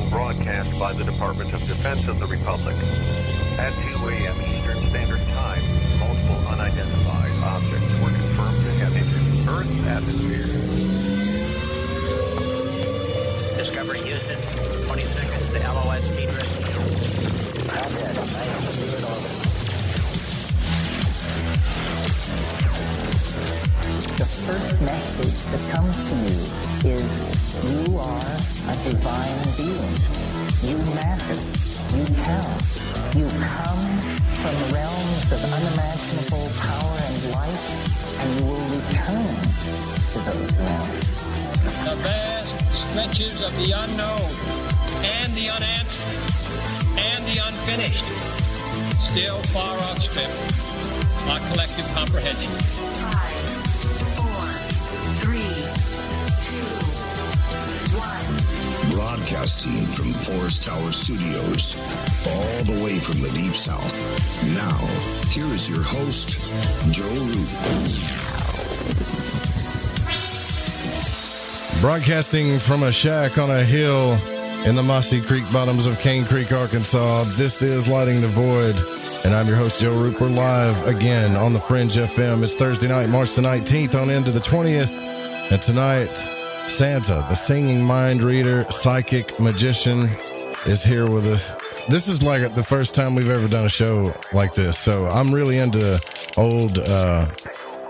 being broadcast by the Department of Defense of the Republic. At 2 a.m. Eastern Standard Time, multiple unidentified objects were confirmed to have entered Earth's atmosphere. Discovery Houston, 20 seconds to LOS speed rescue. The first message that comes to you is you are a divine being. You matter. You count. You come from realms of unimaginable power and light, and you will return to those realms. The vast stretches of the unknown and the unanswered and the unfinished still far outstrip our collective comprehension. 5, 4, 3, 2, 1. Broadcasting from Forest Tower Studios, all the way from the Deep South. Now, here is your host, Joe Root. Broadcasting from a shack on a hill in the mossy creek bottoms of Cane Creek, Arkansas, this is Lighting the Void, and I'm your host, Joe Root. We're live again on the Fringe FM. It's Thursday night, March the 19th, on into the 20th, and tonight, Sansa, the singing mind reader, psychic magician, is here with us. This is like the first time we've ever done a show like this, so I'm really into old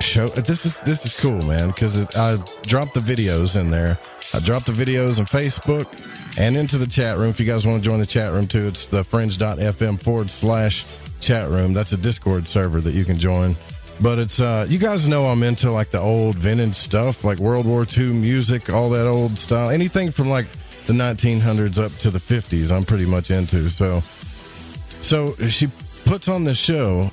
show. This is cool, man, because I dropped the videos in there. I dropped the videos on Facebook and into the chat room. If you guys want to join the chat room too, it's the fringe.fm/chat room. That's a Discord server that you can join. But it's, you guys know I'm into like the old vintage stuff, like World War II music, all that old style. Anything from like the 1900s up to the 50s, I'm pretty much into. So she puts on this show.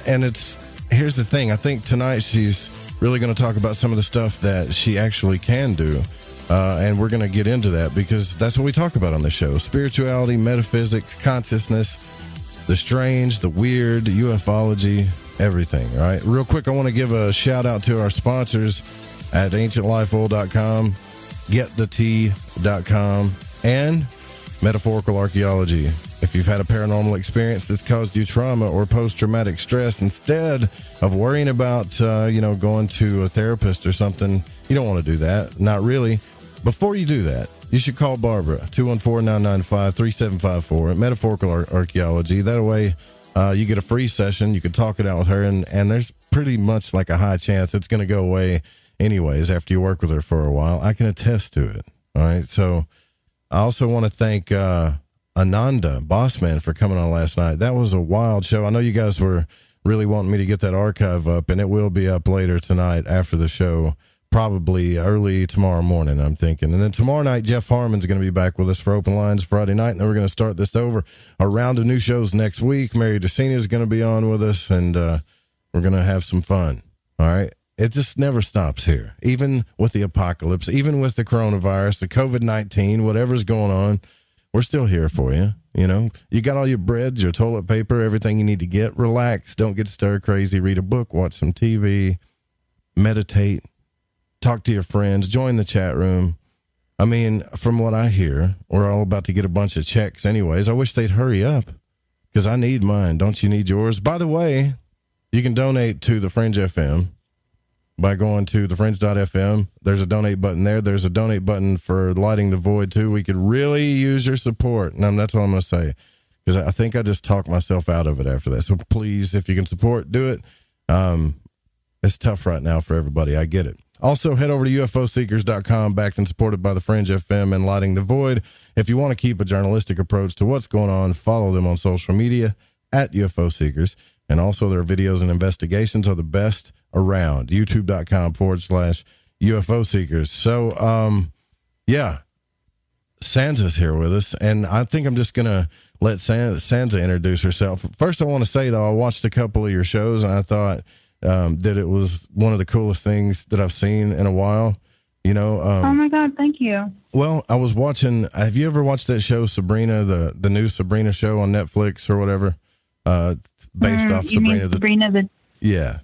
And it's, here's the thing. I think tonight she's really going to talk about some of the stuff that she actually can do. And we're going to get into that because that's what we talk about on the show. Spirituality, metaphysics, consciousness, the strange, the weird, ufology, everything, right? Real quick, I want to give a shout out to our sponsors at ancientlifeoil.com, getthetea.com, and Metaphorical Archaeology. If you've had a paranormal experience that's caused you trauma or post-traumatic stress, instead of worrying about, going to a therapist or something, you don't want to do that. Not really. Before you do that, you should call Barbara, 214-995-3754 at Metaphorical Archaeology. That way, you get a free session. You can talk it out with her, and there's pretty much like a high chance it's going to go away anyways after you work with her for a while. I can attest to it. All right. So I also want to thank Ananda, Bossman, for coming on last night. That was a wild show. I know you guys were really wanting me to get that archive up, and it will be up later tonight after the show, probably early tomorrow morning, I'm thinking. And then tomorrow night, Jeff Harmon's going to be back with us for Open Lines Friday night, and then we're going to start this over. A round of new shows next week. Mary DeCina is going to be on with us, and we're going to have some fun. All right? It just never stops here. Even with the apocalypse, even with the coronavirus, the COVID-19, whatever's going on, we're still here for you. You know, you got all your bread, your toilet paper, everything you need to get. Relax. Don't get stir crazy. Read a book, watch some TV, meditate, talk to your friends, join the chat room. I mean, from what I hear, we're all about to get a bunch of checks anyways. I wish they'd hurry up because I need mine. Don't you need yours? By the way, you can donate to the Fringe FM by going to thefringe.fm. There's a donate button there. There's a donate button for Lighting the Void, too. We could really use your support. And that's all I'm going to say, because I think I just talked myself out of it after that. So please, if you can support, do it. It's tough right now for everybody. I get it. Also, head over to ufoseekers.com, backed and supported by the Fringe FM and Lighting the Void. If you want to keep a journalistic approach to what's going on, follow them on social media at UFO Seekers. And also, their videos and investigations are the best around. YouTube.com/UFO Seekers. So, yeah, Sansa's here with us, and I think I'm just going to let Sansa introduce herself. First, I want to say, though, I watched a couple of your shows, and I thought that it was one of the coolest things that I've seen in a while. You know, oh my God, thank you. Well, I was watching, have you ever watched that show, Sabrina, the new Sabrina show on Netflix or whatever? Based off Sabrina the yeah.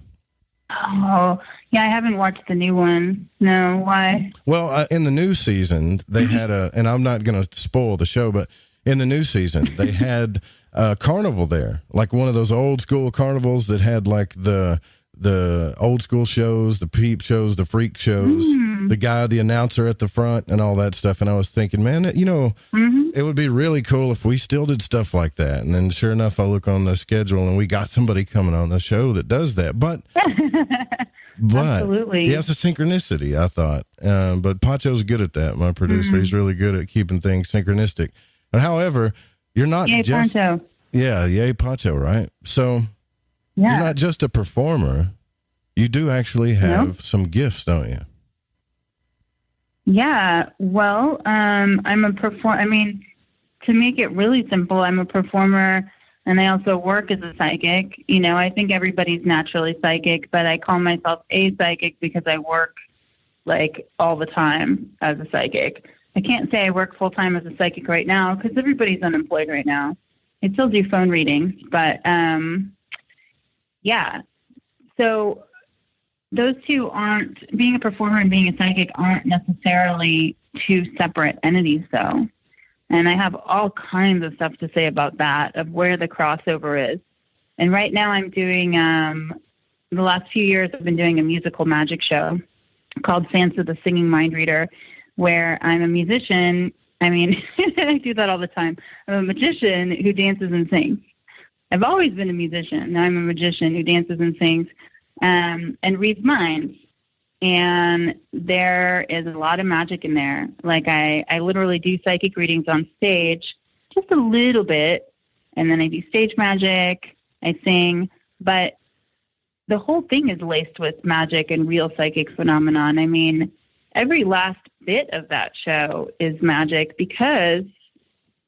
Oh, Yeah, I haven't watched the new one. No, why? Well, in the new season, they had and I'm not going to spoil the show, but in the new season, they had a carnival there, like one of those old school carnivals that had like the old school shows, the peep shows, the freak shows, the guy, the announcer at the front and all that stuff. And I was thinking, man, it would be really cool if we still did stuff like that. And then sure enough, I look on the schedule and we got somebody coming on the show that does that. But Absolutely. Yeah, it's a synchronicity, I thought. But Pacho's good at that. My producer, he's really good at keeping things synchronistic. But however, you're not Yay, just... Pacho. Yeah, yay, Pacho, right? So you're not just a performer. You do actually have some gifts, don't you? Yeah, well, I'm a performer. I mean, to make it really simple, I'm a performer, and I also work as a psychic. You know, I think everybody's naturally psychic, but I call myself a psychic because I work, like, all the time as a psychic. I can't say I work full-time as a psychic right now because everybody's unemployed right now. I still do phone readings, but, yeah. So those two aren't, being a performer and being a psychic aren't necessarily two separate entities, though. And I have all kinds of stuff to say about that, of where the crossover is. And right now I'm doing, the last few years I've been doing a musical magic show called Sansa the Singing Mind Reader, where I'm a musician. I mean, I do that all the time. I'm a magician who dances and sings. I've always been a musician. Now I'm a magician who dances and sings and reads minds. And there is a lot of magic in there. Like I literally do psychic readings on stage, just a little bit. And then I do stage magic, I sing. But the whole thing is laced with magic and real psychic phenomenon. I mean, every last bit of that show is magic because,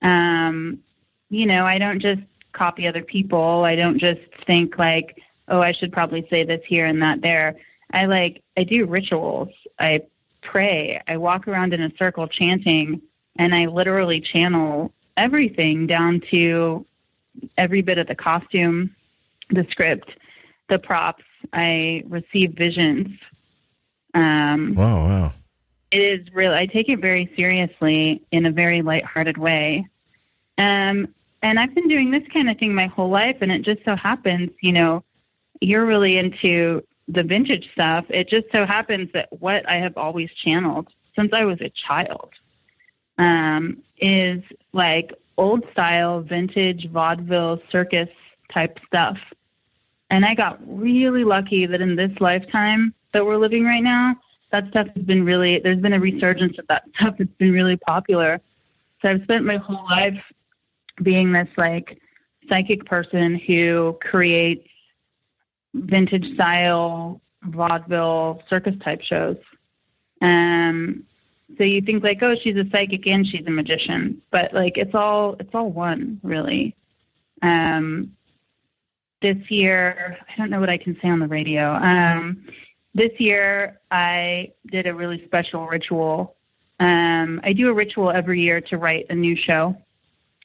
you know, I don't just copy other people. I don't just think like, oh, I should probably say this here and that there. I do rituals. I pray. I walk around in a circle chanting, and I literally channel everything down to every bit of the costume, the script, the props. I receive visions. Wow. It is really, I take it very seriously in a very lighthearted way. And I've been doing this kind of thing my whole life, and it just so happens, you know, you're really into the vintage stuff. It just so happens that what I have always channeled since I was a child is like old style, vintage, vaudeville, circus type stuff. And I got really lucky that in this lifetime that we're living right now, that stuff has been really, there's been a resurgence of that stuff. It's been really popular. So I've spent my whole life being this like psychic person who creates vintage style vaudeville circus type shows. So you think like, oh, she's a psychic and she's a magician, but like it's all one really. This year, I don't know what I can say on the radio. This year I did a really special ritual. I do a ritual every year to write a new show.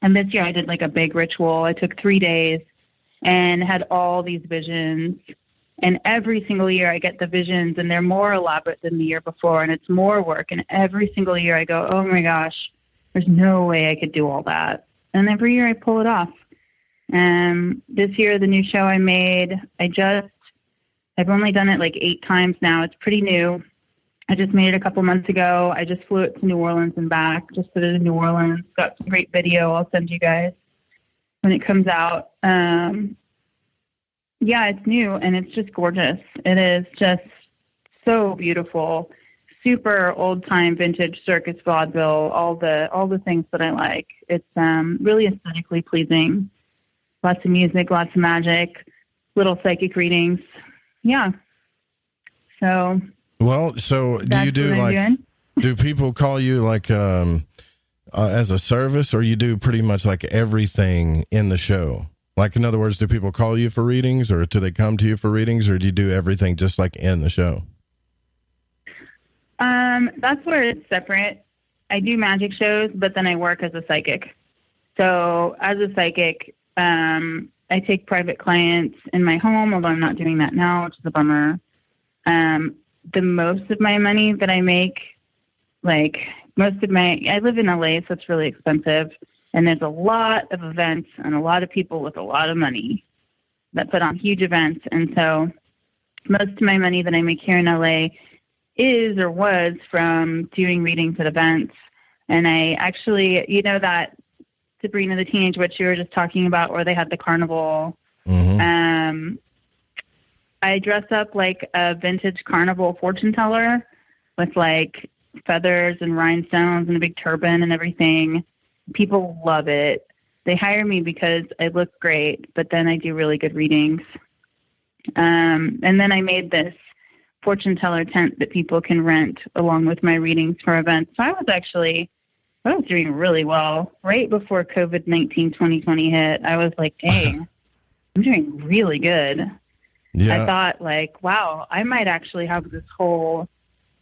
And this year I did like a big ritual. I took 3 days and had all these visions. And every single year I get the visions, and they're more elaborate than the year before, and it's more work. And every single year I go, oh my gosh, there's no way I could do all that. And every year I pull it off. This year, the new show I made, I've only done it like 8 times now. It's pretty new. I just made it a couple months ago. I just flew it to New Orleans and back, just did it in New Orleans. Got some great video I'll send you guys when it comes out. Yeah, it's new, and it's just gorgeous. It is just so beautiful. Super old-time vintage circus vaudeville, all the things that I like. It's really aesthetically pleasing. Lots of music, lots of magic, little psychic readings. Yeah. So. Well, so do you do like, do people call you like as a service, or you do pretty much like everything in the show? Like, in other words, do people call you for readings, or do they come to you for readings, or do you do everything just like in the show? That's where it's separate. I do magic shows, but then I work as a psychic. So as a psychic, I take private clients in my home, although I'm not doing that now, which is a bummer. The most of my money that I make, I live in LA, so it's really expensive. And there's a lot of events and a lot of people with a lot of money that put on huge events. And so most of my money that I make here in LA is or was from doing readings at events. And I actually, that Sabrina the Teenage Witch you were just talking about, where they had the carnival. Mm-hmm. I dress up like a vintage carnival fortune teller with like feathers and rhinestones and a big turban and everything. People love it. They hire me because I look great, but then I do really good readings. And then I made this fortune teller tent that people can rent along with my readings for events. So I was doing really well right before COVID-19 2020 hit. I was like, dang, I'm doing really good. Yeah. I thought like, wow, I might actually have this whole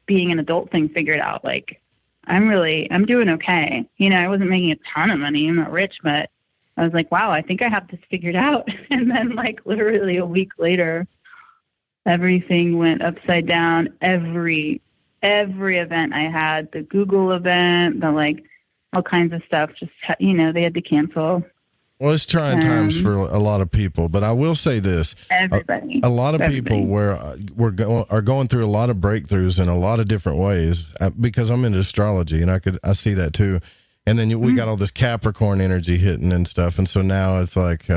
being an adult thing figured out. Like, I'm doing okay. I wasn't making a ton of money. I'm not rich, but I was like, wow, I think I have this figured out. And then like literally a week later, everything went upside down. Every event I had, the Google event, all kinds of stuff, just, they had to cancel. Well, it's trying times for a lot of people, but I will say this: everybody, a lot of people are going through a lot of breakthroughs in a lot of different ways. Because I'm into astrology, and I see that too. And then we got all this Capricorn energy hitting and stuff, and so now it's like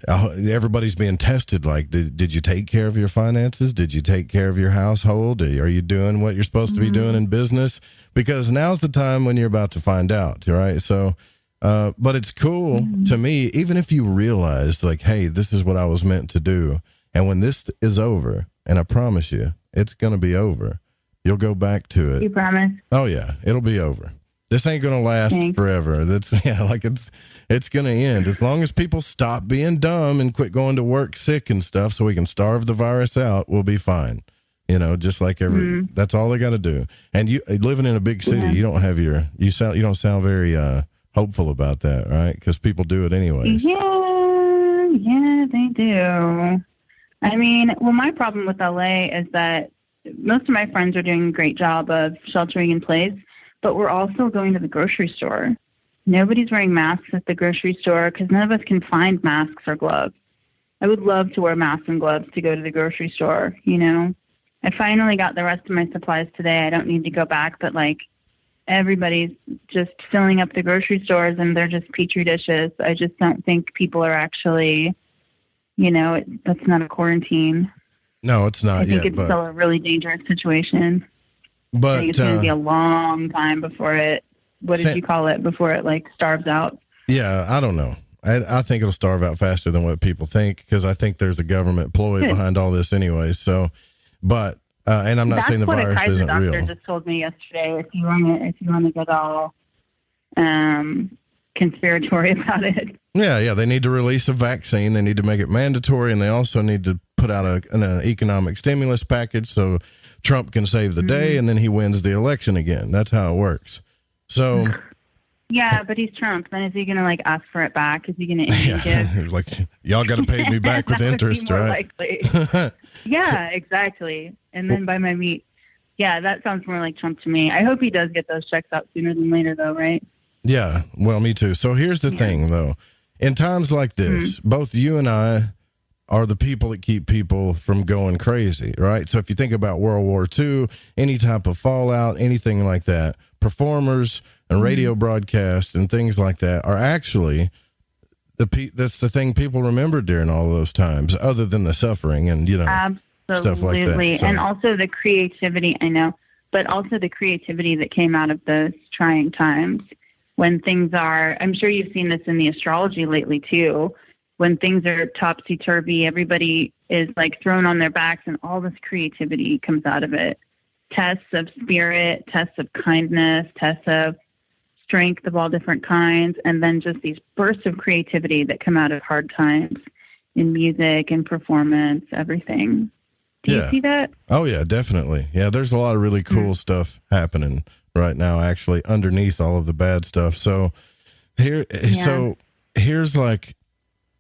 everybody's being tested. Like, did you take care of your finances? Did you take care of your household? Are you doing what you're supposed to be doing in business? Because now's the time when you're about to find out, right? So. But it's cool to me, even if you realize like, hey, this is what I was meant to do. And when this is over, and I promise you, it's going to be over, you'll go back to it. You promise? Oh yeah. It'll be over. This ain't going to last forever. It's going to end. As long as people stop being dumb and quit going to work sick and stuff so we can starve the virus out, we'll be fine. Just like that's all they got to do. And you living in a big city, you don't have you don't sound very, hopeful about that, right? Because people do it anyways. Yeah, they do. I mean, well, my problem with LA is that most of my friends are doing a great job of sheltering in place, but we're also going to the grocery store. Nobody's wearing masks at the grocery store because none of us can find masks or gloves. I would love to wear masks and gloves to go to the grocery store, I finally got the rest of my supplies today. I don't need to go back, but everybody's just filling up the grocery stores and they're just Petri dishes. I just don't think people are actually, that's not a quarantine. No, it's not. I think it's still a really dangerous situation. But I think it's going to be a long time before it, before it starves out. Yeah, I don't know. I think it'll starve out faster than what people think because I think there's a government ploy behind all this anyway. So, but and I'm not saying the virus isn't real. Doctor just told me yesterday. If you want to get all conspiratory about it. Yeah. They need to release a vaccine. They need to make it mandatory, and they also need to put out an economic stimulus package so Trump can save the day, and then he wins the election again. That's how it works. So. Yeah, but he's Trump. Then is he going to ask for it back? Is he going to give? Y'all got to pay me back with interest, right? Yeah, exactly. And then buy my meat. Yeah, that sounds more like Trump to me. I hope he does get those checks out sooner than later, though, right? Yeah, well, me too. So here's the thing, though. In times like this, both you and I are the people that keep people from going crazy, right? So if you think about World War II, any type of fallout, anything like that, performers and radio broadcasts and things like that are actually that's the thing people remember during all those times, other than the suffering and stuff like that. So. And also the creativity, I know, but also the creativity that came out of those trying times when things are. I'm sure you've seen this in the astrology lately too. When things are topsy-turvy, everybody is thrown on their backs and all this creativity comes out of it. Tests of spirit, tests of kindness, tests of strength of all different kinds, and then just these bursts of creativity that come out of hard times in music and performance, everything. Do you see that? Oh, yeah, definitely. Yeah, there's a lot of really cool stuff happening right now, actually, underneath all of the bad stuff. So here's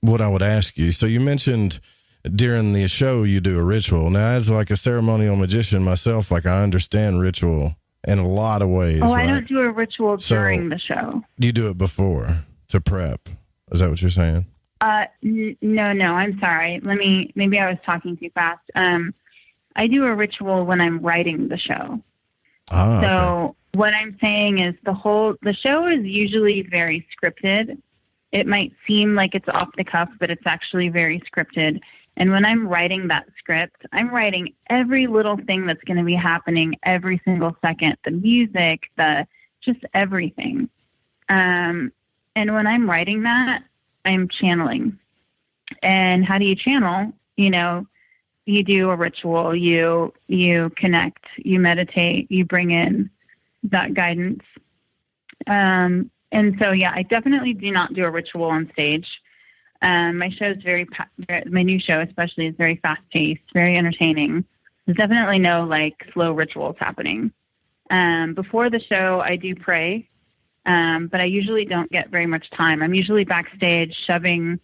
what I would ask you. So you mentioned during the show you do a ritual. Now, as like a ceremonial magician myself, like I understand ritual in a lot of ways. Oh, right? I don't do a ritual So, during the show. You do it before to prep. Is that what you're saying? No, I'm sorry. Maybe I was talking too fast. I do a ritual when I'm writing the show. So what I'm saying is the show is usually very scripted. It might seem like it's off the cuff, but it's actually very scripted. And when I'm writing that script, I'm writing every little thing that's going to be happening every single second, the music, just everything. And when I'm writing that, I'm channeling. And how do you channel? You do a ritual, you connect, you meditate, you bring in that guidance. And so, yeah, I definitely do not do a ritual on stage. My show is my new show especially is very fast paced, very entertaining. There's definitely no like slow rituals happening. Before the show, I do pray, but I usually don't get very much time. I'm usually backstage shoving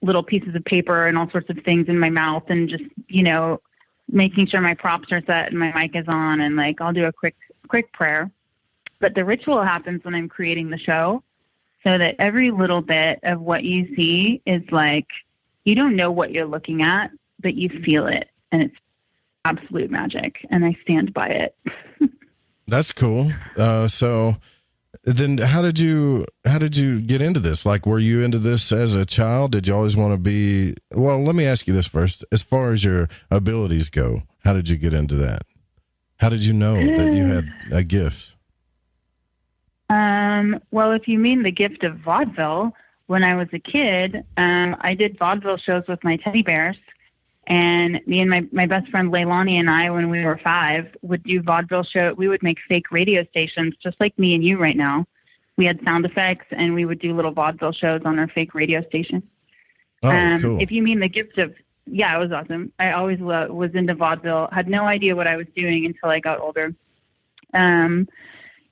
little pieces of paper and all sorts of things in my mouth and just, making sure my props are set and my mic is on, and like I'll do a quick prayer. But the ritual happens when I'm creating the show, so that every little bit of what you see is like, you don't know what you're looking at, but you feel it, and it's absolute magic, and I stand by it. That's cool. So then how did you get into this? Like, were you into this as a child? Did you always want to be, well, let me ask you this first. As far as your abilities go, how did you get into that? How did you know that you had a gift? Well, if you mean the gift of vaudeville, when I was a kid, I did vaudeville shows with my teddy bears. And me and my best friend Leilani and I, when we were 5, would do vaudeville show. We would make fake radio stations, just like me and you right now. We had sound effects, and we would do little vaudeville shows on our fake radio station. Oh, cool. If you mean the gift of, yeah, it was awesome. I always was into vaudeville. Had no idea what I was doing until I got older.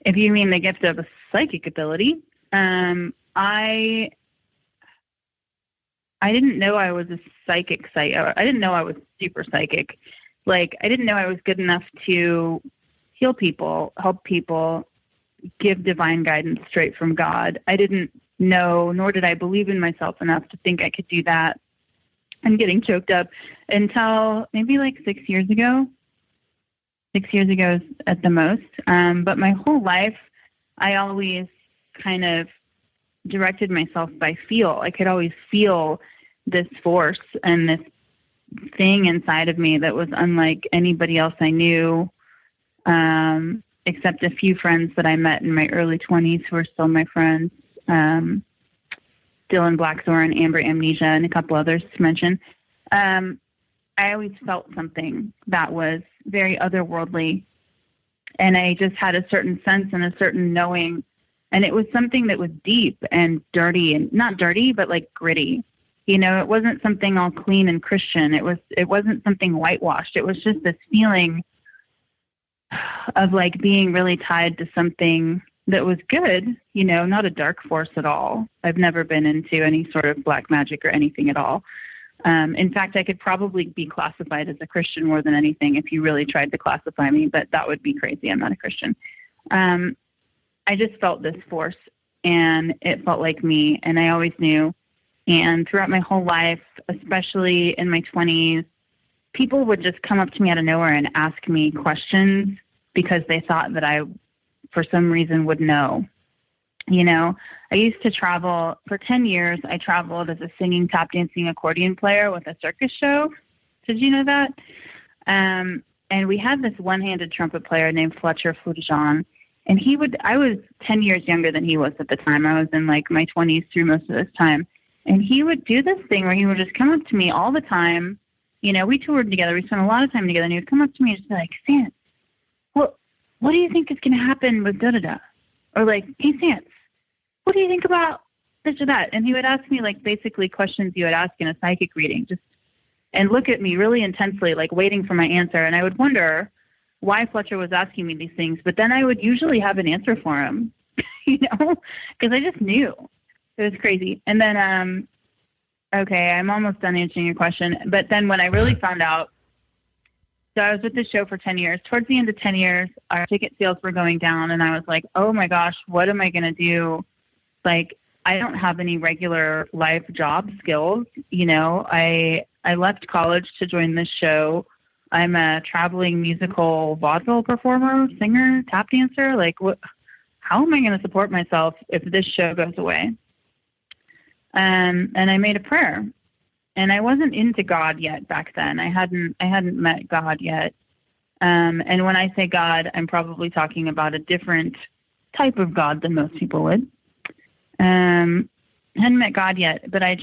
If you mean the gift of a psychic ability, I didn't know I was a psychic. I didn't know I was super psychic. Like, I didn't know I was good enough to heal people, help people, give divine guidance straight from God. I didn't know, nor did I believe in myself enough to think I could do that. I'm getting choked up until maybe like 6 years ago. 6 years ago at the most. But my whole life, I always kind of directed myself by feel. I could always feel this force and this thing inside of me that was unlike anybody else I knew, except a few friends that I met in my early 20s who are still my friends, Dylan Blackthorn, Amber Amnesia, and a couple others to mention. I always felt something that was very otherworldly, and I just had a certain sense and a certain knowing. And it was something that was deep and dirty, and not dirty, but like gritty. It wasn't something all clean and Christian. It wasn't something whitewashed. It was just this feeling of like being really tied to something that was good, not a dark force at all. I've never been into any sort of black magic or anything at all. In fact, I could probably be classified as a Christian more than anything if you really tried to classify me, but that would be crazy. I'm not a Christian. I just felt this force, and it felt like me, and I always knew. And throughout my whole life, especially in my 20s, people would just come up to me out of nowhere and ask me questions because they thought that I, for some reason, would know. I used to travel for 10 years. I traveled as a singing, tap dancing accordion player with a circus show. Did you know that? And we had this one-handed trumpet player named Fletcher Flutejean. And I was 10 years younger than he was at the time. I was in like my 20s through most of this time. And he would do this thing where he would just come up to me all the time. We toured together. We spent a lot of time together. And he would come up to me and just be like, Sans, what do you think is going to happen with da-da-da? Or like, hey, Sans, what do you think about this or that? And he would ask me like basically questions you would ask in a psychic reading, and look at me really intensely, like waiting for my answer. And I would wonder why Fletcher was asking me these things, but then I would usually have an answer for him, because I just knew. It was crazy. And then Okay, I'm almost done answering your question. But then when I really found out, so I was with the show for 10 years. Towards the end of 10 years, our ticket sales were going down, and I was like, oh my gosh, what am I going to do? Like, I don't have any regular life job skills. You know, I left college to join this show. I'm a traveling musical vaudeville performer, singer, tap dancer. Like, how am I going to support myself if this show goes away? And I made a prayer, and I wasn't into God yet back then. I hadn't met God yet. And when I say God, I'm probably talking about a different type of God than most people would. Hadn't met God yet, but I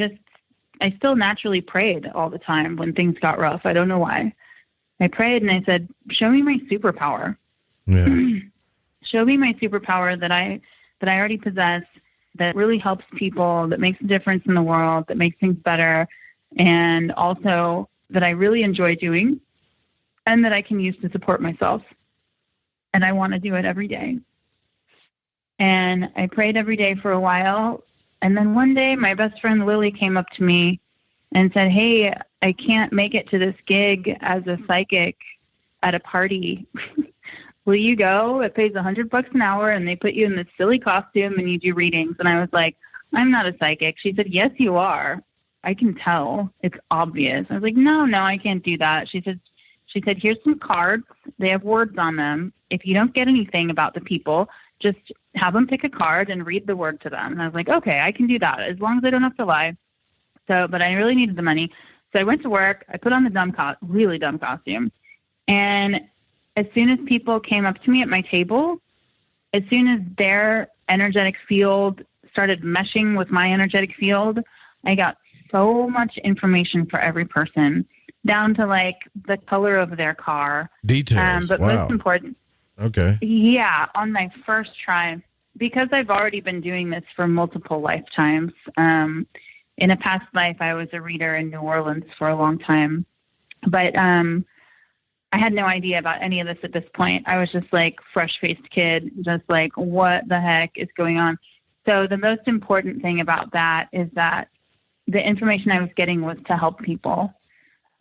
still naturally prayed all the time when things got rough. I don't know why. I prayed and I said, show me my superpower. Yeah. Show me my superpower that I already possess, that really helps people, that makes a difference in the world, that makes things better, and also that I really enjoy doing and that I can use to support myself. And I want to do it every day. And I prayed every day for a while. And then one day my best friend Lily came up to me and said, hey, I can't make it to this gig as a psychic at a party. Will you go? It pays $100 an hour, and they put you in this silly costume and you do readings. And I was like, I'm not a psychic. She said, yes, you are. I can tell. It's obvious. I was like, no, I can't do that. She said, here's some cards. They have words on them. If you don't get anything about the people, just have them pick a card and read the word to them. And I was like, okay, I can do that as long as I don't have to lie. But I really needed the money. So I went to work. I put on the really dumb costume. And as soon as people came up to me at my table, as soon as their energetic field started meshing with my energetic field, I got so much information for every person, down to like the color of their car. Details. But wow. most important. Okay. Yeah, on my first try, because I've already been doing this for multiple lifetimes. In a past life, I was a reader in New Orleans for a long time. But I had no idea about any of this at this point. I was just like fresh-faced kid, just like, what the heck is going on? So the most important thing about that is that the information I was getting was to help people.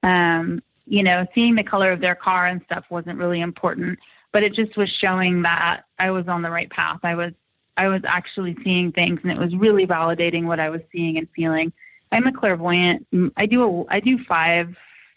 You know, seeing the color of their car and stuff wasn't really important, but it just was showing that I was on the right path. I was actually seeing things, and it was really validating what I was seeing and feeling. I'm a clairvoyant. I do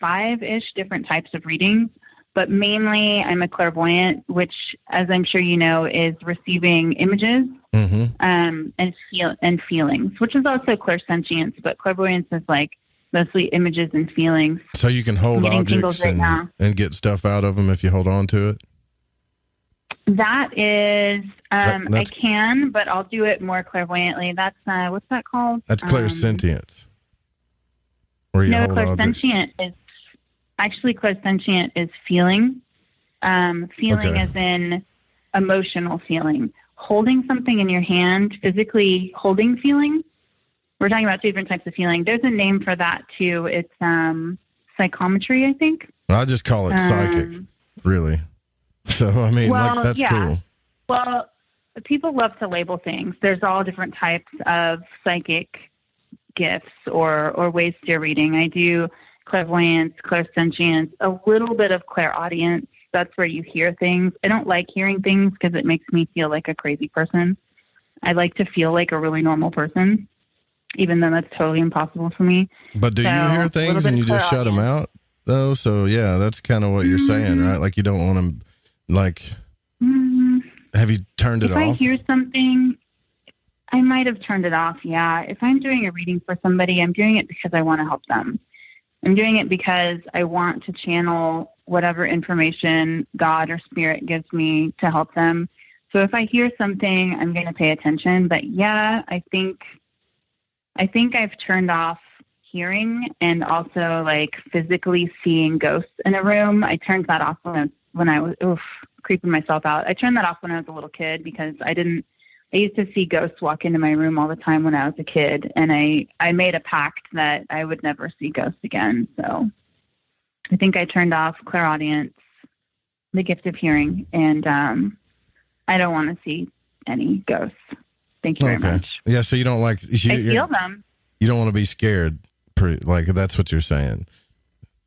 five-ish different types of readings, but mainly I'm a clairvoyant, which, as I'm sure you know, is receiving images and feelings, which is also clairsentience, but clairvoyance is like mostly images and feelings. So you can hold objects and get stuff out of them if you hold on to it? That is, I can, but I'll do it more clairvoyantly. That's, what's that called? That's clairsentience. Clairsentient is, actually clairsentient is feeling. Feeling as in emotional feeling. Holding something in your hand, physically holding feeling. We're talking about two different types of feeling. There's a name for that too. It's psychometry, I think. I just call it psychic, really. So, I mean, that's cool. Well, people love to label things. There's all different types of psychic gifts or ways to do reading. I do clairvoyance, clairsentience, a little bit of clairaudience. That's where you hear things. I don't like hearing things because it makes me feel like a crazy person. I like to feel like a really normal person, even though that's totally impossible for me. But do you hear things and you just shut them out, though? So, yeah, that's kind of what you're saying, right? Like you don't want them, like, have you turned it off? If I hear something, I might have turned it off, yeah. If I'm doing a reading for somebody, I'm doing it because I want to help them. I'm doing it because I want to channel whatever information God or Spirit gives me to help them. So if I hear something, I'm going to pay attention. But yeah, I think I've turned off hearing and also like physically seeing ghosts in a room. I turned that off when I was creeping myself out. I turned that off when I was a little kid because I used to see ghosts walk into my room all the time when I was a kid, and I made a pact that I would never see ghosts again. So I think I turned off clairaudience, the gift of hearing, and I don't want to see any ghosts. Thank you very much. Yeah, so you don't like... I feel them. You don't want to be scared pretty, like, that's what you're saying.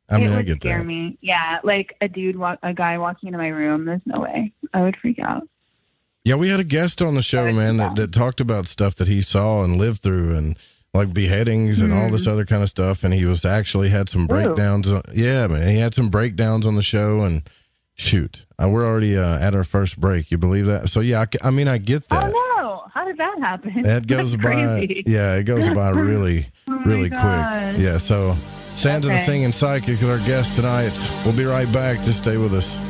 I mean, I get that. It would scare me. Yeah, like a guy walking into my room, there's no way. I would freak out. Yeah, we had a guest on the show, man, that talked about stuff that he saw and lived through, and like beheadings and all this other kind of stuff. And he was actually had some breakdowns. Yeah, man, he had some breakdowns on the show. And shoot, we're already at our first break. You believe that? So yeah, I mean, I get that. Oh no, how did that happen? That goes by. Yeah, it goes by really, really quick. Yeah. So Sansa the Singing Psychic is our guest tonight. We'll be right back. Just stay with us.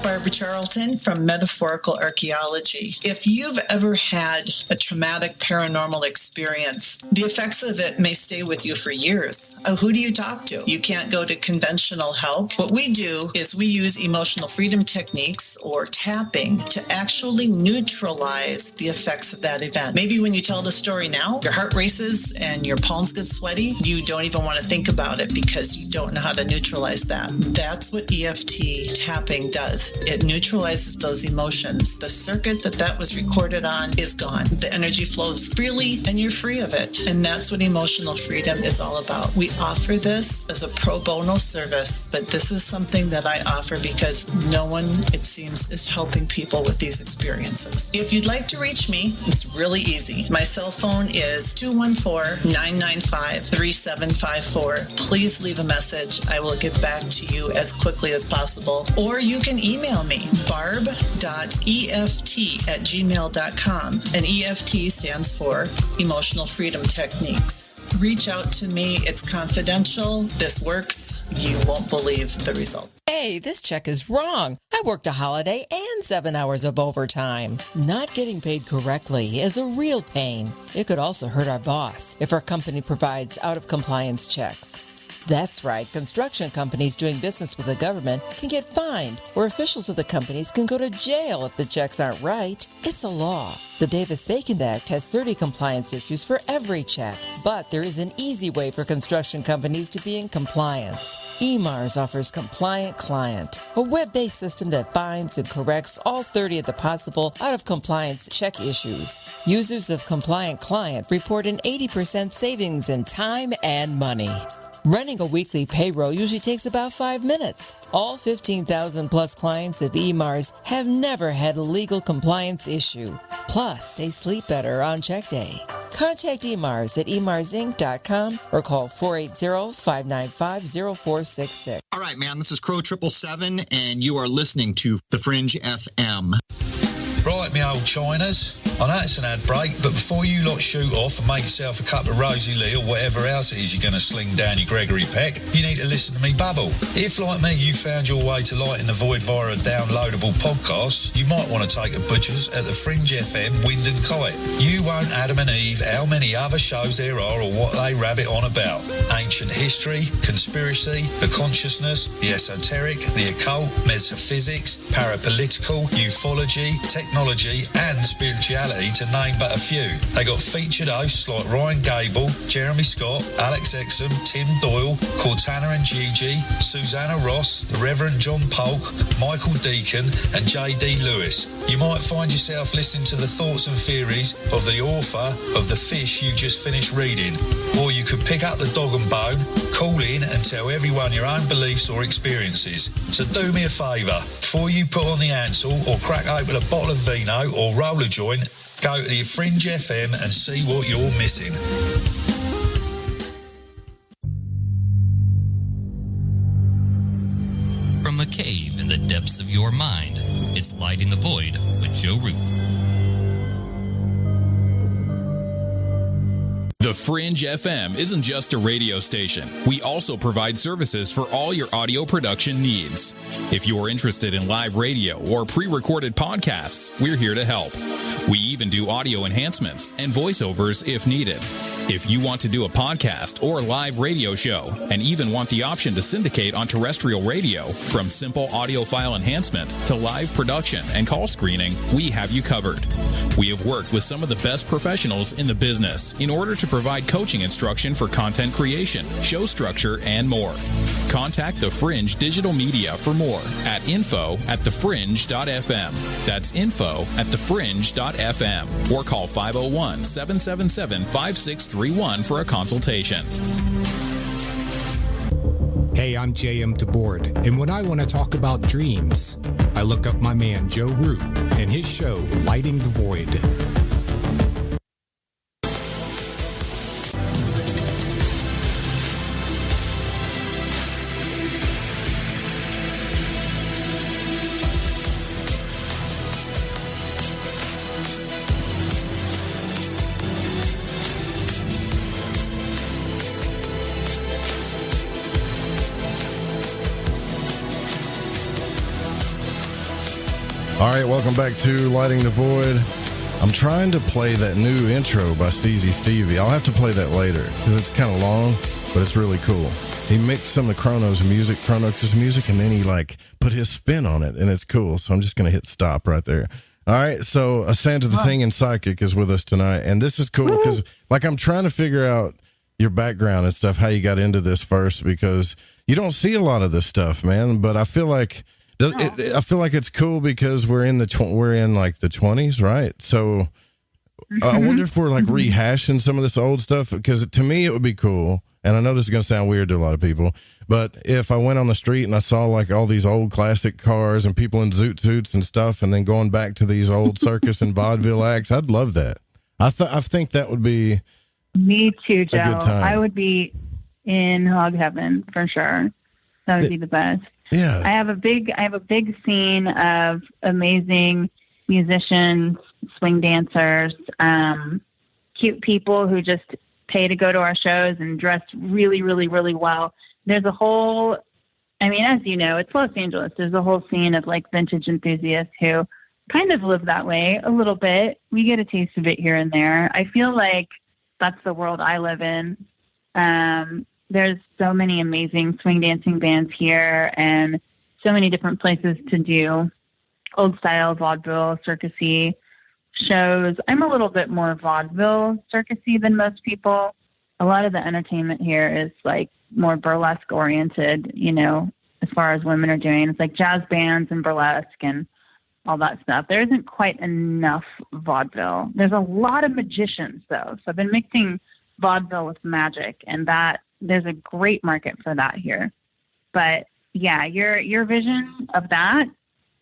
Barbara Charlton from Metaphorical Archaeology. If you've ever had a traumatic paranormal experience, the effects of it may stay with you for years. Who do you talk to? You can't go to conventional help. What we do is we use emotional freedom techniques or tapping to actually neutralize the effects of that event. Maybe when you tell the story now, your heart races and your palms get sweaty. You don't even want to think about it because you don't know how to neutralize that. That's what EFT tapping does. It neutralizes those emotions. The circuit that was recorded on is gone. The energy flows freely and you're free of it. And that's what emotional freedom is all about. We offer this as a pro bono service, but this is something that I offer because no one, it seems, is helping people with these experiences. If you'd like to reach me, it's really easy. My cell phone is 214-995-3754. Please leave a message. I will get back to you as quickly as possible. Or you can email me, barb.eft@gmail.com. And EFT stands for Emotional Freedom Techniques. Reach out to me. It's confidential. This works. You won't believe the results. Hey, this check is wrong. I worked a holiday and 7 hours of overtime. Not getting paid correctly is a real pain. It could also hurt our boss if our company provides out-of-compliance checks. That's right. Construction companies doing business with the government can get fined, or officials of the companies can go to jail if the checks aren't right. It's a law. The Davis-Bacon Act has 30 compliance issues for every check, but there is an easy way for construction companies to be in compliance. EMARS offers Compliant Client, a web-based system that finds and corrects all 30 of the possible out-of-compliance check issues. Users of Compliant Client report an 80% savings in time and money. Running a weekly payroll usually takes about 5 minutes. All 15,000 plus clients of EMARS have never had a legal compliance issue. Plus, they sleep better on check day. Contact EMARS at emarsinc.com or call 480-595-0466. All right, man, this is Crow 777, and you are listening to The Fringe FM. Right, me old Chiners. I know it's an ad break, but before you lot shoot off and make yourself a cup of Rosie Lee or whatever else it is you're going to sling down your Gregory Peck, you need to listen to me babble. If, like me, you found your way to light in the void via a downloadable podcast, you might want to take a butcher's at the Fringe FM Wind and Kite. You won't Adam and Eve how many other shows there are or what they rabbit on about. Ancient history, conspiracy, the consciousness, the esoteric, the occult, metaphysics, parapolitical, ufology, technology and spirituality, to name but a few. They got featured hosts like Ryan Gable, Jeremy Scott, Alex Exum, Tim Doyle, Cortana and Gigi, Susanna Ross, the Reverend John Polk, Michael Deacon and J.D. Lewis. You might find yourself listening to the thoughts and theories of the author of The Fish you just finished reading. Or you could pick up the dog and bone, call in and tell everyone your own beliefs or experiences. So do me a favour, before you put on the Ansel or crack open a bottle of vino or roll a joint, go to the Fringe FM and see what you're missing. From a cave in the depths of your mind, it's Light in the Void with Joe Root. The Fringe FM isn't just a radio station. We also provide services for all your audio production needs. If you're interested in live radio or pre-recorded podcasts, we're here to help. We even do audio enhancements and voiceovers if needed. If you want to do a podcast or live radio show and even want the option to syndicate on terrestrial radio, from simple audio file enhancement to live production and call screening, we have you covered. We have worked with some of the best professionals in the business in order to provide coaching instruction for content creation, show structure, and more. Contact The Fringe Digital Media for more at info@thefringe.fm. That's info@thefringe.fm. Or call 501-777-5631 for a consultation. Hey, I'm J.M. DeBoard, and when I want to talk about dreams, I look up my man Joe Root and his show, Lighting the Void. All right, welcome back to Lighting the Void. I'm trying to play that new intro by Steezy Stevie. I'll have to play that later because it's kind of long, but it's really cool. He mixed some of the Kronos' music, and then he put his spin on it, and it's cool. So I'm just going to hit stop right there. All right, so Sansa the Singing Psychic is with us tonight, and this is cool because I'm trying to figure out your background and stuff, how you got into this first, because you don't see a lot of this stuff, man. But I feel like it's cool because we're in the 20s, right? So I wonder if we're rehashing some of this old stuff, because to me it would be cool. And I know this is going to sound weird to a lot of people, but if I went on the street and I saw all these old classic cars and people in zoot suits and stuff, and then going back to these old circus and vaudeville acts, I'd love that. I think that would be me too, Joe. A good time. I would be in hog heaven for sure. That would be the best. Yeah. I have a big scene of amazing musicians, swing dancers, cute people who just pay to go to our shows and dress really, really, really well. There's a whole, as you know, it's Los Angeles. There's a whole scene of vintage enthusiasts who kind of live that way a little bit. We get a taste of it here and there. I feel like that's the world I live in. There's so many amazing swing dancing bands here and so many different places to do old style vaudeville, circusy shows. I'm a little bit more vaudeville circusy than most people. A lot of the entertainment here is more burlesque oriented, as far as women are doing. It's jazz bands and burlesque and all that stuff. There isn't quite enough vaudeville. There's a lot of magicians though. So I've been mixing vaudeville with magic, and there's a great market for that here. But yeah, your vision of that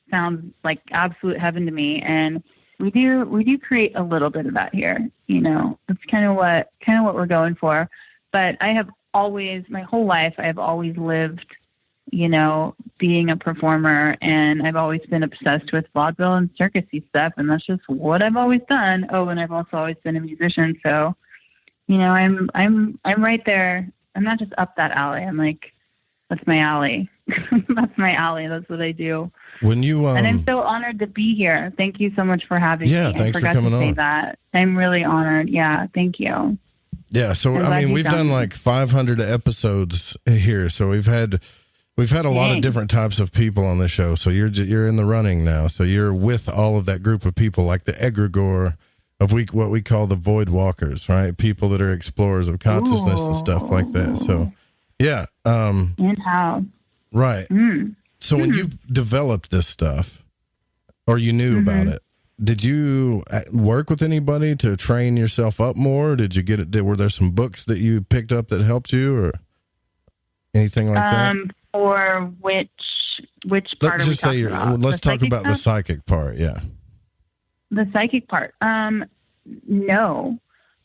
sounds like absolute heaven to me. And we do create a little bit of that here. That's kind of what we're going for. But I have always, my whole life, I have always lived, being a performer, and I've always been obsessed with vaudeville and circusy stuff. And that's just what I've always done. Oh, and I've also always been a musician. So, I'm right there. I'm not just up that alley. I'm that's my alley. That's my alley. That's what I do. When you and I'm so honored to be here. Thank you so much for having me. Yeah, thanks for coming to say on. That. I'm really honored. Yeah, thank you. Yeah, so we've done 500 episodes here. So we've had a lot of different types of people on the show. So you're in the running now. So you're with all of that group of people, like the egregore of what we call the void walkers, right? People that are explorers of consciousness and stuff like that. So, yeah. And how? Right. So when you developed this stuff, or you knew about it, did you work with anybody to train yourself up more? Did you get it? Were there some books that you picked up that helped you, or anything like that? Or which part? Let's just say let's talk about the psychic part. Yeah. The psychic part. No.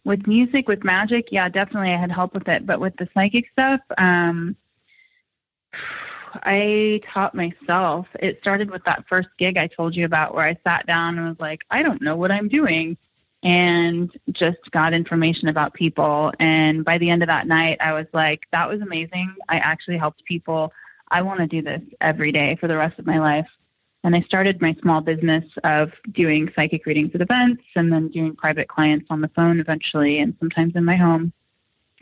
With music, with magic, yeah, definitely I had help with it. But with the psychic stuff, I taught myself. It started with that first gig I told you about, where I sat down and was like, I don't know what I'm doing, and just got information about people. And by the end of that night, I was like, that was amazing. I actually helped people. I want to do this every day for the rest of my life. And I started my small business of doing psychic readings at events, and then doing private clients on the phone eventually, and sometimes in my home.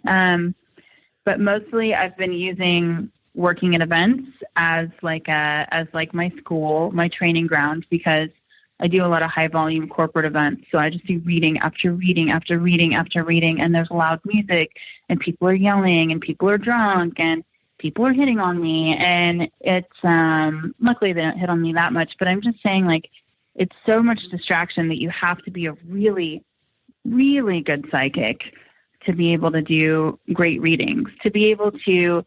But mostly I've been using working at events as my school, my training ground, because I do a lot of high volume corporate events. So I just do reading after reading after reading after reading. And there's loud music and people are yelling and people are drunk and people are hitting on me. And it's, luckily they don't hit on me that much, but I'm just saying, like, it's so much distraction that you have to be a really, really good psychic to be able to do great readings, to be able to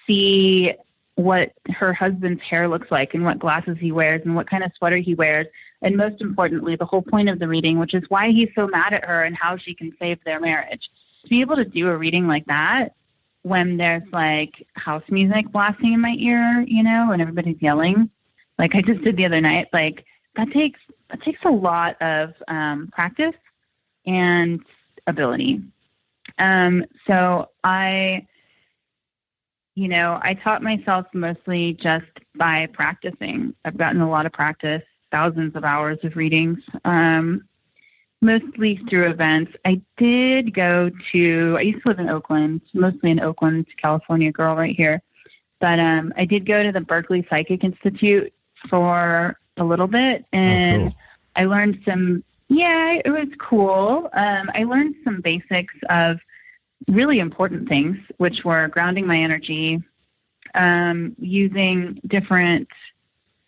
see what her husband's hair looks like and what glasses he wears and what kind of sweater he wears. And most importantly, the whole point of the reading, which is why he's so mad at her and how she can save their marriage. To be able to do a reading like that when there's like house music blasting in my ear, you know, and everybody's yelling, like I just did the other night, like that takes a lot of practice and ability. So I taught myself mostly just by practicing. I've gotten a lot of practice, thousands of hours of readings, mostly through events. I used to live in Oakland, mostly in Oakland, California girl right here. But I did go to the Berkeley Psychic Institute for a little bit, and cool. I learned it was cool. I learned some basics of really important things, which were grounding my energy, using different,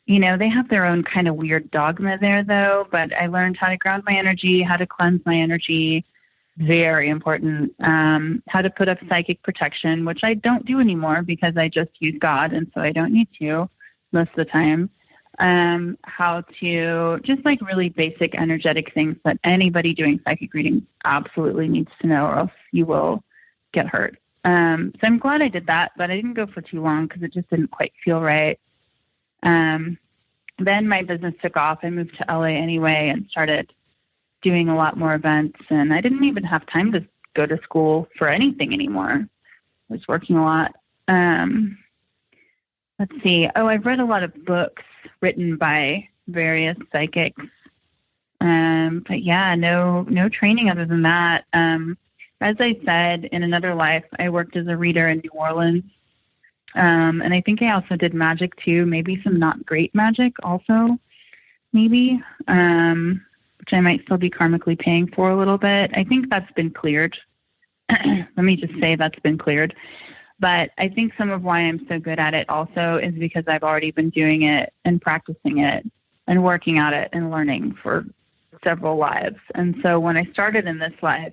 they have their own kind of weird dogma there though, but I learned how to ground my energy, how to cleanse my energy, very important, how to put up psychic protection, which I don't do anymore because I just use God, and so I don't need to most of the time. How to just like really basic energetic things that anybody doing psychic reading absolutely needs to know, or else you will get hurt. So I'm glad I did that, but I didn't go for too long because it just didn't quite feel right. Then my business took off. I moved to LA anyway and started doing a lot more events, and I didn't even have time to go to school for anything anymore. I was working a lot. Let's see. I've read a lot of books written by various psychics. But yeah, no training other than that. As I said, in another life, I worked as a reader in New Orleans. And I think I also did magic too, maybe some not great magic also, maybe, which I might still be karmically paying for a little bit. I think that's been cleared. Let me just say that's been cleared. But I think some of why I'm so good at it also is because I've already been doing it and practicing it and working at it and learning for several lives. And so when I started in this life,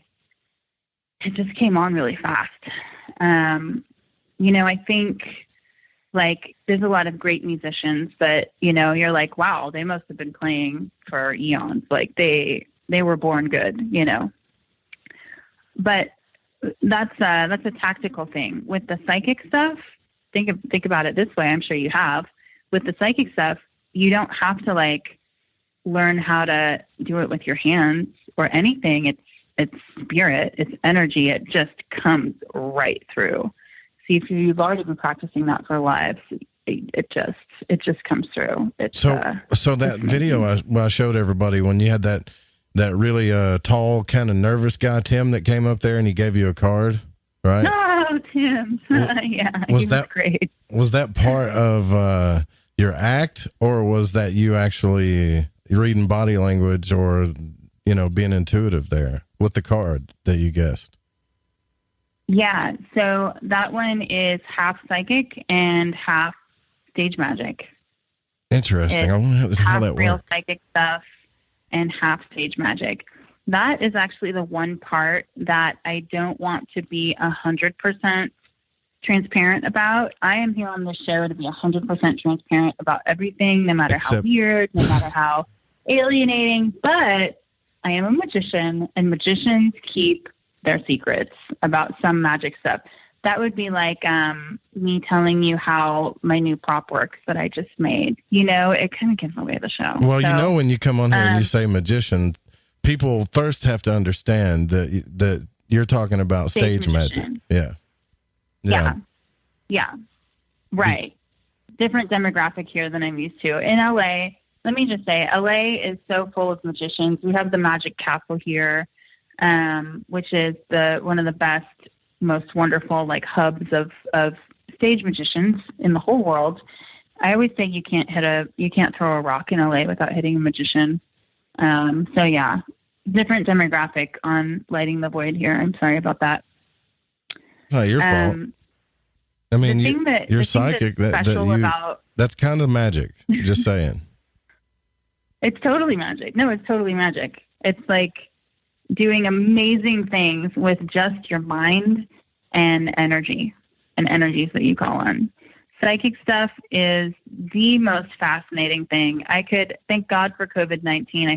it just came on really fast. I think like there's a lot of great musicians, but you're like, wow, they must have been playing for eons. Like they were born good, But that's a tactical thing. With the psychic stuff, think about it this way. I'm sure you have. With the psychic stuff, you don't have to like learn how to do it with your hands or anything. It's spirit, it's energy. It just comes right through. See, if you've already been practicing that for lives, it just comes through. So that video I showed everybody when you had that really tall, kind of nervous guy, Tim, that came up there and he gave you a card, right? No, Tim. Yeah, was he was great. Was that part of your act, or was that you actually reading body language or, being intuitive there with the card that you guessed? Yeah, so that one is half psychic and half stage magic. Interesting. I wonder how that real works. Psychic stuff and half stage magic. That is actually the one part that I don't want to be 100% transparent about. I am here on this show to be 100% transparent about everything, no matter how weird, no matter how alienating, but I am a magician, and magicians keep their secrets about some magic stuff. That would be like me telling you how my new prop works that I just made. It kind of gives away the show. Well, when you come on here and you say magician, people first have to understand that you're talking about stage magic. Yeah. Right. Different demographic here than I'm used to. In LA, let me just say, LA is so full of magicians. We have the Magic Castle here, which is one of the best, most wonderful like hubs of stage magicians in the whole world. I always say you can't throw a rock in LA without hitting a magician. So yeah, different demographic on Lighting the Void here. I'm sorry about that. It's not your fault. I mean, you're psychic. That's kind of magic. Just saying. It's totally magic. No, it's totally magic. It's like doing amazing things with just your mind and energy and energies that you call on. Psychic stuff is the most fascinating thing. I could thank God for COVID-19.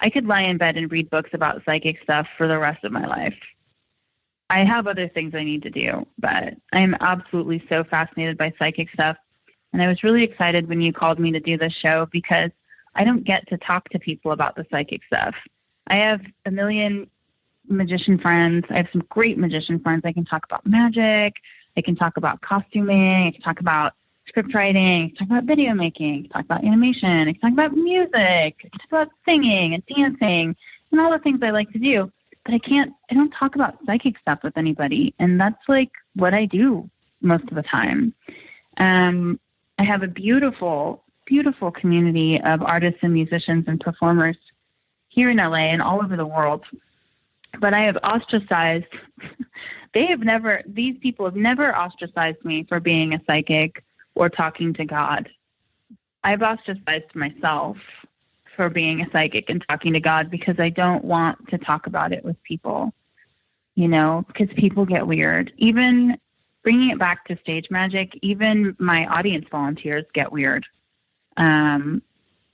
I could lie in bed and read books about psychic stuff for the rest of my life. I have other things I need to do, but I'm absolutely so fascinated by psychic stuff. And I was really excited when you called me to do this show because I don't get to talk to people about the psychic stuff. I have a million magician friends. I have some great magician friends. I can talk about magic. I can talk about costuming. I can talk about script writing. I can talk about video making. I can talk about animation. I can talk about music. I can talk about singing and dancing and all the things I like to do. But I don't talk about psychic stuff with anybody. And that's like what I do most of the time. I have a beautiful, beautiful community of artists and musicians and performers here in LA and all over the world. But I have ostracized, these people have never ostracized me for being a psychic or talking to God. I've ostracized myself for being a psychic and talking to God because I don't want to talk about it with people, because people get weird. Even bringing it back to stage magic, even my audience volunteers get weird.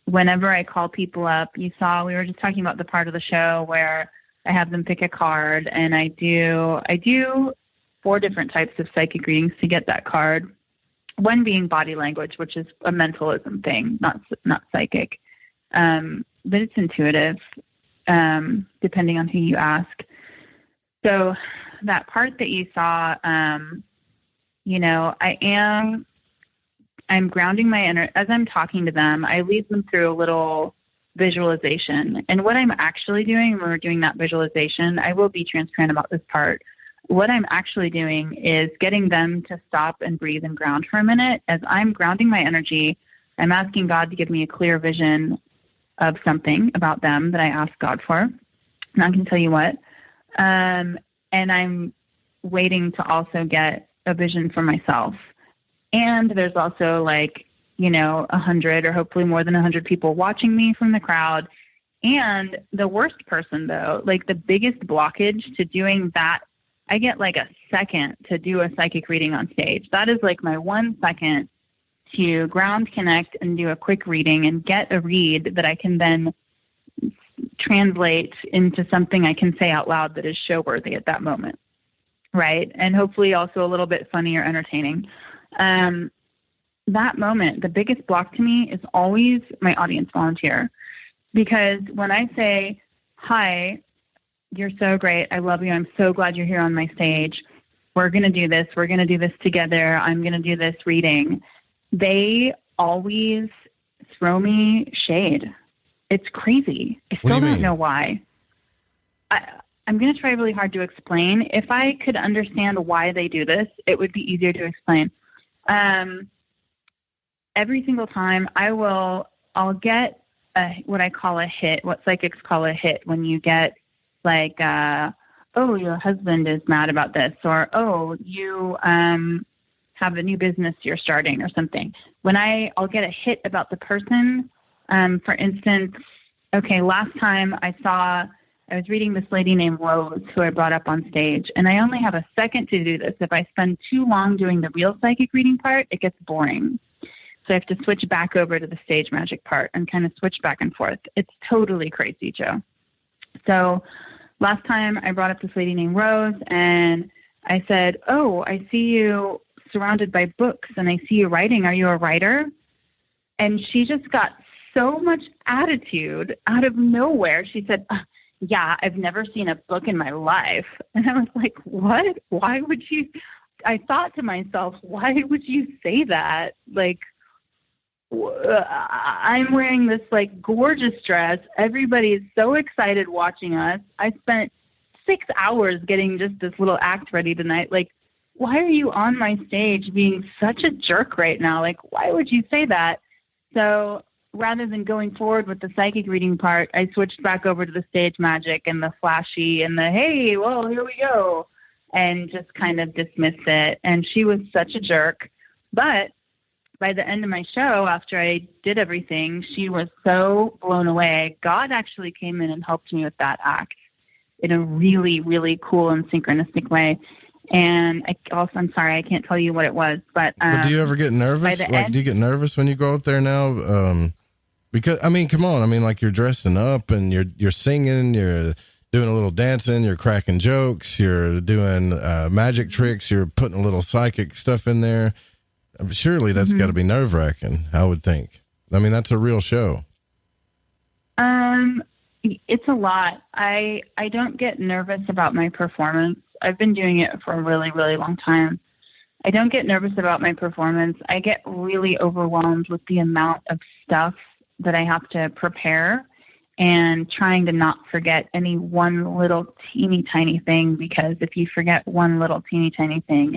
Whenever I call people up, we were just talking about the part of the show where I have them pick a card, and I do 4 different types of psychic readings to get that card. One being body language, which is a mentalism thing, not psychic. But it's intuitive, depending on who you ask. So that part that you saw, I'm grounding my energy. As I'm talking to them, I lead them through a little visualization. And what I'm actually doing when we're doing that visualization, I will be transparent about this part. What I'm actually doing is getting them to stop and breathe and ground for a minute. As I'm grounding my energy, I'm asking God to give me a clear vision of something about them that I asked God for. Not going to tell you what. And I'm waiting to also get a vision for myself. And there's also 100 or hopefully more than 100 people watching me from the crowd. And the worst person, though, the biggest blockage to doing that, I get a second to do a psychic reading on stage. That is my 1 second to ground, connect, and do a quick reading and get a read that I can then translate into something I can say out loud that is show worthy at that moment. Right. And hopefully also a little bit funny or entertaining. That moment, the biggest block to me is always my audience volunteer. Because when I say, hi, you're so great. I love you. I'm so glad you're here on my stage. We're going to do this. We're going to do this together. I'm going to do this reading. They always throw me shade. It's crazy. I still don't know why. I'm going to try really hard to explain. If I could understand why they do this, it would be easier to explain. Every single time I'll get what I call a hit, what psychics call a hit, when you get oh, your husband is mad about this, or, oh, you have a new business you're starting or something. When I'll get a hit about the person, for instance, okay, last time I was reading this lady named Rose, who I brought up on stage, and I only have a second to do this. If I spend too long doing the real psychic reading part, it gets boring. So I have to switch back over to the stage magic part and kind of switch back and forth. It's totally crazy, Joe. So last time I brought up this lady named Rose, and I said, oh, I see you surrounded by books, and I see you writing. Are you a writer? And she just got so much attitude out of nowhere. She said, yeah, I've never seen a book in my life. And I was like, what? Why would you? I thought to myself, why would you say that? I'm wearing this gorgeous dress. Everybody is so excited watching us. I spent 6 hours getting just this little act ready tonight. Why are you on my stage being such a jerk right now? Why would you say that? So rather than going forward with the psychic reading part, I switched back over to the stage magic and the flashy and the, hey, well, here we go, and just kind of dismissed it. And she was such a jerk. But by the end of my show, after I did everything, she was so blown away. God actually came in and helped me with that act in a really, really cool and synchronistic way. And I'm sorry, I can't tell you what it was, but do you ever get nervous? Do you get nervous when you go up there now? Because I mean, come on, I mean, like you're dressing up and you're singing, you're doing a little dancing, you're cracking jokes, you're doing magic tricks, you're putting a little psychic stuff in there. Surely that's got to be nerve-wracking, I would think. I mean, that's a real show. It's a lot. I don't get nervous about my performance. I've been doing it for a really, really long time. I don't get nervous about my performance. I get really overwhelmed with the amount of stuff that I have to prepare and trying to not forget any one little teeny tiny thing, because if you forget one little teeny tiny thing,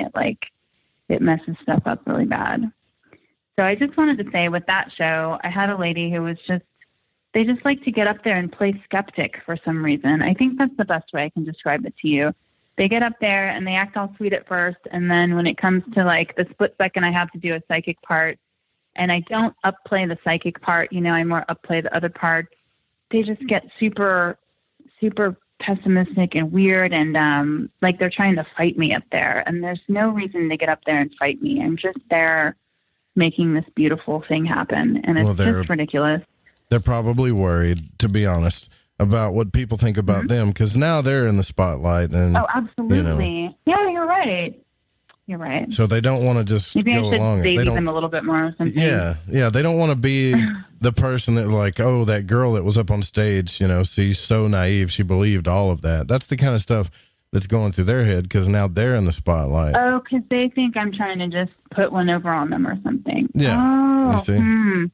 it messes stuff up really bad. So I just wanted to say with that show, I had a lady who was they just like to get up there and play skeptic for some reason. I think that's the best way I can describe it to you. They get up there and they act all sweet at first. And then when it comes to like the split second I have to do a psychic part and I don't upplay the psychic part, I more upplay the other parts, they just get super, super pessimistic and weird, and like they're trying to fight me up there, and there's no reason to get up there and fight me. I'm just there making this beautiful thing happen, and it's just ridiculous. They're probably worried, to be honest, about what people think about them, because now they're in the spotlight. And absolutely. Yeah, you're right. You're right. So they don't want to just maybe go I should along. baby them a little bit more or something. Yeah. They don't want to be the person that like, oh, that girl that was up on stage, she's so naive. She believed all of that. That's the kind of stuff that's going through their head because now they're in the spotlight. Oh, because they think I'm trying to just put one over on them or something. Yeah. Oh, you see?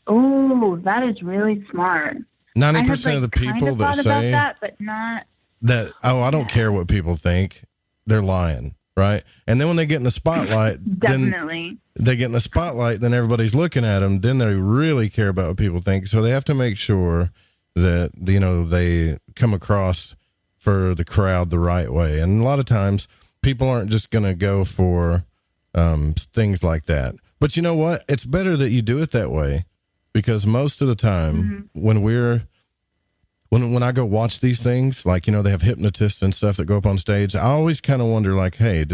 Oh, that is really smart. 90% of the people that say that, but not that, oh, I don't care what people think, they're lying. Right. And then when they get in the spotlight, definitely they get in the spotlight, then everybody's looking at them. Then they really care about what people think. So they have to make sure that, they come across for the crowd the right way. And a lot of times people aren't just going to go for things like that. But you know what? It's better that you do it that way, because most of the time when I go watch these things, like, they have hypnotists and stuff that go up on stage, I always kind of wonder, like, hey,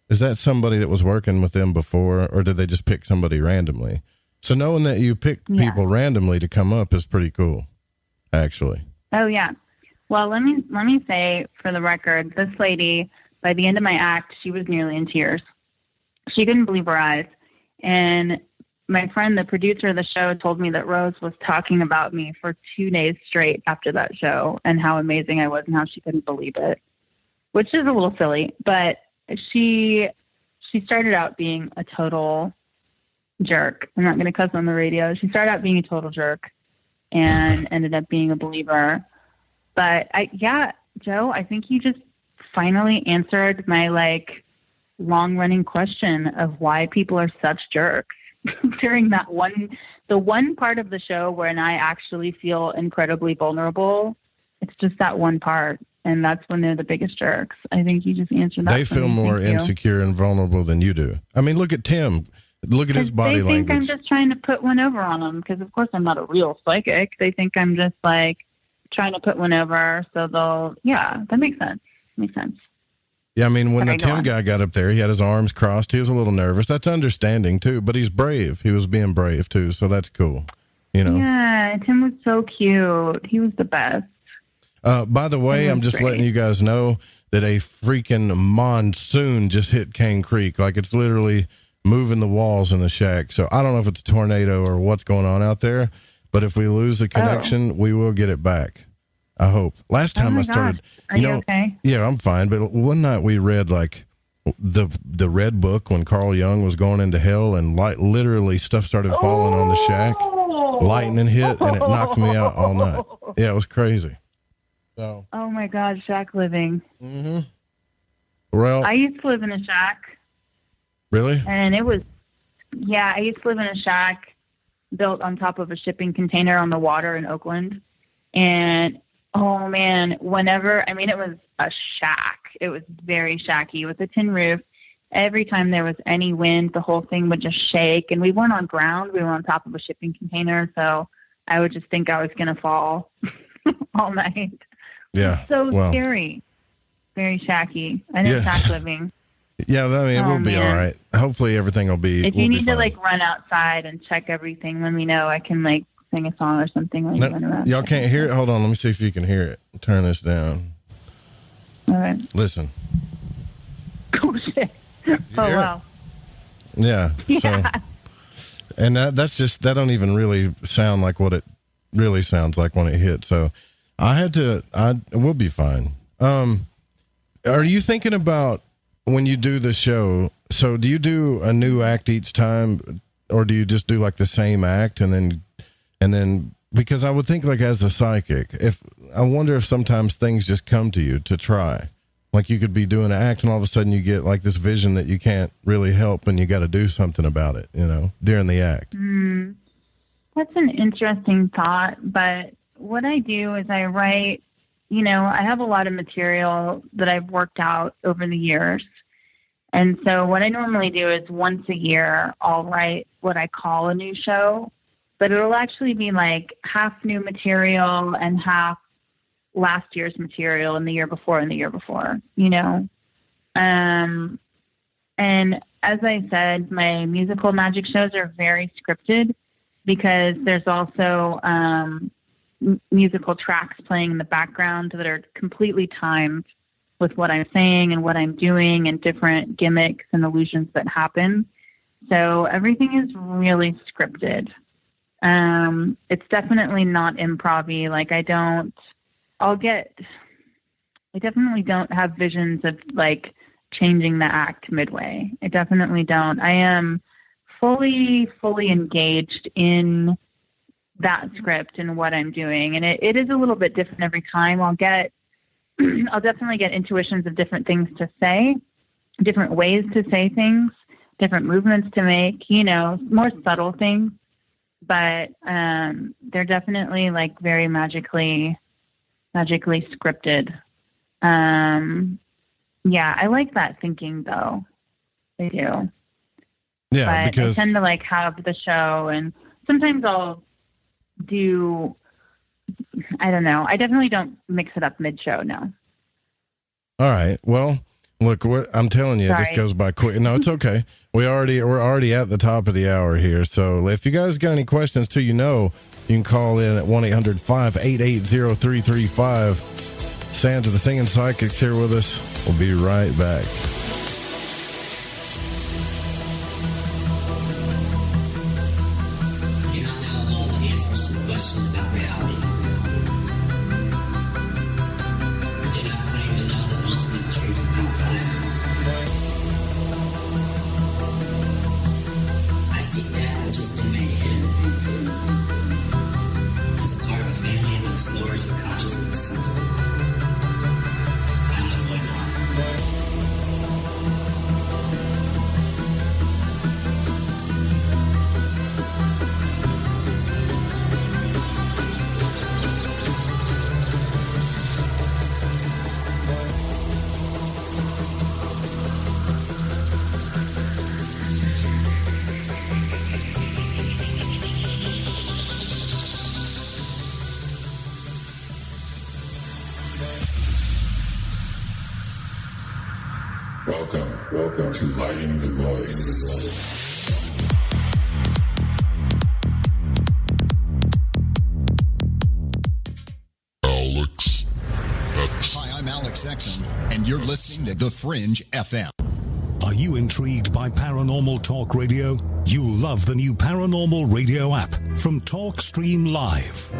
is that somebody that was working with them before, or did they just pick somebody randomly? So knowing that you pick people randomly to come up is pretty cool, actually. Oh, yeah. Well, let me say for the record, this lady, by the end of my act, she was nearly in tears. She couldn't believe her eyes. And my friend, the producer of the show, told me that Rose was talking about me for 2 days straight after that show and how amazing I was and how she couldn't believe it, which is a little silly. But she started out being a total jerk. I'm not going to cuss on the radio. She started out being a total jerk and ended up being a believer. But Joe, I think you just finally answered my long-running question of why people are such jerks. During the one part of the show when I actually feel incredibly vulnerable, it's just that one part, and that's when they're the biggest jerks. I think you just answered that. They feel more insecure and vulnerable than you do. I mean, look at Tim. Look at his body language. They think I'm just trying to put one over on them because, of course, I'm not a real psychic. They think I'm just trying to put one over. So that makes sense. Makes sense. Yeah, I mean, when the Tim guy got up there, he had his arms crossed. He was a little nervous. That's understanding, too. But he's brave. He was being brave, too. So that's cool. Yeah, Tim was so cute. He was the best. By the way, I'm just letting you guys know that a freaking monsoon just hit Cane Creek. It's literally moving the walls in the shack. So I don't know if it's a tornado or what's going on out there. But if we lose the connection, we will get it back. I hope. Last time I started, Are you okay? Yeah, I'm fine. But one night we read the Red Book when Carl Jung was going into hell, and literally stuff started falling on the shack. Lightning hit, and it knocked me out all night. Yeah, it was crazy. So. Oh my God, shack living. Mm-hmm. Well, I used to live in a shack. Really? And it was, I used to live in a shack built on top of a shipping container on the water in Oakland. And, oh, man, it was a shack. It was very shacky with a tin roof. Every time there was any wind, the whole thing would just shake. And we weren't on ground. We were on top of a shipping container. So I would just think I was going to fall all night. Yeah. So scary. Very shacky. I know shack living. Yeah, I mean, it will be all right. Hopefully everything will be If you need to, run outside and check everything, let me know. I can, sing a song or something when you run around. Y'all can't hear it? Hold on. Let me see if you can hear it. Turn this down. All right. Listen. Oh, shit. Oh, wow. Yeah. So, and that's just, that don't even really sound like what it really sounds like when it hits. So we'll be fine. Are you thinking about when you do the show? So do you do a new act each time, or do you just do the same act and then because I would think as a psychic, I wonder if sometimes things just come to you to try. You could be doing an act and all of a sudden you get this vision that you can't really help and you got to do something about it, during the act. That's an interesting thought. But what I do is I write, I have a lot of material that I've worked out over the years. And so what I normally do is once a year, I'll write what I call a new show, but it'll actually be half new material and half last year's material and the year before and the year before, and as I said, my musical magic shows are very scripted because there's also musical tracks playing in the background that are completely timed with what I'm saying and what I'm doing and different gimmicks and illusions that happen. So everything is really scripted. It's definitely not improv-y. I definitely don't have visions of changing the act midway. I definitely don't. I am fully engaged in that script and what I'm doing. And it is a little bit different every time. I'll definitely get intuitions of different things to say, different ways to say things, different movements to make, more subtle things. But they're definitely very magically scripted. Yeah, I like that thinking though. I do. Yeah, but because I tend to have the show, and sometimes I'll do, I don't know. I definitely don't mix it up mid-show, no. All right. Well, look, I'm telling you, this goes by quick. No, it's okay. We're already at the top of the hour here. So if you guys got any questions too, you can call in at 1-800-588-0335. Sansa, the Singing Psychic's here with us. We'll be right back. Do not know all the answers to the questions about reality. Do not claim to know the ultimate truth about life. I seek that which has been made hidden. As a part of a family amongst lords of consciousness. Welcome to Lighting the Void. Alex X. Hi, I'm Alex Exum, and you're listening to The Fringe FM. Are you intrigued by paranormal talk radio? You'll love the new paranormal radio app from TalkStream Live.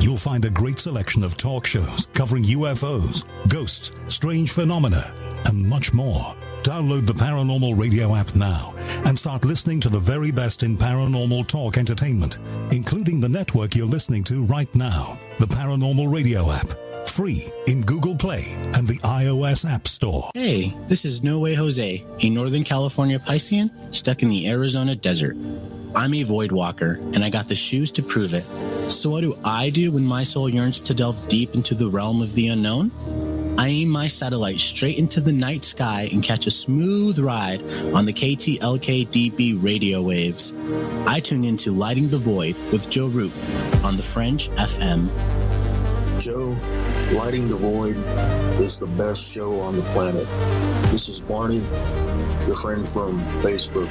You'll find a great selection of talk shows covering UFOs, ghosts, strange phenomena, and much more. Download the Paranormal Radio app now and start listening to the very best in paranormal talk entertainment, including the network you're listening to right now. The Paranormal Radio app, free in Google Play and the iOS App Store. Hey, this is No Way Jose, a Northern California Piscean stuck in the Arizona desert. I'm a void walker, and I got the shoes to prove it. So what do I do when my soul yearns to delve deep into the realm of the unknown? I aim my satellite straight into the night sky and catch a smooth ride on the KTLK-DB radio waves. I tune into Lighting the Void with Joe Root on the Fringe FM. Joe, Lighting the Void is the best show on the planet. This is Barney, your friend from Facebook.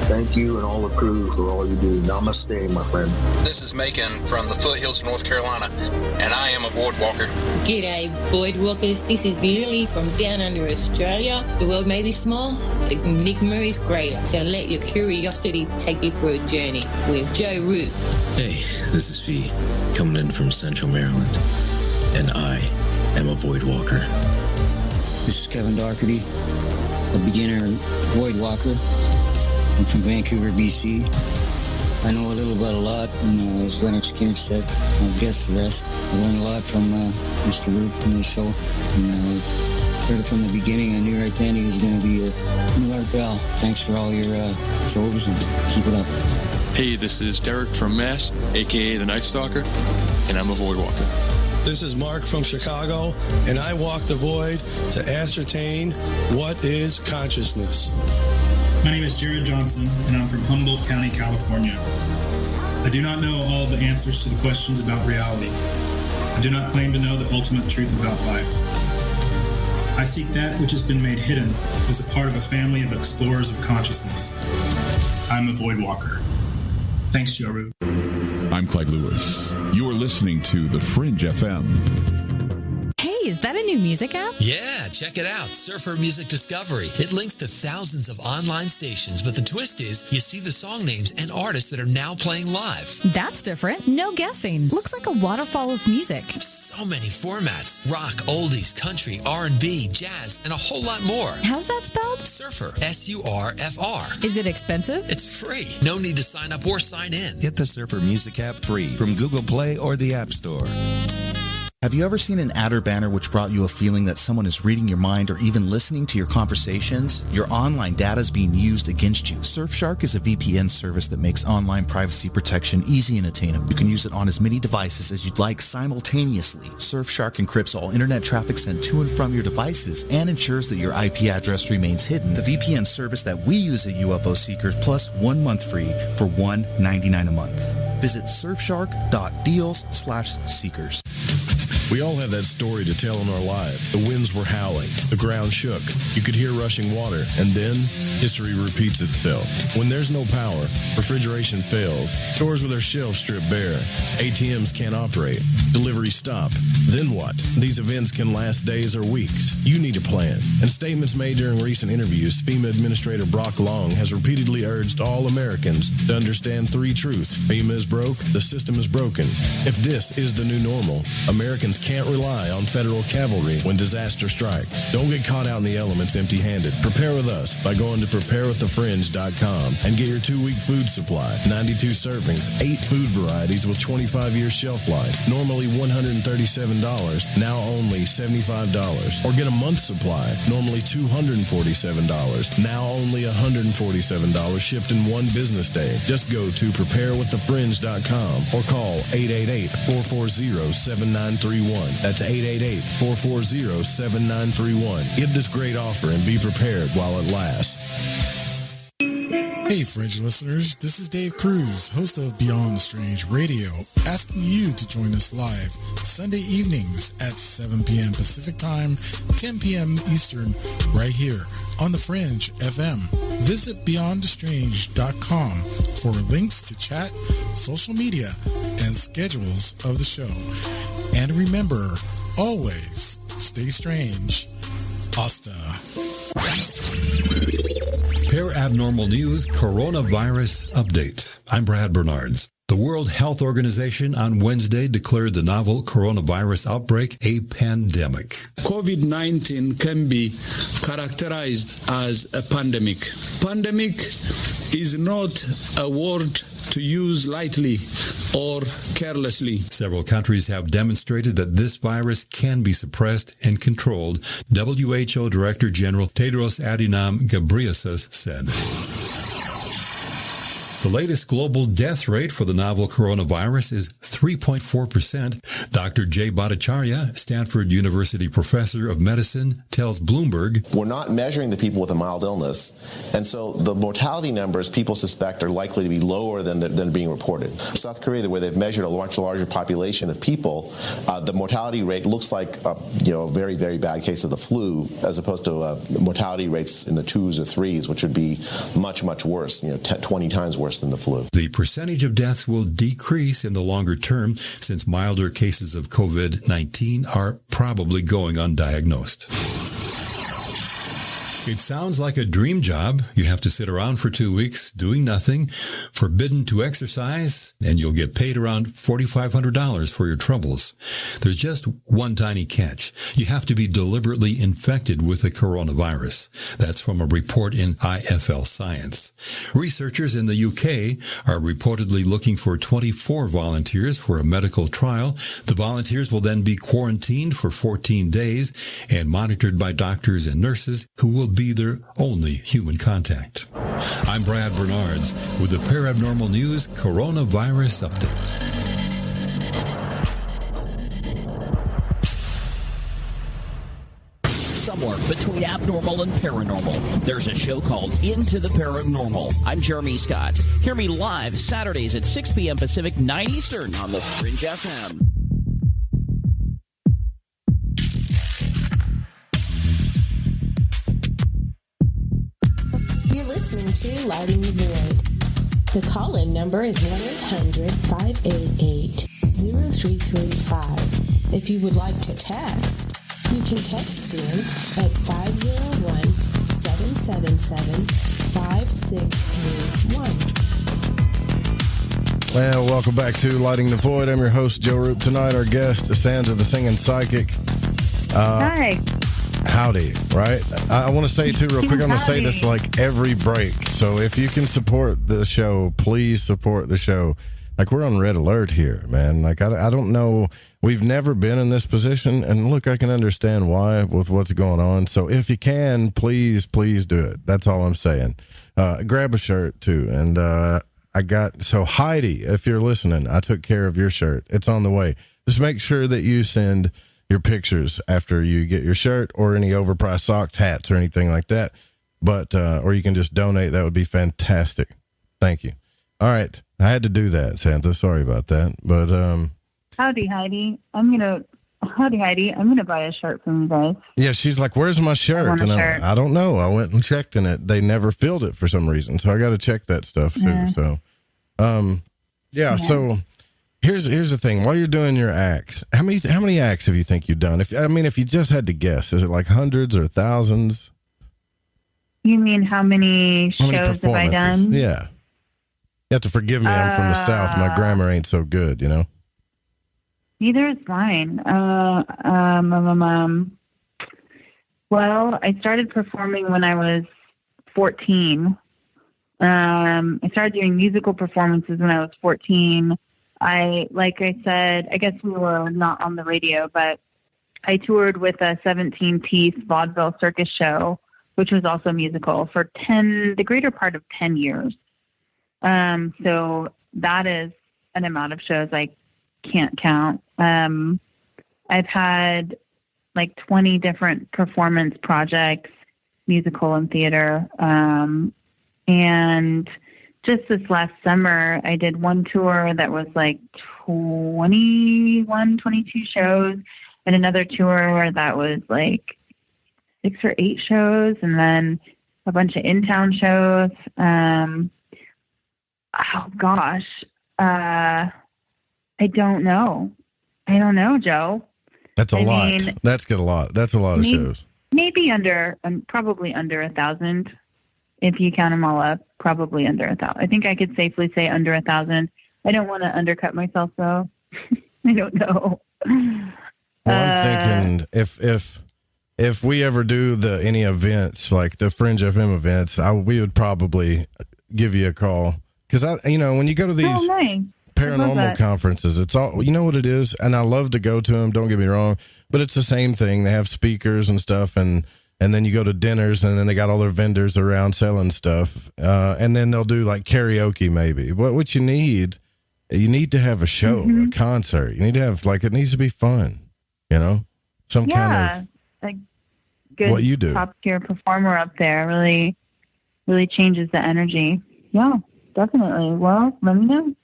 Thank you and all the crew for all you do. Namaste, my friend. This is Macon from the foothills of North Carolina, and I am a void walker. G'day, void walkers. This is Lily from down under Australia. The world may be small, the enigma is greater. So let your curiosity take you for a journey with Joe Root. Hey, this is Fee, coming in from Central Maryland, and I am a void walker. This is Kevin Doherty, a beginner void walker. I'm from Vancouver, BC. I know a little about a lot, and as Leonard Skinner said, I'll guess the rest. I learned a lot from Mr. Root in the show, and heard it from the beginning. I knew right then he was going to be a new Art Bell. Thanks for all your shows, and keep it up. Hey, this is Derek from Mass, a.k.a. the Night Stalker, and I'm a void walker. This is Mark from Chicago, and I walk the void to ascertain what is consciousness. My name is Jared Johnson, and I'm from Humboldt County, California. I do not know all the answers to the questions about reality. I do not claim to know the ultimate truth about life. I seek that which has been made hidden as a part of a family of explorers of consciousness. I'm a void walker. Thanks, Joe Root. I'm Clegg Lewis. You are listening to The Fringe FM. Hey, is that a new music app? Yeah, check it out. Surfer Music Discovery. It links to thousands of online stations, but the twist is you see the song names and artists that are now playing live. That's different. No guessing. Looks like a waterfall of music. So many formats. Rock, oldies, country, R&B, jazz, and a whole lot more. How's that spelled? Surfer. S-U-R-F-R. Is it expensive? It's free. No need to sign up or sign in. Get the Surfer Music app free from Google Play or the App Store. Have you ever seen an ad or banner which brought you a feeling that someone is reading your mind or even listening to your conversations? Your online data is being used against you. Surfshark is a VPN service that makes online privacy protection easy and attainable. You can use it on as many devices as you'd like simultaneously. Surfshark encrypts all internet traffic sent to and from your devices and ensures that your IP address remains hidden. The VPN service that we use at UFO Seekers, plus 1 month free for $1.99 a month. Visit surfshark.deals/seekers. We all have that story to tell in our lives. The winds were howling. The ground shook. You could hear rushing water. And then, history repeats itself. When there's no power, refrigeration fails, stores with their shelves stripped bare, ATMs can't operate, deliveries stop. Then what? These events can last days or weeks. You need a plan. In statements made during recent interviews, FEMA Administrator Brock Long has repeatedly urged all Americans to understand 3 truths. FEMA is broke. The system is broken. If this is the new normal, Americans can't rely on federal cavalry when disaster strikes. Don't get caught out in the elements empty-handed. Prepare with us by going to preparewiththefringe.com and get your 2-week food supply. 92 servings, 8 food varieties with 25-year shelf life. Normally $137, now only $75. Or get a month's supply, normally $247, now only $147, shipped in 1 business day. Just go to preparewiththefringe.com or call 888-440-7931. That's 888-440-7931. Get this great offer and be prepared while it lasts. Hey, Fringe listeners, this is Dave Cruz, host of Beyond the Strange Radio, asking you to join us live Sunday evenings at 7 p.m. Pacific Time, 10 p.m. Eastern, right here on the Fringe FM. Visit beyondthestrange.com for links to chat, social media, and schedules of the show. And remember, always stay strange. Hasta. Paranormal News Coronavirus Update. I'm Brad Bernards. The World Health Organization on Wednesday declared the novel coronavirus outbreak a pandemic. COVID-19 can be characterized as a pandemic. Pandemic is not a word to use lightly or carelessly. Several countries have demonstrated that this virus can be suppressed and controlled, WHO Director General Tedros Adhanom Ghebreyesus said. The latest global death rate for the novel coronavirus is 3.4%. Dr. Jay Bhattacharya, Stanford University professor of medicine, tells Bloomberg, we're not measuring the people with a mild illness, and so the mortality numbers people suspect are likely to be lower than being reported. South Korea, where they've measured a much larger population of people, the mortality rate looks like a very, very bad case of the flu, as opposed to mortality rates in the 2s or 3s, which would be much, much worse, 20 times worse than the flu. The percentage of deaths will decrease in the longer term since milder cases of COVID-19 are probably going undiagnosed. It sounds like a dream job. You have to sit around for 2 weeks doing nothing, forbidden to exercise, and you'll get paid around $4,500 for your troubles. There's just one tiny catch. You have to be deliberately infected with the coronavirus. That's from a report in IFL Science. Researchers in the UK are reportedly looking for 24 volunteers for a medical trial. The volunteers will then be quarantined for 14 days and monitored by doctors and nurses who will be their only human contact. I'm Brad Bernards with the Paranormal News Coronavirus Update. Somewhere between abnormal and paranormal, there's a show called Into the Paranormal. I'm Jeremy Scott. Hear me live Saturdays at 6 p.m. Pacific, 9 Eastern on the Fringe FM. You're listening to Lighting the Void. The call-in number is 1-800-588-0335. If you would like to text, you can text in at 501-777-5631. Well, welcome back to Lighting the Void. I'm your host, Joe Roop. Tonight, our guest, Sansa the Singing Psychic. Hi. Howdy, right? I want to say, too, real quick, I'm going to say this like every break. So if you can support the show, please support the show. Like, we're on red alert here, man. Like, I don't know. We've never been in this position. And look, I can understand why with what's going on. So if you can, please do it. That's all I'm saying. Grab a shirt, too. And so Heidi, if you're listening, I took care of your shirt. It's on the way. Just make sure that you send your pictures after you get your shirt or any overpriced socks, hats, or anything like that. But, or you can just donate. That would be fantastic. Thank you. All right. I had to do that, Sansa. Sorry about that. But, Howdy, Heidi. I'm going to buy a shirt from you guys. Yeah, she's like, where's my shirt? And I don't know. I went and checked in it. They never filled it for some reason. So I got to check that stuff too. Yeah. So, so here's the thing. While you're doing your acts, how many acts have you think you've done? If you just had to guess, is it like hundreds or thousands? You mean how many shows have I done? Yeah. You have to forgive me. I'm from the South. My grammar ain't so good, you know? Neither is mine. Well, I started performing when I was 14. I started doing musical performances when I was 14. Like I said, I guess we were not on the radio, but I toured with a 17-piece vaudeville circus show, which was also musical, for the greater part of 10 years. So that is an amount of shows I can't count. I've had like 20 different performance projects, musical and theater. And just this last summer, I did one tour that was like 22 shows, and another tour that was like 6 or 8 shows, and then a bunch of in-town shows. Oh gosh. I don't know, Joe. That's a lot. That's a lot. That's a lot of shows. Maybe probably under 1,000. If you count them all up, probably under 1,000. I think I could safely say under 1,000. I don't want to undercut myself, though. I don't know. Well, I'm thinking if we ever do any events like the Fringe FM events, we would probably give you a call, because when you go to these paranormal conferences, it's all, you know what it is, and I love to go to them. Don't get me wrong, but it's the same thing. They have speakers and stuff, and And then you go to dinners, and then they got all their vendors around selling stuff. And then they'll do like karaoke, maybe. What you need to have a show, a concert. You need to have, like, it needs to be fun, you know? Some kind of, like, good what you do. top tier performer up there really changes the energy. Yeah, definitely. Well, let me know.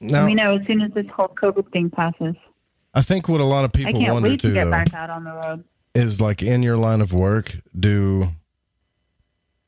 Let me know as soon as this whole COVID thing passes. I think what a lot of people I can't wonder wait to too, get though, back out on the road. is like in your line of work,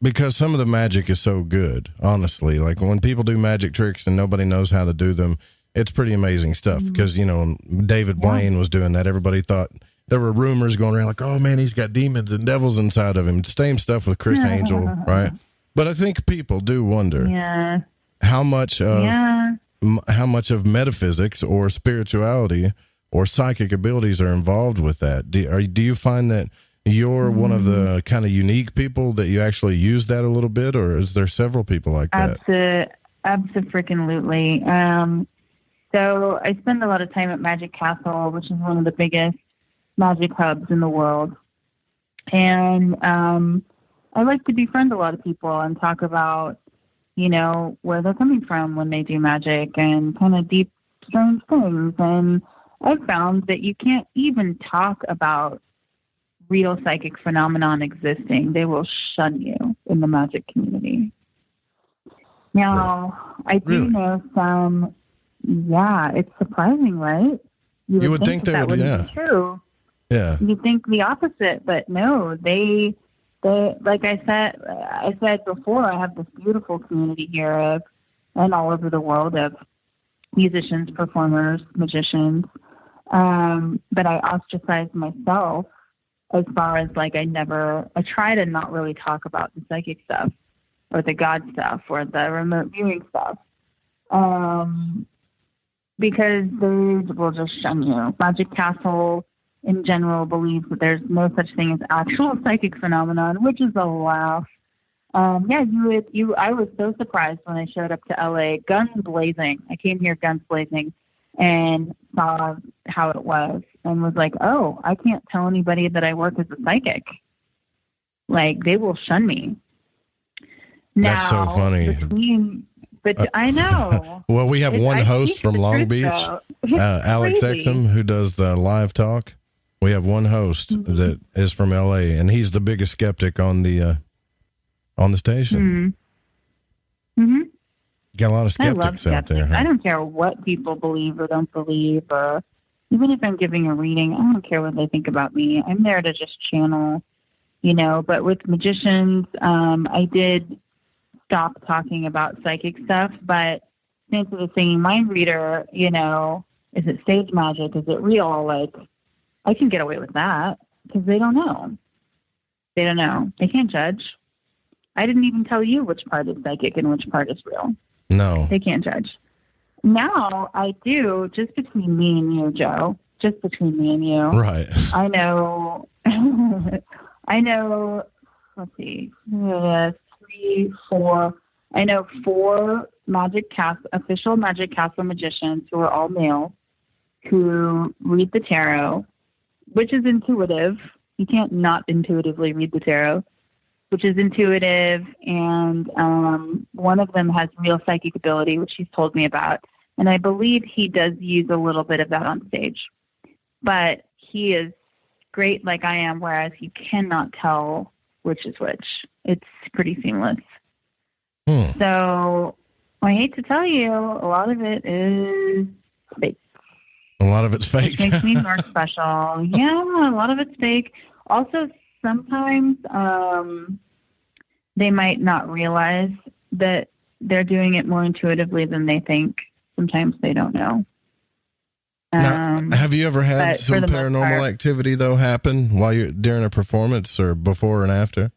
because some of the magic is so good, honestly. Like when people do magic tricks and nobody knows how to do them, it's pretty amazing stuff. Because, you know, David Blaine was doing that. Everybody thought, there were rumors going around like, oh man, he's got demons and devils inside of him. Same stuff with Chris Angel, right? But I think people do wonder how much of metaphysics or spirituality or psychic abilities are involved with that. Do you find that you're one of the kind of unique people that you actually use that a little bit, or is there several people like that? Absolutely. So I spend a lot of time at Magic Castle, which is one of the biggest magic hubs in the world. And I like to befriend a lot of people and talk about, you know, where they're coming from when they do magic and kind of deep, strange things. And I've found that you can't even talk about real psychic phenomenon existing. They will shun you in the magic community. Now, I do know some, it's surprising, right? You would think that would be true. Yeah. You think the opposite, but no, they like I said before, I have this beautiful community here and all over the world of musicians, performers, magicians. But I ostracize myself as far as like I try to not really talk about the psychic stuff or the God stuff or the remote viewing stuff. Because they will just shun you. Magic Castle in general believes that there's no such thing as actual psychic phenomenon, which is a laugh. I was so surprised when I showed up to LA, guns blazing. I came here guns blazing and saw how it was and was like, oh, I can't tell anybody that I work as a psychic. Like, they will shun me. That's so funny. But I know. Well, we have one host from Long Beach, Alex Exum, who does the live talk. We have one host that is from LA, and he's the biggest skeptic on the station. Got a lot of skeptics out there. Huh? I don't care what people believe or don't believe, or even if I'm giving a reading, I don't care what they think about me. I'm there to just channel, you know. But with magicians, I did stop talking about psychic stuff, but since it was saying mind reader, you know, is it stage magic? Is it real? Like, I can get away with that because they don't know. They don't know. They can't judge. I didn't even tell you which part is psychic and which part is real. No. They can't judge. Now I do, just between me and you, Joe, just between me and you. Right. I know, let's see, 3, 4. I know 4 official Magic Castle magicians who are all male who read the tarot, which is intuitive. You can't not intuitively read the tarot, which is intuitive. And one of them has real psychic ability, which he's told me about. And I believe he does use a little bit of that on stage. But he is great like I am, whereas you cannot tell which is which. It's pretty seamless. So I hate to tell you, a lot of it is fake. A lot of it's fake. Which makes me more special. Yeah, a lot of it's fake. Also, sometimes they might not realize that they're doing it more intuitively than they think. Sometimes they don't know. Now, have you ever had some paranormal activity, though, happen while you're during a performance or before and after?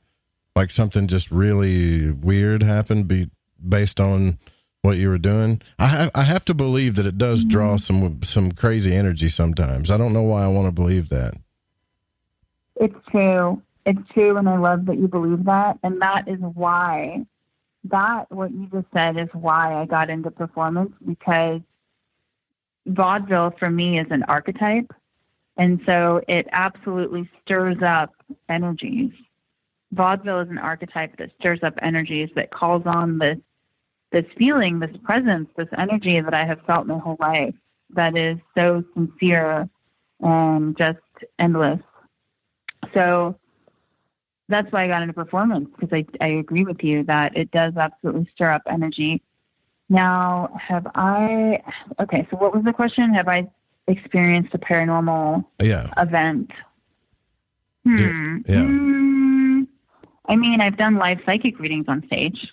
Like something just really weird happened based on what you were doing? I have to believe that it does draw some crazy energy sometimes. I don't know why I want to believe that. It's true. It's true, and I love that you believe that. And that is why, what you just said is why I got into performance, because vaudeville for me is an archetype. And so it absolutely stirs up energies. vaudeville is an archetype that stirs up energies, that calls on this feeling, this presence, this energy that I have felt my whole life, that is so sincere and just endless. So that's why I got into performance, because I agree with you that it does absolutely stir up energy. Now, so what was the question? Have I experienced a paranormal event? Yeah. I mean, I've done live psychic readings on stage.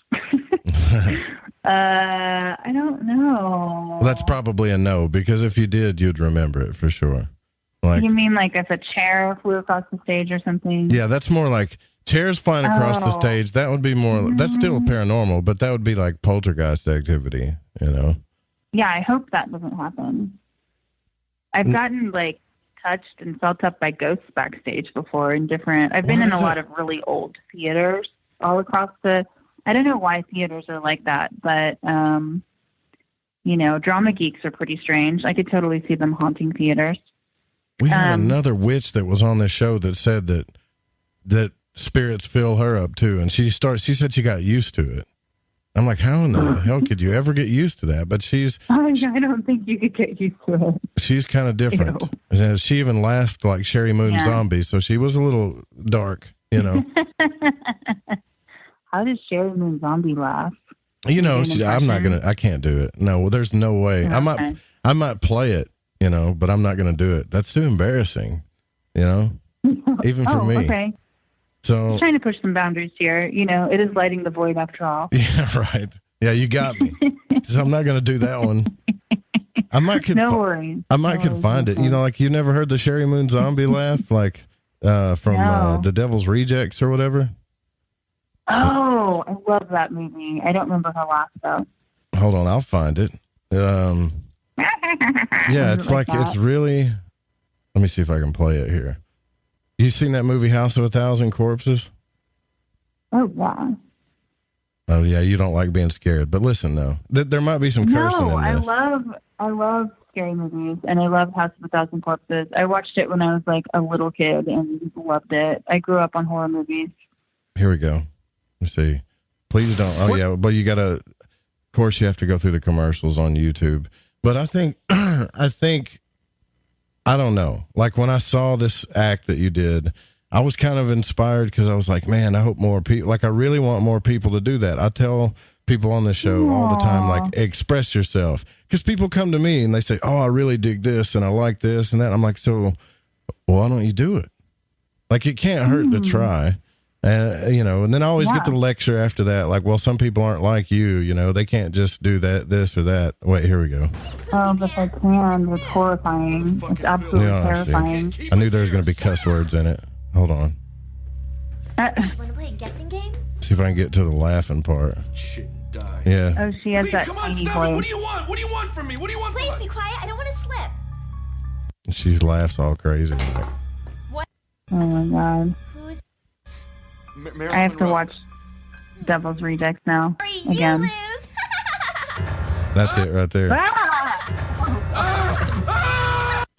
I don't know. Well, that's probably a no, because if you did, you'd remember it for sure. Like, you mean like if a chair flew across the stage or something? Yeah, that's more like chairs flying across the stage. That would be more, that's still paranormal, but that would be like poltergeist activity, you know? Yeah, I hope that doesn't happen. I've gotten like touched and felt up by ghosts backstage before in I've been in a lot of really old theaters all across I don't know why theaters are like that, but, drama geeks are pretty strange. I could totally see them haunting theaters. We had another witch that was on this show that said that spirits fill her up too. And she said she got used to it. I'm like, how in the hell could you ever get used to that? But I don't think you could get used to it. She's kind of different. And she even laughed like Sherry Moon Zombie. So she was a little dark, you know. How does Sherry Moon Zombie laugh? You know, I can't do it. No, there's no way. Okay. I might play it, you know, but I'm not going to do it. That's too embarrassing, you know, even for me. Okay. So I'm trying to push some boundaries here. You know, it is lighting the void after all. Yeah, right. Yeah, you got me. So I'm not going to do that one. I might could find it. You know, like you never heard the Sherry Moon Zombie laugh, like from The Devil's Rejects or whatever. Oh, I love that movie. I don't remember her laugh though. Hold on, I'll find it. Yeah, it's like it's really. Let me see if I can play it here. You seen that movie House of a Thousand Corpses? Oh, wow. Oh, yeah, you don't like being scared. But listen, though, there might be some cursing in this. I love scary movies, and I love House of a Thousand Corpses. I watched it when I was like a little kid and loved it. I grew up on horror movies. Here we go. Let's see. Please don't. Oh, yeah, but you got to, of course, you have to go through the commercials on YouTube. But I think, I don't know. Like when I saw this act that you did, I was kind of inspired because I was like, man, I hope more people, like I really want more people to do that. I tell people on the show all the time, like express yourself, because people come to me and they say, oh, I really dig this and I like this and that. I'm like, so why don't you do it? Like it can't hurt to try. And then I always get the lecture after that, like, well, some people aren't like you, they can't just do that, this or that. Wait, here we go. Oh, but they can. It's horrifying. It's absolutely terrifying. I knew there was going to be cuss words in it. Hold on. Want to play a guessing game? See if I can get to the laughing part. Yeah. Oh, she has that tiny voice. What do you want? What do you want from me? What do you want from me? Please be quiet. I don't want to slip. She laughs all crazy. What? Oh, my God. I have to watch Devil's Rejects now again. That's it right there.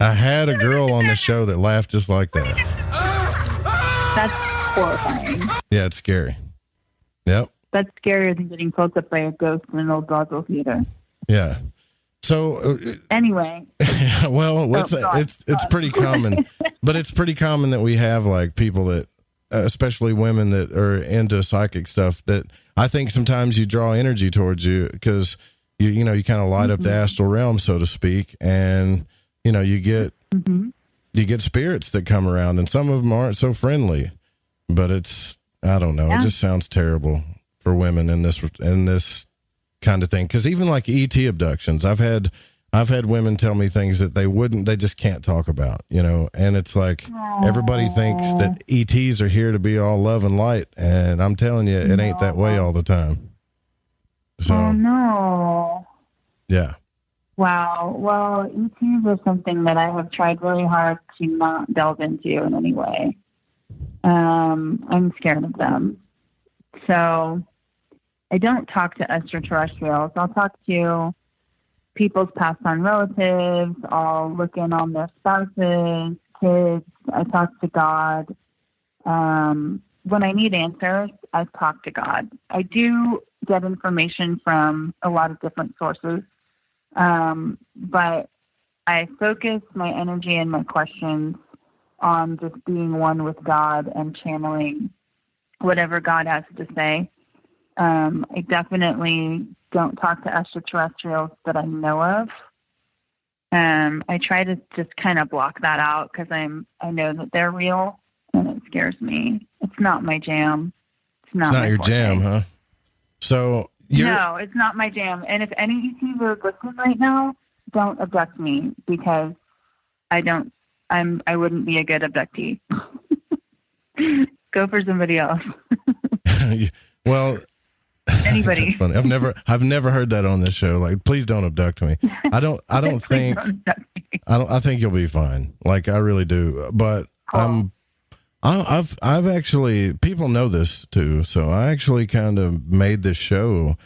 I had a girl on the show that laughed just like that. That's horrifying. Yeah, it's scary. Yep. That's scarier than getting poked up by a ghost in an old vaudeville theater. Yeah. So anyway, well, it's pretty common, but it's pretty common that we have like people that, especially women that are into psychic stuff, that I think sometimes you draw energy towards you because you kind of light up the astral realm, so to speak, and you get spirits that come around, and some of them aren't so friendly, but I don't know, it just sounds terrible for women in this kind of thing, because even like ET abductions, I've had women tell me things that they just can't talk about, and it's like everybody thinks that ETs are here to be all love and light, and I'm telling you, it ain't that way all the time. So, oh, no. Yeah. Wow. Well, ETs are something that I have tried really hard to not delve into in any way. I'm scared of them. So I don't talk to extraterrestrials. I'll talk to people's passed on relatives. I'll look in on their spouses, kids. I talk to God. when I need answers, I talk to God. I do get information from a lot of different sources, but I focus my energy and my questions on just being one with God and channeling whatever God has to say. I definitely don't talk to extraterrestrials that I know of. I try to just kind of block that out because I know that they're real, and it scares me. It's not my jam. It's not your forte. jam, huh? So no, it's not my jam. And if any ETs are listening right now, don't abduct me because I wouldn't be a good abductee. Go for somebody else. Well, anybody. That's funny. I've never heard that on this show. Like, please don't abduct me. I think you'll be fine. Like, I really do. But I've actually, people know this too. So I actually kind of made this show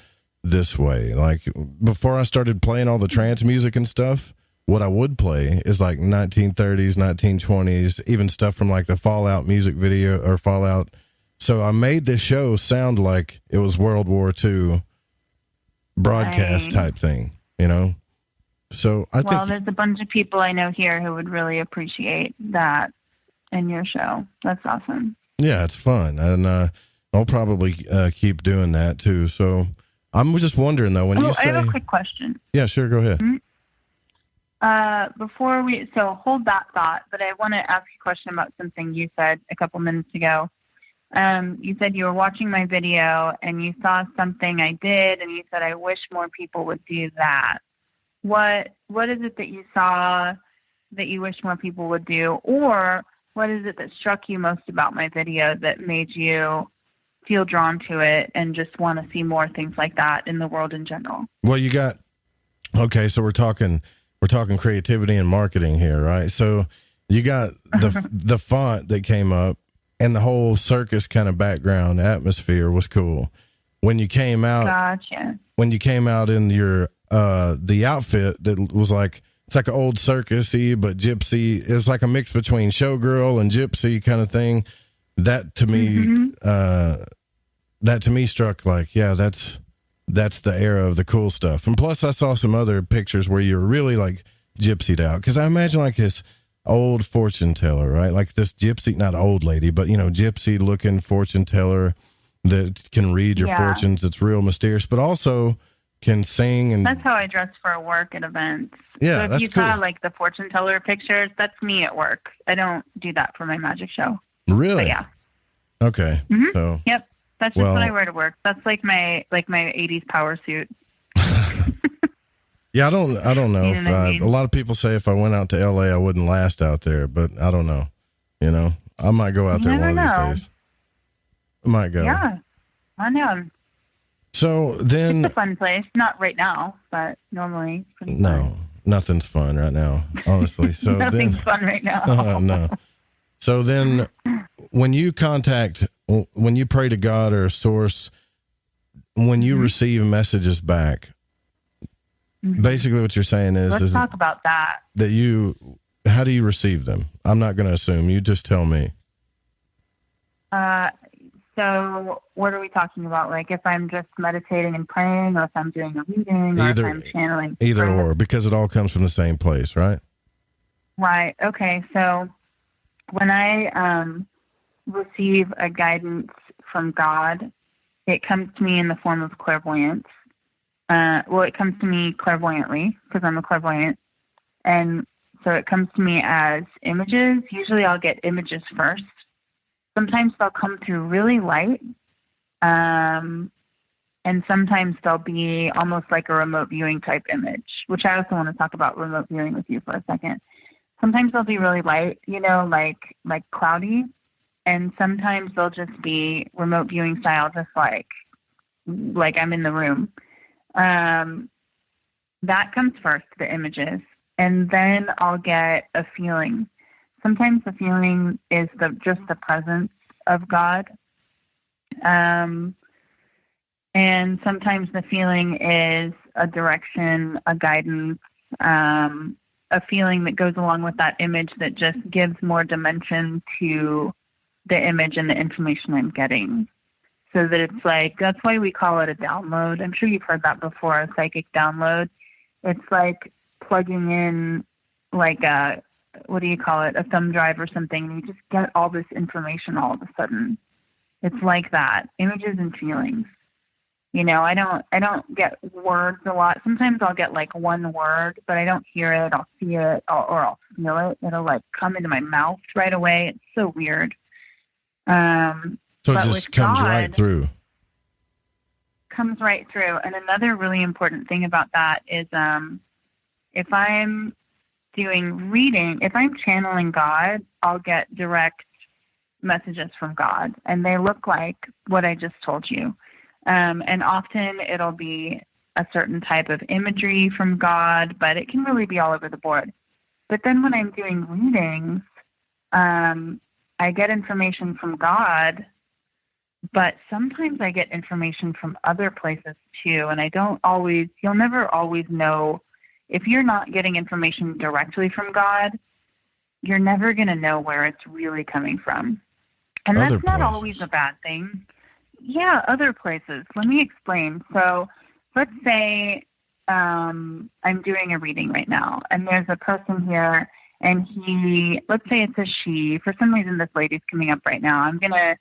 this way. Like, before I started playing all the trance music and stuff, what I would play is like 1930s, 1920s, even stuff from like the Fallout music video or Fallout. So I made this show sound like it was World War II broadcast type thing, you know? So I think... Well, there's a bunch of people I know here who would really appreciate that in your show. That's awesome. Yeah, it's fun. And I'll probably keep doing that too. So I'm just wondering though, when you say... I have a quick question. Yeah, sure. Go ahead. Mm-hmm. So hold that thought, but I want to ask you a question about something you said a couple minutes ago. You said you were watching my video and you saw something I did and you said, I wish more people would do that. What is it that you saw that you wish more people would do? Or what is it that struck you most about my video that made you feel drawn to it and just want to see more things like that in the world in general? Well, okay, so we're talking creativity and marketing here, right? So you got the font that came up and the whole circus kind of background atmosphere was cool. When you came out, gotcha. When you came out in your the outfit that was like, it's like an old circus-y but gypsy. It was like a mix between showgirl and gypsy kind of thing. That to me struck like, yeah, that's the era of the cool stuff. And plus I saw some other pictures where you're really like gypsied out. Cause I imagine like this old fortune teller, right? Like this gypsy, not old lady, but gypsy looking fortune teller that can read your fortunes. It's real mysterious, but also can sing. And that's how I dress for work at events. Yeah. So if you saw like the fortune teller pictures, that's me at work. I don't do that for my magic show. Really? But yeah. Okay. Mm-hmm. So, yep. That's just what I wear to work. That's like my 80s power suit. Yeah, I don't know. You know what I mean? A lot of people say if I went out to LA, I wouldn't last out there, but I don't know. I might go out there one of these days. I might go. Yeah, I know. So then, it's a fun place. Not right now, but normally. No, nothing's fun right now, honestly. So nothing's fun right now. No. So then, when you pray to God or a source, when you receive messages back, basically what you're saying is... Let's talk about that. How do you receive them? I'm not going to assume. You just tell me. So what are we talking about? Like if I'm just meditating and praying, or if I'm doing a reading, or if I'm channeling? Either or, because it all comes from the same place, right? Right. Okay. So when I receive a guidance from God, it comes to me in the form of clairvoyance. It comes to me clairvoyantly because I'm a clairvoyant. And so it comes to me as images. Usually I'll get images first. Sometimes they'll come through really light. And sometimes they'll be almost like a remote viewing type image, which I also want to talk about remote viewing with you for a second. Sometimes they'll be really light, like cloudy. And sometimes they'll just be remote viewing style, just like I'm in the room. That comes first, the images, and then I'll get a feeling. Sometimes the feeling is just the presence of God. And sometimes the feeling is a direction, a guidance, a feeling that goes along with that image that just gives more dimension to the image and the information I'm getting. So that it's like, that's why we call it a download. I'm sure you've heard that before, a psychic download. It's like plugging in like a, what do you call it, a thumb drive or something, and you just get all this information all of a sudden. It's like that, images and feelings. You know, I don't get words a lot. Sometimes I'll get like one word, but I don't hear it. I'll see it or I'll feel it. It'll like come into my mouth right away. It's so weird. So it just comes right through. Comes right through. And another really important thing about that is if I'm doing reading, if I'm channeling God, I'll get direct messages from God, and they look like what I just told you. And often it'll be a certain type of imagery from God, but it can really be all over the board. But then when I'm doing readings, I get information from God, but sometimes I get information from other places too. And you'll never always know. If you're not getting information directly from God, you're never going to know where it's really coming from. And that's not always a bad thing. Yeah, other places. Let me explain. So let's say I'm doing a reading right now, and there's a person here, and let's say it's a she. For some reason, this lady's coming up right now. I'm going to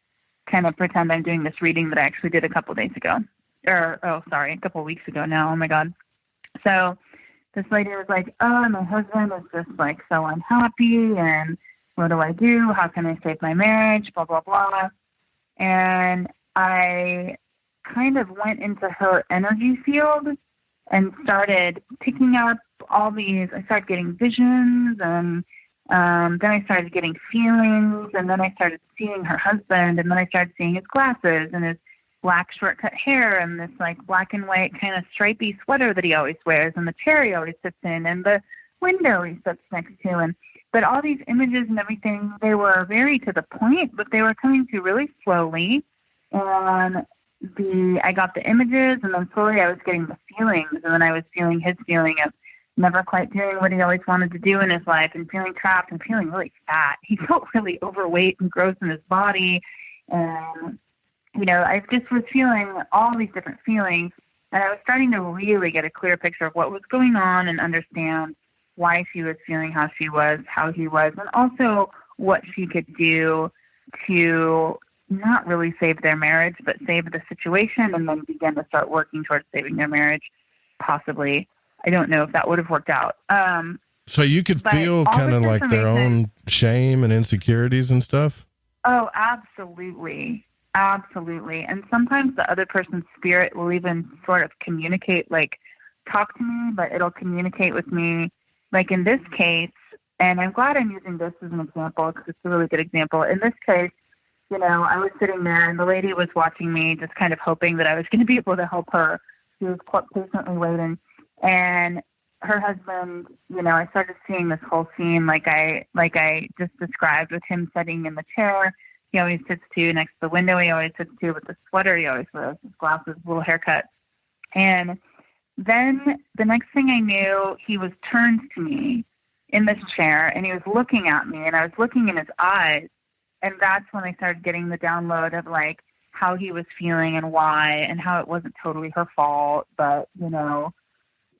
kind of pretend I'm doing this reading that I actually did a couple days ago. A couple weeks ago now. Oh, my God. So this lady was like, oh, my husband is just like so unhappy, and what do I do? How can I save my marriage? Blah, blah, blah. And I kind of went into her energy field and started picking up all these. I started getting visions, and then I started getting feelings, and then I started seeing her husband, and then I started seeing his glasses and his black short-cut hair and this like black and white kind of stripy sweater that he always wears, and the chair he always sits in, and the window he sits next to. But all these images and everything, they were very to the point, but they were coming through really slowly. And I got the images, and then slowly I was getting the feelings, and then I was feeling his feeling of never quite doing what he always wanted to do in his life, and feeling trapped and feeling really fat. He felt really overweight and gross in his body. And, you know, I just was feeling all these different feelings, and I was starting to really get a clear picture of what was going on and understand why she was feeling how she was, how he was, and also what she could do to not really save their marriage, but save the situation, and then begin to start working towards saving their marriage, possibly. I don't know if that would have worked out. So you could feel kind of like their own shame and insecurities and stuff? Oh, absolutely. Absolutely. And sometimes the other person's spirit will even sort of communicate, like talk to me, but it'll communicate with me. Like in this case, and I'm glad I'm using this as an example because it's a really good example. In this case, you know, I was sitting there and the lady was watching me, just kind of hoping that I was going to be able to help her. She was quite patiently waiting. And her husband, you know, I started seeing this whole scene like I just described, with him sitting in the chair. He always sits to next to the window. He always sits to with the sweater. He always wears his glasses, little haircut. And then the next thing I knew, he was turned to me in this chair, and he was looking at me, and I was looking in his eyes. And that's when I started getting the download of like how he was feeling and why, and how it wasn't totally her fault, but, you know,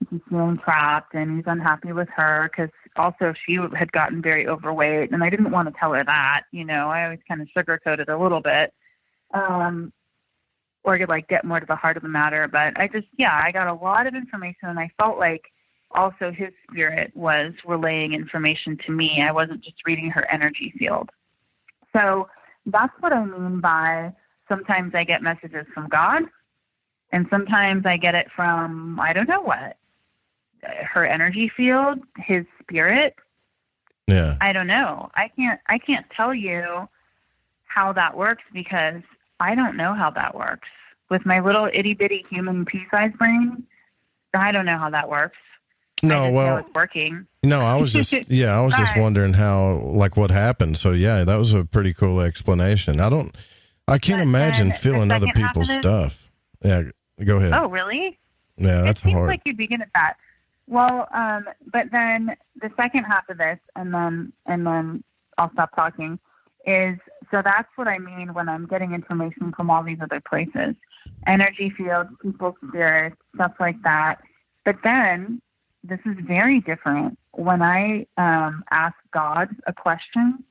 he's feeling trapped and he's unhappy with her because also she had gotten very overweight, and I didn't want to tell her that, you know. I always kind of sugarcoat it a little bit, or to like get more to the heart of the matter. But I got a lot of information, and I felt like also his spirit was relaying information to me. I wasn't just reading her energy field. So that's what I mean by sometimes I get messages from God, and sometimes I get it from, I don't know what, her energy field, his spirit. Yeah. I don't know. I can't tell you how that works because I don't know how that works. With my little itty bitty human pea-sized brain, I don't know how that works. No, well, it's working. No, I was just, just wondering how, like, what happened. So yeah, that was a pretty cool explanation. I can't imagine feeling other people's stuff. Yeah, go ahead. Oh, really? Yeah, that's hard. It seems hard. like you'd be good at that. Well, but then the second half of this, and then I'll stop talking, is so that's what I mean when I'm getting information from all these other places. Energy fields, people's spirits, stuff like that. But then, this is very different. When I ask God a question,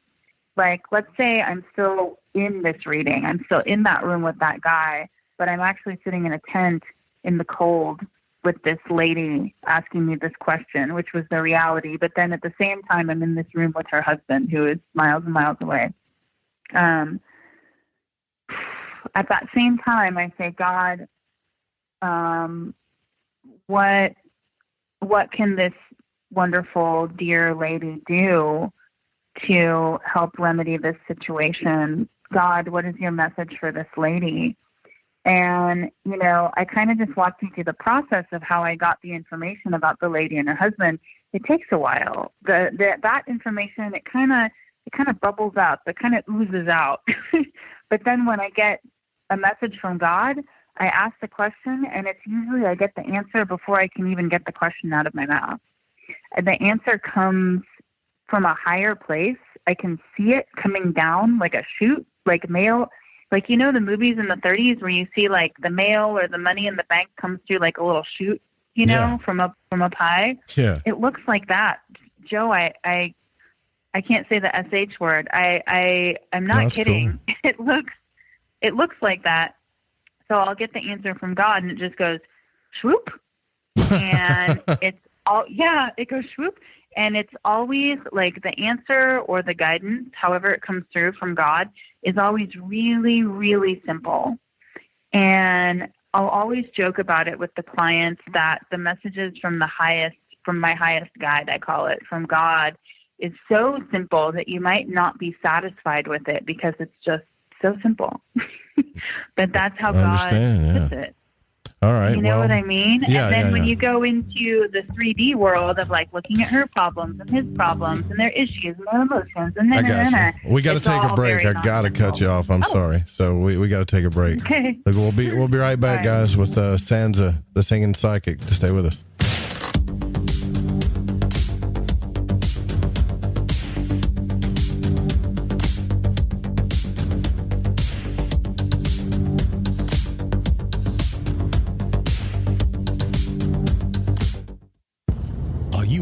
like, let's say I'm still in this reading. I'm still in that room with that guy, but I'm actually sitting in a tent in the cold with this lady asking me this question, which was the reality. But then at the same time, I'm in this room with her husband, who is miles and miles away. At that same time, I say, God, what can this wonderful, dear lady do to help remedy this situation? God, what is your message for this lady? And, you know, I kind of just walked you through the process of how I got the information about the lady and her husband. It takes a while. That information, it kind of bubbles up. It kind of oozes out. But then when I get a message from God, I ask the question, and it's usually I get the answer before I can even get the question out of my mouth. And the answer comes from a higher place. I can see it coming down like a chute, like mail. Like, you know, the movies in the 30s where you see like the mail or the money in the bank comes through like a little chute, you know, from up high. Yeah. It looks like that. Joe, I can't say the SH word. I'm not kidding. Cool. It looks like that. So I'll get the answer from God and it just goes swoop. And it goes swoop. And it's always like the answer or the guidance, however it comes through from God, is always really, really simple. And I'll always joke about it with the clients that the messages from my highest guide, I call it, from God, is so simple that you might not be satisfied with it because it's just so simple. But that's how God puts it. All right. You know what I mean? Yeah, and then when you go into the 3D world of like looking at her problems and his problems and their issues and their emotions and then we got to take a break. I got to cut you off. I'm sorry. So we got to take a break. Okay. Look, we'll be right back, guys, with Sansa, the singing psychic. To stay with us.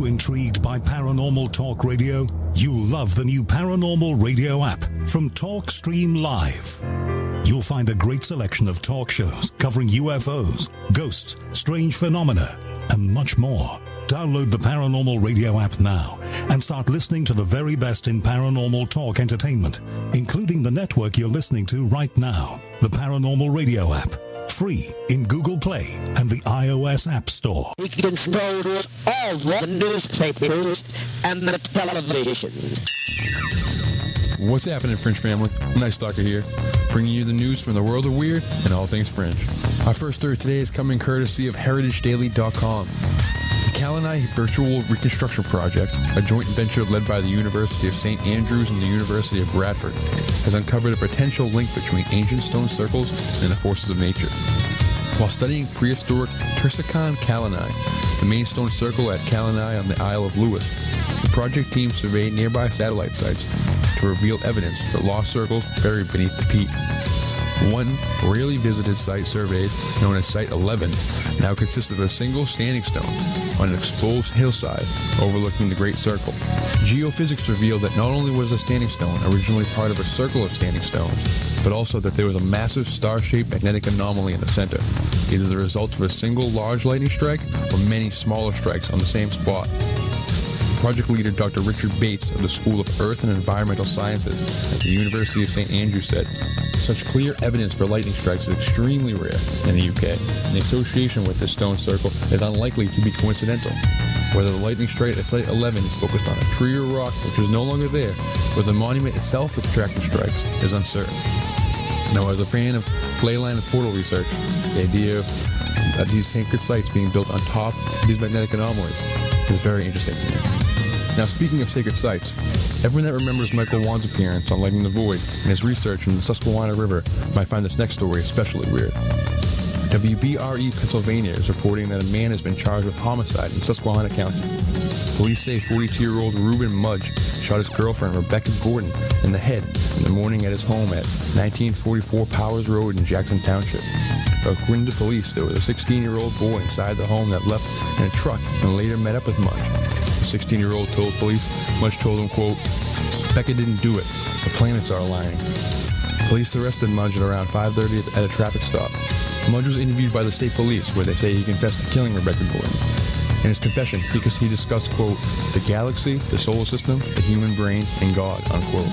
Intrigued by Paranormal Talk Radio? You'll love the new Paranormal Radio app from TalkStream Live. You'll find a great selection of talk shows covering UFOs, ghosts, strange phenomena, and much more. Download the Paranormal Radio app now and start listening to the very best in paranormal talk entertainment, including the network you're listening to right now, the Paranormal Radio app. Free in Google Play and the iOS App Store. We control all the newspapers and the television. What's happening, Fringe family? Night Stalker here, bringing you the news from the world of weird and all things Fringe. Our first story today is coming courtesy of HeritageDaily.com. The Kalanai Virtual Reconstruction Project, a joint venture led by the University of St. Andrews and the University of Bradford, has uncovered a potential link between ancient stone circles and the forces of nature. While studying prehistoric Tursakan Kalanai, the main stone circle at Kalanai on the Isle of Lewis, the project team surveyed nearby satellite sites to reveal evidence for lost circles buried beneath the peat. One rarely visited site surveyed, known as Site 11, now consists of a single standing stone on an exposed hillside overlooking the Great Circle. Geophysics revealed that not only was the standing stone originally part of a circle of standing stones, but also that there was a massive star-shaped magnetic anomaly in the center, either the result of a single large lightning strike or many smaller strikes on the same spot. Project leader Dr. Richard Bates of the School of Earth and Environmental Sciences at the University of St. Andrews said, "Such clear evidence for lightning strikes is extremely rare in the UK, and the association with this stone circle is unlikely to be coincidental. Whether the lightning strike at Site 11 is focused on a tree or rock which is no longer there, or the monument itself attracting strikes, is uncertain." Now, as a fan of leyline and portal research, the idea of these sacred sites being built on top of these magnetic anomalies is very interesting to me. Now, speaking of sacred sites, everyone that remembers Michael Wan's appearance on Lighting the Void and his research in the Susquehanna River might find this next story especially weird. WBRE Pennsylvania is reporting that a man has been charged with homicide in Susquehanna County. Police say 42-year-old Reuben Mudge shot his girlfriend Rebecca Gordon in the head in the morning at his home at 1944 Powers Road in Jackson Township. According to police, there was a 16-year-old boy inside the home that left in a truck and later met up with Mudge. The 16-year-old told police, Mudge told him, quote, "Becca didn't do it. The planets are aligning." Police arrested Mudge at around 5:30 at a traffic stop. Mudge was interviewed by the state police, where they say he confessed to killing Rebecca Gordon. In his confession, he discussed, quote, "the galaxy, the solar system, the human brain, and God," unquote.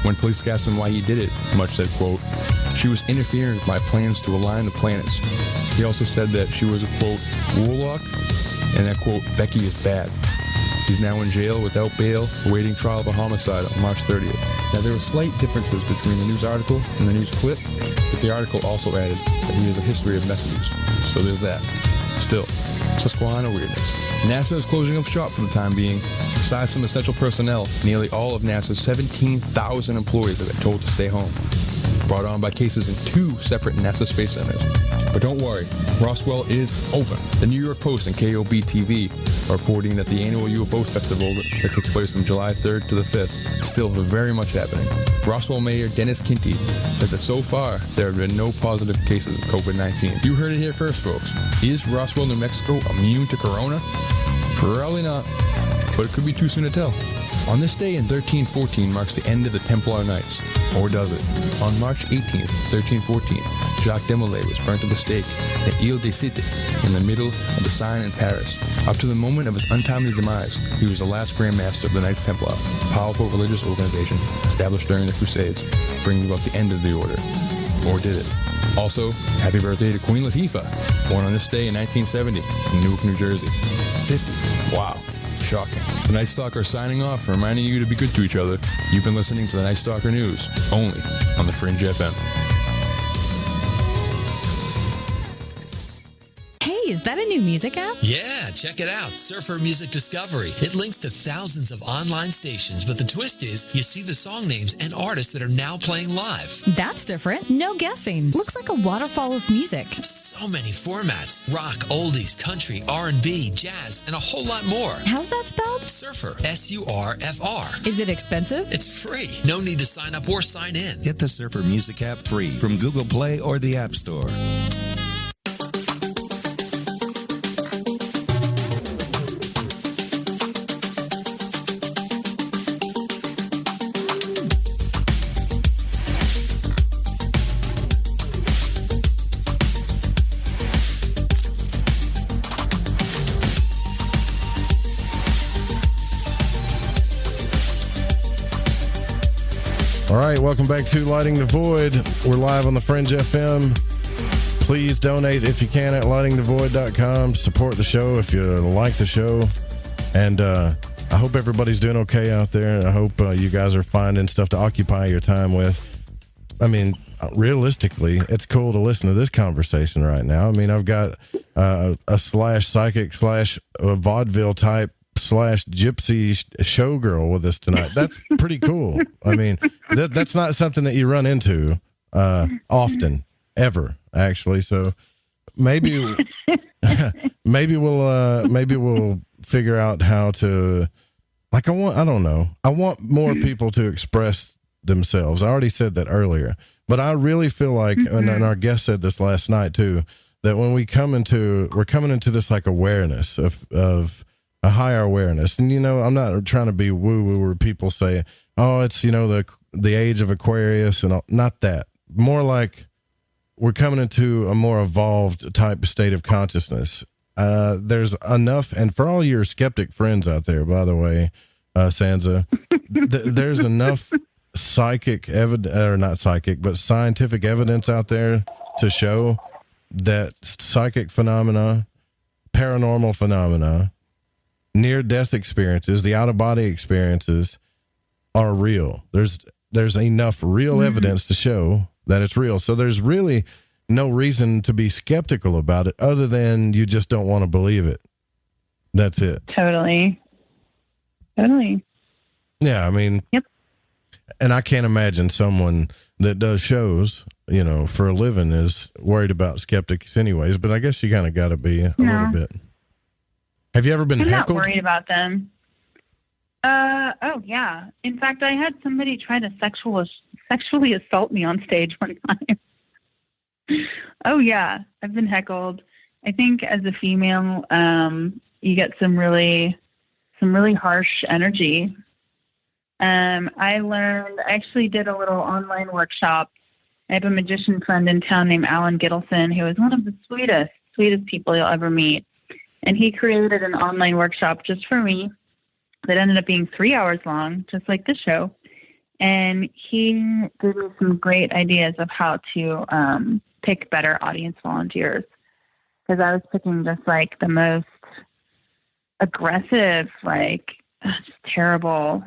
When police asked him why he did it, Mudge said, quote, "She was interfering with my plans to align the planets." He also said that she was a, quote, "warlock," and that, quote, "Becky is bad." He's now in jail without bail, awaiting trial for homicide on March 30th. Now, there were slight differences between the news article and the news clip, but the article also added that he has a history of meth use. So there's that. Still, Susquehanna weirdness. NASA is closing up shop for the time being. Besides some essential personnel, nearly all of NASA's 17,000 employees have been told to stay home. Brought on by cases in 2 separate NASA space centers. But don't worry, Roswell is open. The New York Post and KOB-TV are reporting that the annual UFO festival that takes place from July 3rd to the 5th is still very much happening. Roswell Mayor Dennis Kinty says that so far there have been no positive cases of COVID-19. You heard it here first, folks. Is Roswell, New Mexico immune to corona? Probably not, but it could be too soon to tell. On this day in 1314 marks the end of the Templar Knights. Or does it? On March 18th, 1314, Jacques Desmoulins was burnt at the stake at Ile des Cités in the middle of the Seine in Paris. Up to the moment of his untimely demise, he was the last Grand Master of the Knights Templar, a powerful religious organization established during the Crusades, bringing about the end of the order. Or did it? Also, happy birthday to Queen Latifah, born on this day in 1970 in Newark, New Jersey. 50. Wow. Shocking. The Night Stalker signing off, reminding you to be good to each other. You've been listening to the Night Stalker News, only on the Fringe FM. Hey, is that a new music app? Yeah, check it out. Surfer Music Discovery. It links to thousands of online stations, but the twist is you see the song names and artists that are now playing live. That's different. No guessing. Looks like a waterfall of music. So many formats. Rock, oldies, country, R&B, jazz, and a whole lot more. How's that spelled? Surfer. S-U-R-F-R. Is it expensive? It's free. No need to sign up or sign in. Get the Surfer Music app free from Google Play or the App Store. All right, welcome back to Lighting the Void. We're live on the Fringe FM. Please donate if you can at lightingthevoid.com. Support the show if you like the show. And I hope everybody's doing okay out there. I hope you guys are finding stuff to occupy your time with. I mean, realistically, it's cool to listen to this conversation right now. I mean, I've got a /psychic /vaudeville type /gypsy showgirl with us tonight. That's pretty cool. I mean, that's not something that you run into often, ever, actually. So maybe we'll figure out how to, like, I don't know. I want more people to express themselves. I already said that earlier, but I really feel like, and our guest said this last night too, that when we're coming into this like awareness of a higher awareness. And, you know, I'm not trying to be woo-woo where people say, oh, it's, you know, the age of Aquarius and all. Not that. More like we're coming into a more evolved type state of consciousness. There's enough, and for all your skeptic friends out there, by the way, Sansa, there's enough psychic evidence, or not psychic, but scientific evidence out there to show that psychic phenomena, paranormal phenomena, near-death experiences, the out-of-body experiences are real. There's enough real evidence to show that it's real. So there's really no reason to be skeptical about it other than you just don't want to believe it. That's it. Totally. Yeah, I mean, yep. And I can't imagine someone that does shows, you know, for a living is worried about skeptics anyways, but I guess you kind of got to be a little bit. Have you ever been I'm heckled? not worried about them. Oh, yeah. In fact, I had somebody try to sexually assault me on stage one time. Oh, yeah. I've been heckled. I think as a female, you get some really harsh energy. I actually did a little online workshop. I have a magician friend in town named Alan Gittleson, who is one of the sweetest people you'll ever meet. And he created an online workshop just for me that ended up being 3 hours long, just like this show. And he gave me some great ideas of how to pick better audience volunteers. Because I was picking just like the most aggressive, like just terrible,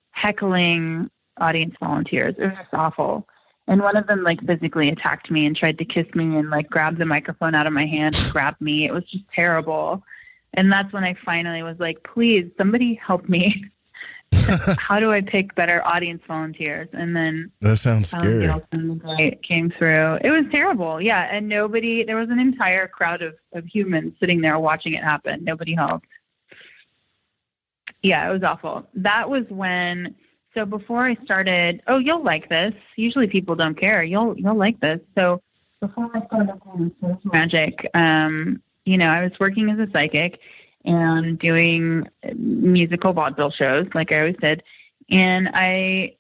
heckling audience volunteers. It was just awful. And one of them like physically attacked me and tried to kiss me and like grabbed the microphone out of my hand and grabbed me. It was just terrible. And that's when I finally was like, please, somebody help me. How do I pick better audience volunteers? And then that sounds scary. Came through. It was terrible. Yeah. And there was an entire crowd of humans sitting there watching it happen. Nobody helped. Yeah, it was awful. That was so before I started, you'll like this. Usually people don't care. You'll like this. So before I started doing stage magic, I was working as a psychic and doing musical vaudeville shows, like I always did. And I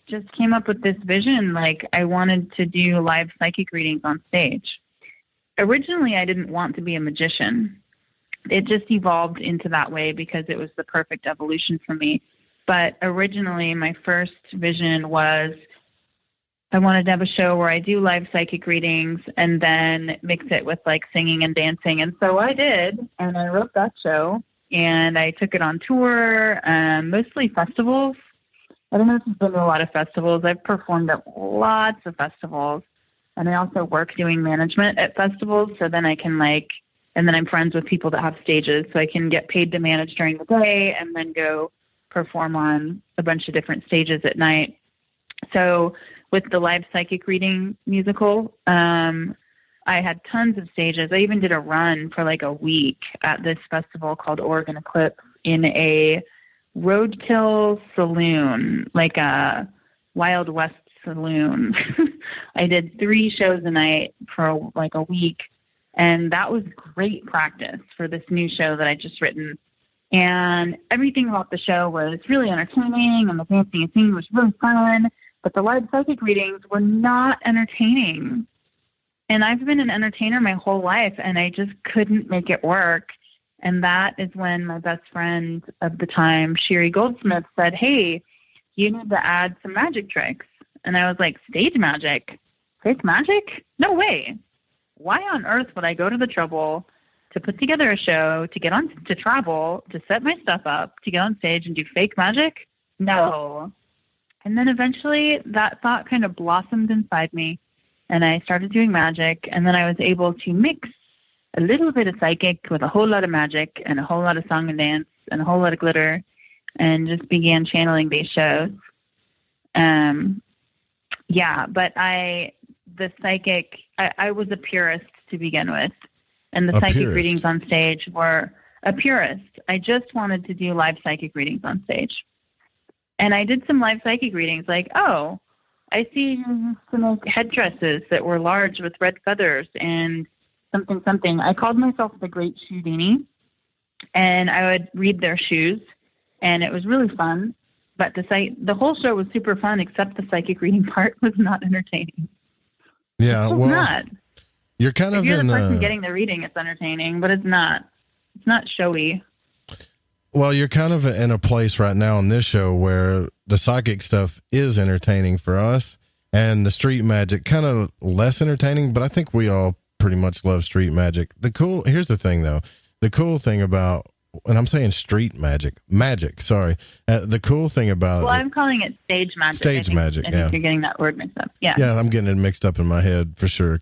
just came up with this vision, like I wanted to do live psychic readings on stage. Originally, I didn't want to be a magician. It just evolved into that way because it was the perfect evolution for me. But originally, my first vision was I wanted to have a show where I do live psychic readings and then mix it with like singing and dancing. And so I did, and I wrote that show and I took it on tour, mostly festivals. I don't know if you've been to a lot of festivals. I've performed at lots of festivals, and I also work doing management at festivals. So then I can and then I'm friends with people that have stages, so I can get paid to manage during the day and then go perform on a bunch of different stages at night. So with the live psychic reading musical, I had tons of stages. I even did a run for like a week at this festival called Oregon Eclipse in a roadkill saloon, like a Wild West saloon. I did 3 shows a night for like a week, and that was great practice for this new show that I just written. And everything about the show was really entertaining, and the dancing and singing was really fun. But the live psychic readings were not entertaining. And I've been an entertainer my whole life, and I just couldn't make it work. And that is when my best friend of the time, Sherry Goldsmith, said, hey, you need to add some magic tricks. And I was like, stage magic? Fake magic? No way. Why on earth would I go to the trouble to put together a show, to travel, to set my stuff up, to get on stage and do fake magic? No. And then eventually that thought kind of blossomed inside me, and I started doing magic, and then I was able to mix a little bit of psychic with a whole lot of magic and a whole lot of song and dance and a whole lot of glitter, and just began channeling these shows. But I was a purist to begin with, and the psychic readings on stage were a purist. I just wanted to do live psychic readings on stage. And I did some live psychic readings like, oh, I see you used to make headdresses that were large with red feathers and something. I called myself the Great Shoedini, and I would read their shoes, and it was really fun. But the whole show was super fun, except the psychic reading part was not entertaining. Yeah, it's not. You're kind of if you're the person getting the reading, it's entertaining, but it's not. It's not showy. Well, you're kind of in a place right now in this show where the psychic stuff is entertaining for us, and the street magic kind of less entertaining. But I think we all pretty much love street magic. Here's the thing, though. The cool thing about, and I'm saying street magic. The cool thing about I'm calling it stage magic. Stage magic. I think you're getting that word mixed up. Yeah. Yeah, I'm getting it mixed up in my head for sure.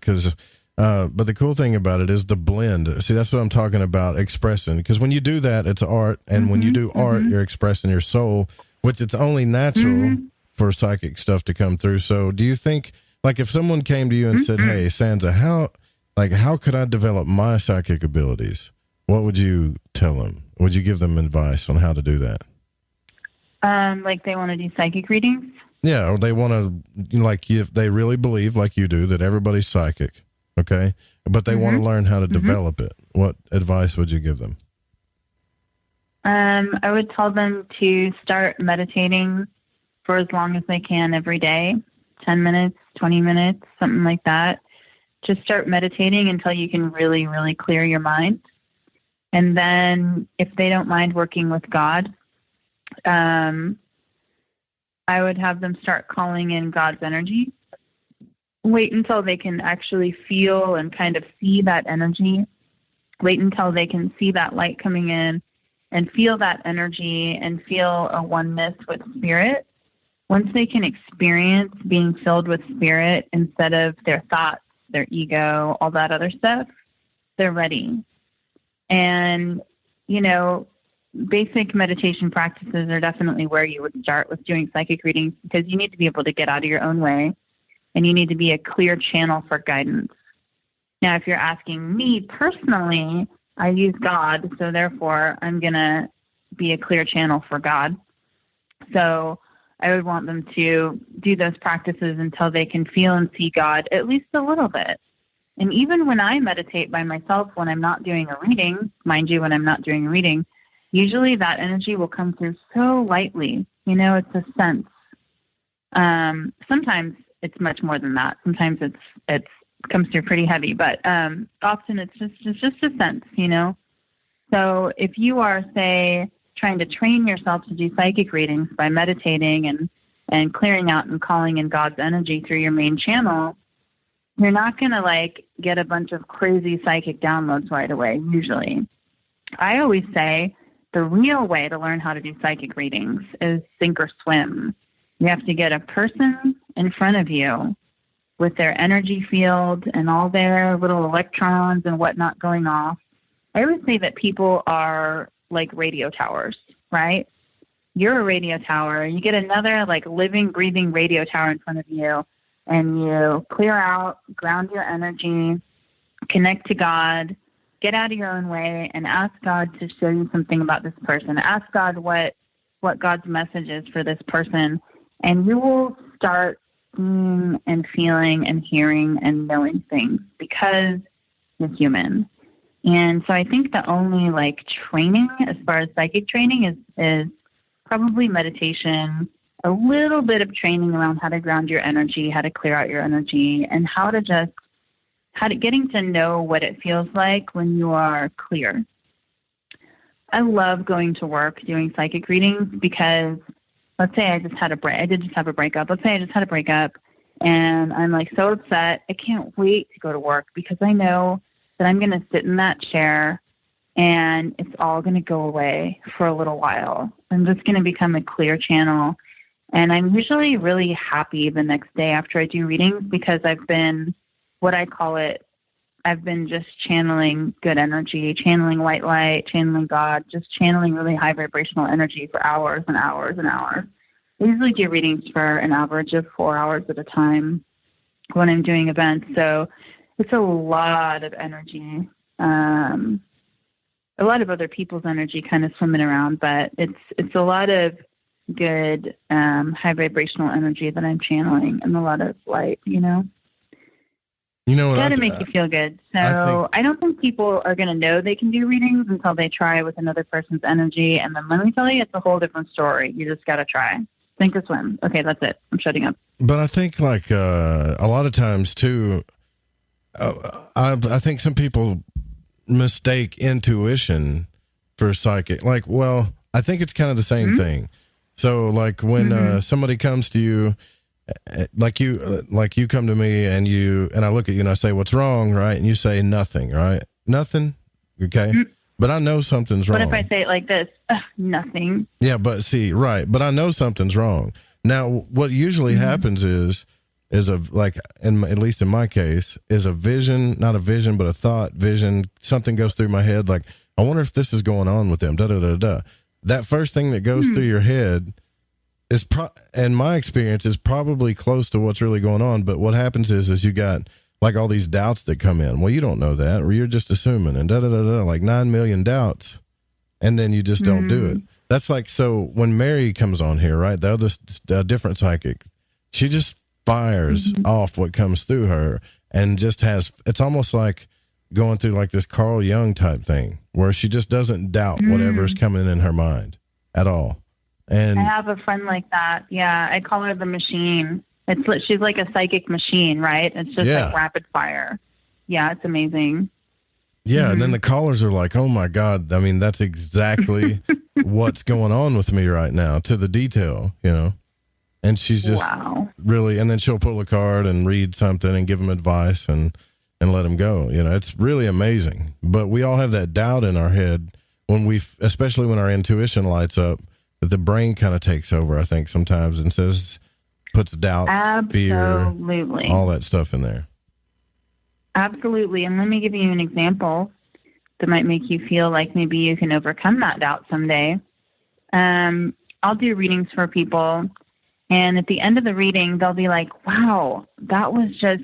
But the cool thing about it is the blend. See, that's what I'm talking about, expressing. Because when you do that, it's art. And when you do art, you're expressing your soul, which it's only natural for psychic stuff to come through. So do you think, like if someone came to you and said, hey, Sansa, how could I develop my psychic abilities? what would you tell them? Would you give them advice on how to do that? Like they want to do psychic readings? Yeah, or they want to, like, if they really believe, like you do, that everybody's psychic, okay? But they want to learn how to develop it. What advice would you give them? I would tell them to start meditating for as long as they can every day, 10 minutes, 20 minutes, something like that. Just start meditating until you can really, really clear your mind. And then if they don't mind working with God, I would have them start calling in God's energy. Wait until they can actually feel and kind of see that energy. Wait until they can see that light coming in and feel that energy and feel a oneness with spirit. Once they can experience being filled with spirit instead of their thoughts, their ego, all that other stuff, they're ready. And, you know, basic meditation practices are definitely where you would start with doing psychic readings, because you need to be able to get out of your own way and you need to be a clear channel for guidance. Now, if you're asking me personally, I use God, so therefore I'm going to be a clear channel for God. So I would want them to do those practices until they can feel and see God at least a little bit. And even when I meditate by myself, when I'm not doing a reading, mind you, when I'm not doing a reading, usually that energy will come through so lightly. You know, it's a sense. Sometimes it's much more than that. Sometimes it's comes through pretty heavy, but often it's just a sense, you know. So if you are, say, trying to train yourself to do psychic readings by meditating and clearing out and calling in God's energy through your main channel, you're not going to like get a bunch of crazy psychic downloads right away, usually. I always say the real way to learn how to do psychic readings is sink or swim. You have to get a person in front of you with their energy field and all their little electrons and whatnot going off. I always say that people are like radio towers, right? You're a radio tower. You get another like living, breathing radio tower in front of you, and you clear out, ground your energy, connect to God, get out of your own way, and ask God to show you something about this person. Ask God what God's message is for this person, and you will start seeing and feeling and hearing and knowing things because you're human. And so I think the only like training as far as psychic training is probably meditation, a little bit of training around how to ground your energy, how to clear out your energy, and how to getting to know what it feels like when you are clear. I love going to work doing psychic readings because let's say I just had a break. I did just have a breakup. Let's say I just had a breakup and I'm like so upset. I can't wait to go to work because I know that I'm going to sit in that chair and it's all going to go away for a little while. I'm just going to become a clear channel. And I'm usually really happy the next day after I do readings because I've been, what I call it, I've been just channeling good energy, channeling white light, channeling God, just channeling really high vibrational energy for hours and hours and hours. I usually do readings for an average of 4 hours at a time when I'm doing events. So it's a lot of energy, a lot of other people's energy kind of swimming around, but it's a lot of good high vibrational energy that I'm channeling and a lot of light, you know. You know what? Got to make you feel good. So I don't think people are going to know they can do readings until they try with another person's energy. And then let me tell you, it's a whole different story. You just got to try. Sink or swim. Okay, that's it. I'm shutting up. But I think like a lot of times too, I think some people mistake intuition for psychic. Like, well, I think it's kind of the same thing. So like when somebody comes to you, like you come to me and I look at you and I say, what's wrong, right? And you say nothing, right? Nothing. Okay. But I know something's wrong. What if I say it like this? Nothing. Yeah, but see, right. But I know something's wrong. Now, what usually happens is like, at least in my case, is a vision, not a vision, but a thought vision. Something goes through my head. Like, I wonder if this is going on with them. Da, da, da, da. That first thing that goes through your head in my experience, is probably close to what's really going on. But what happens is you got like all these doubts that come in. Well, you don't know that, or you're just assuming, and like 9 million doubts, and then you just don't do it. That's like, so when Mary comes on here, right, the other different psychic, she just fires off what comes through her, and just has, it's almost like going through like this Carl Jung type thing, where she just doesn't doubt whatever's coming in her mind at all. And I have a friend like that. Yeah, I call her the machine. She's like a psychic machine, right? It's just like rapid fire. Yeah, it's amazing. Yeah, and then the callers are like, oh my God, I mean, that's exactly what's going on with me right now, to the detail, you know? And she's just really, and then she'll pull a card and read something and give them advice and let them go. You know, it's really amazing. But we all have that doubt in our head when especially when our intuition lights up, that the brain kind of takes over, I think, sometimes, and puts doubt, fear, all that stuff in there. Absolutely. And let me give you an example that might make you feel like maybe you can overcome that doubt someday. I'll do readings for people, and at the end of the reading, they'll be like, wow, that was just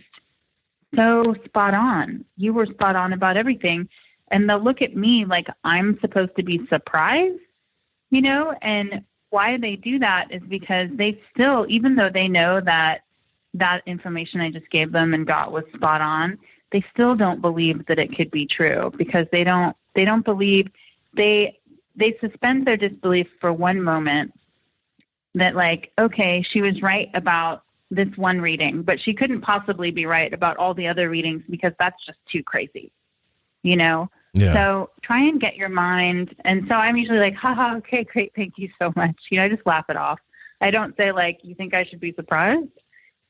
so spot on. You were spot on about everything. And they'll look at me like I'm supposed to be surprised, you know, and why they do that is because they still, even though they know that that information I just gave them and got was spot on, they still don't believe that it could be true, because they don't believe, they suspend their disbelief for one moment that, like, okay, she was right about this one reading, but she couldn't possibly be right about all the other readings, because that's just too crazy, you know? Yeah. So try and get your mind. And so I'm usually like, haha, okay, great. Thank you so much. You know, I just laugh it off. I don't say like, you think I should be surprised?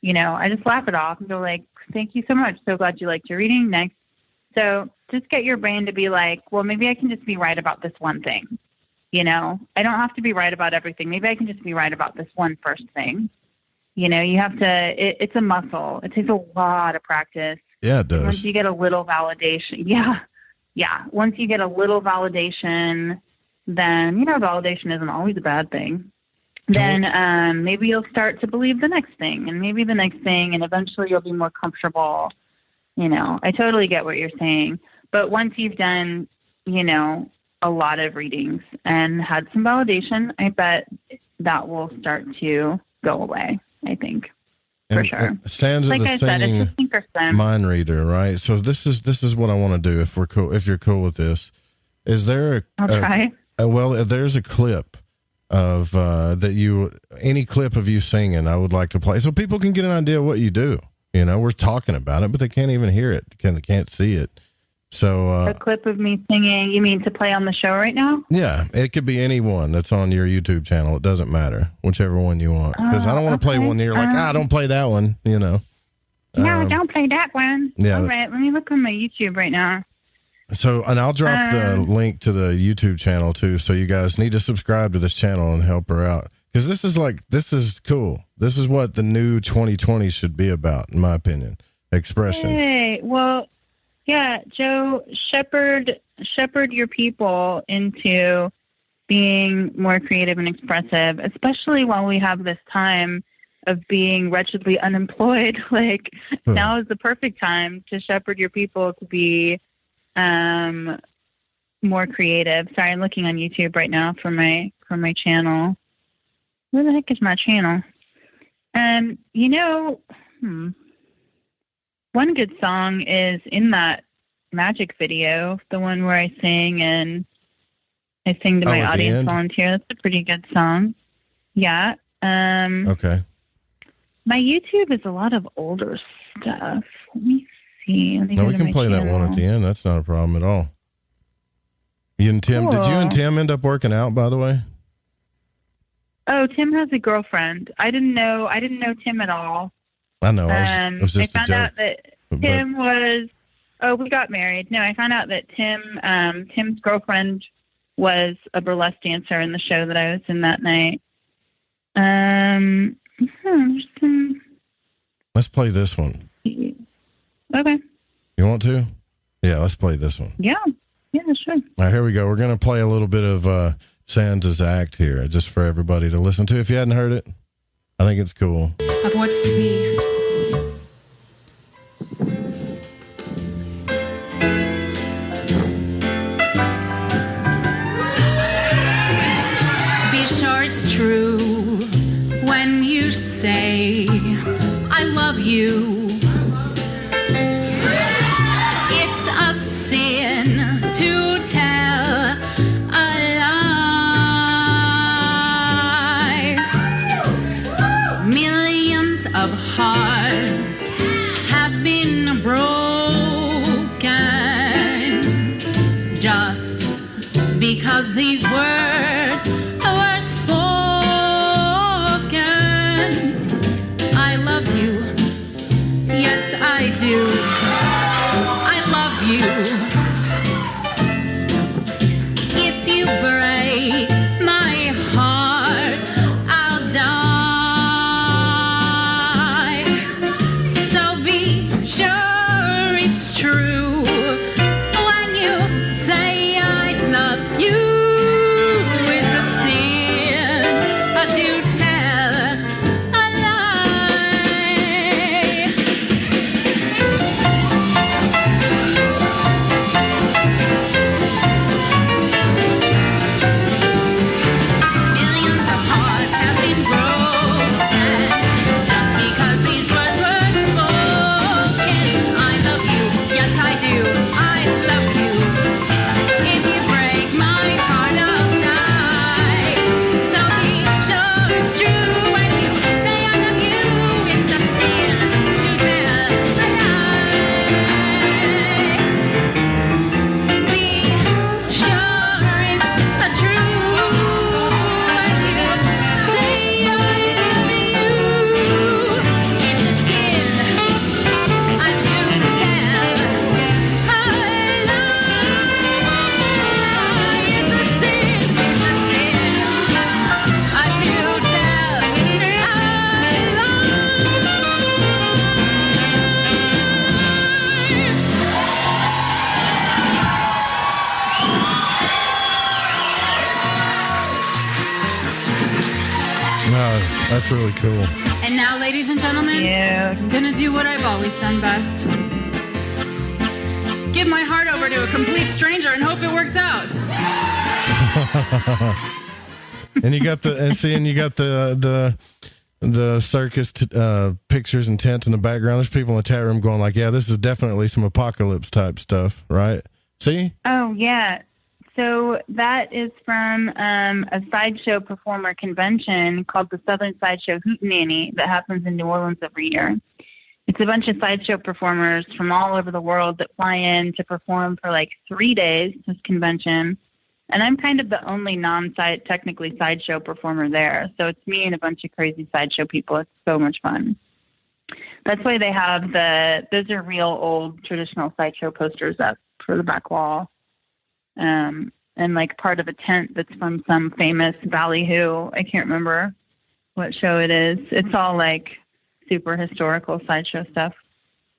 You know, I just laugh it off and go like, thank you so much. So glad you liked your reading. Next. So just get your brain to be like, well, maybe I can just be right about this one thing. You know, I don't have to be right about everything. Maybe I can just be right about this one first thing. You know, you have to, it's a muscle. It takes a lot of practice. Yeah, it does. Once you get a little validation. Yeah. Yeah. Once you get a little validation, then, you know, validation isn't always a bad thing. Then maybe you'll start to believe the next thing, and maybe the next thing, and eventually you'll be more comfortable. You know, I totally get what you're saying. But once you've done, you know, a lot of readings and had some validation, I bet that will start to go away, I think. For sure. Sansa, like the I said, it's just sink or swim. Mind reader, right? So this is what I want to do. If you're cool with this, is there there's a clip of any clip of you singing I would like to play, so people can get an idea of what you do. You know, we're talking about it, but they can't even hear it. They can't see it. So a clip of me singing, you mean to play on the show right now? Yeah, it could be any one that's on your YouTube channel. It doesn't matter, whichever one you want. Because I don't want to play one that you're like, don't play that one, you know. No, don't play that one. Yeah. All right, let me look on my YouTube right now. So, and I'll drop the link to the YouTube channel too, so you guys need to subscribe to this channel and help her out. Because this is cool. This is what the new 2020 should be about, in my opinion. Expression. Hey, well, yeah, Joe, shepherd your people into being more creative and expressive, especially while we have this time of being wretchedly unemployed. Like, now is the perfect time to shepherd your people to be more creative. Sorry, I'm looking on YouTube right now for my channel. Where the heck is my channel? You know, one good song is in that magic video, the one where I sing and I sing to my audience volunteer. That's a pretty good song. Yeah. Okay. My YouTube is a lot of older stuff. Let me see. No, we can play that one at the end. That's not a problem at all. You and Tim, Did you and Tim end up working out, by the way? Oh, Tim has a girlfriend. I didn't know Tim at all. I know. It was just I found out that Tim was. Oh, we got married. No, I found out that Tim's girlfriend was a burlesque dancer in the show that I was in that night. Let's play this one. Okay. You want to? Yeah, let's play this one. Yeah, sure. All right, here we go. We're going to play a little bit of Sansa's act here, just for everybody to listen to. If you hadn't heard it, I think it's cool. Of what's to be. sure it's true when you say I love you. It's a sin to tell a lie. Millions of hearts have been broken just because these words were spoken. I love you. Yes, I do. I love you. If you break my heart, I'll die. So be sure it's true when you say I love you. It's a sin to tell a lie. Millions of hearts have been broken just because these words were spoken. I love you, yes I do, I love you. If you break my heart, I'll die. So be sure it's true when you say I love you. It's a sin to tell a lie. Be sure it's true when you say I love you. It's a sin I do tell a lie. It's a sin I do tell No, that's really cool. And now, ladies and gentlemen, I'm gonna do what I've always done best. Give my heart over to a complete stranger and hope it works out. And you got the circus pictures and tents in the background. There's people in the chat room going like, yeah, this is definitely some apocalypse type stuff, right? See? Oh, yeah. So that is from a sideshow performer convention called the Southern Sideshow Hootenanny that happens in New Orleans every year. It's a bunch of sideshow performers from all over the world that fly in to perform for like 3 days, this convention. And I'm kind of the only technically sideshow performer there. So it's me and a bunch of crazy sideshow people. It's so much fun. That's why they have those are real old traditional sideshow posters up for the back wall. And like part of a tent that's from some famous ballyhoo. I can't remember what show it is. It's all like super historical sideshow stuff.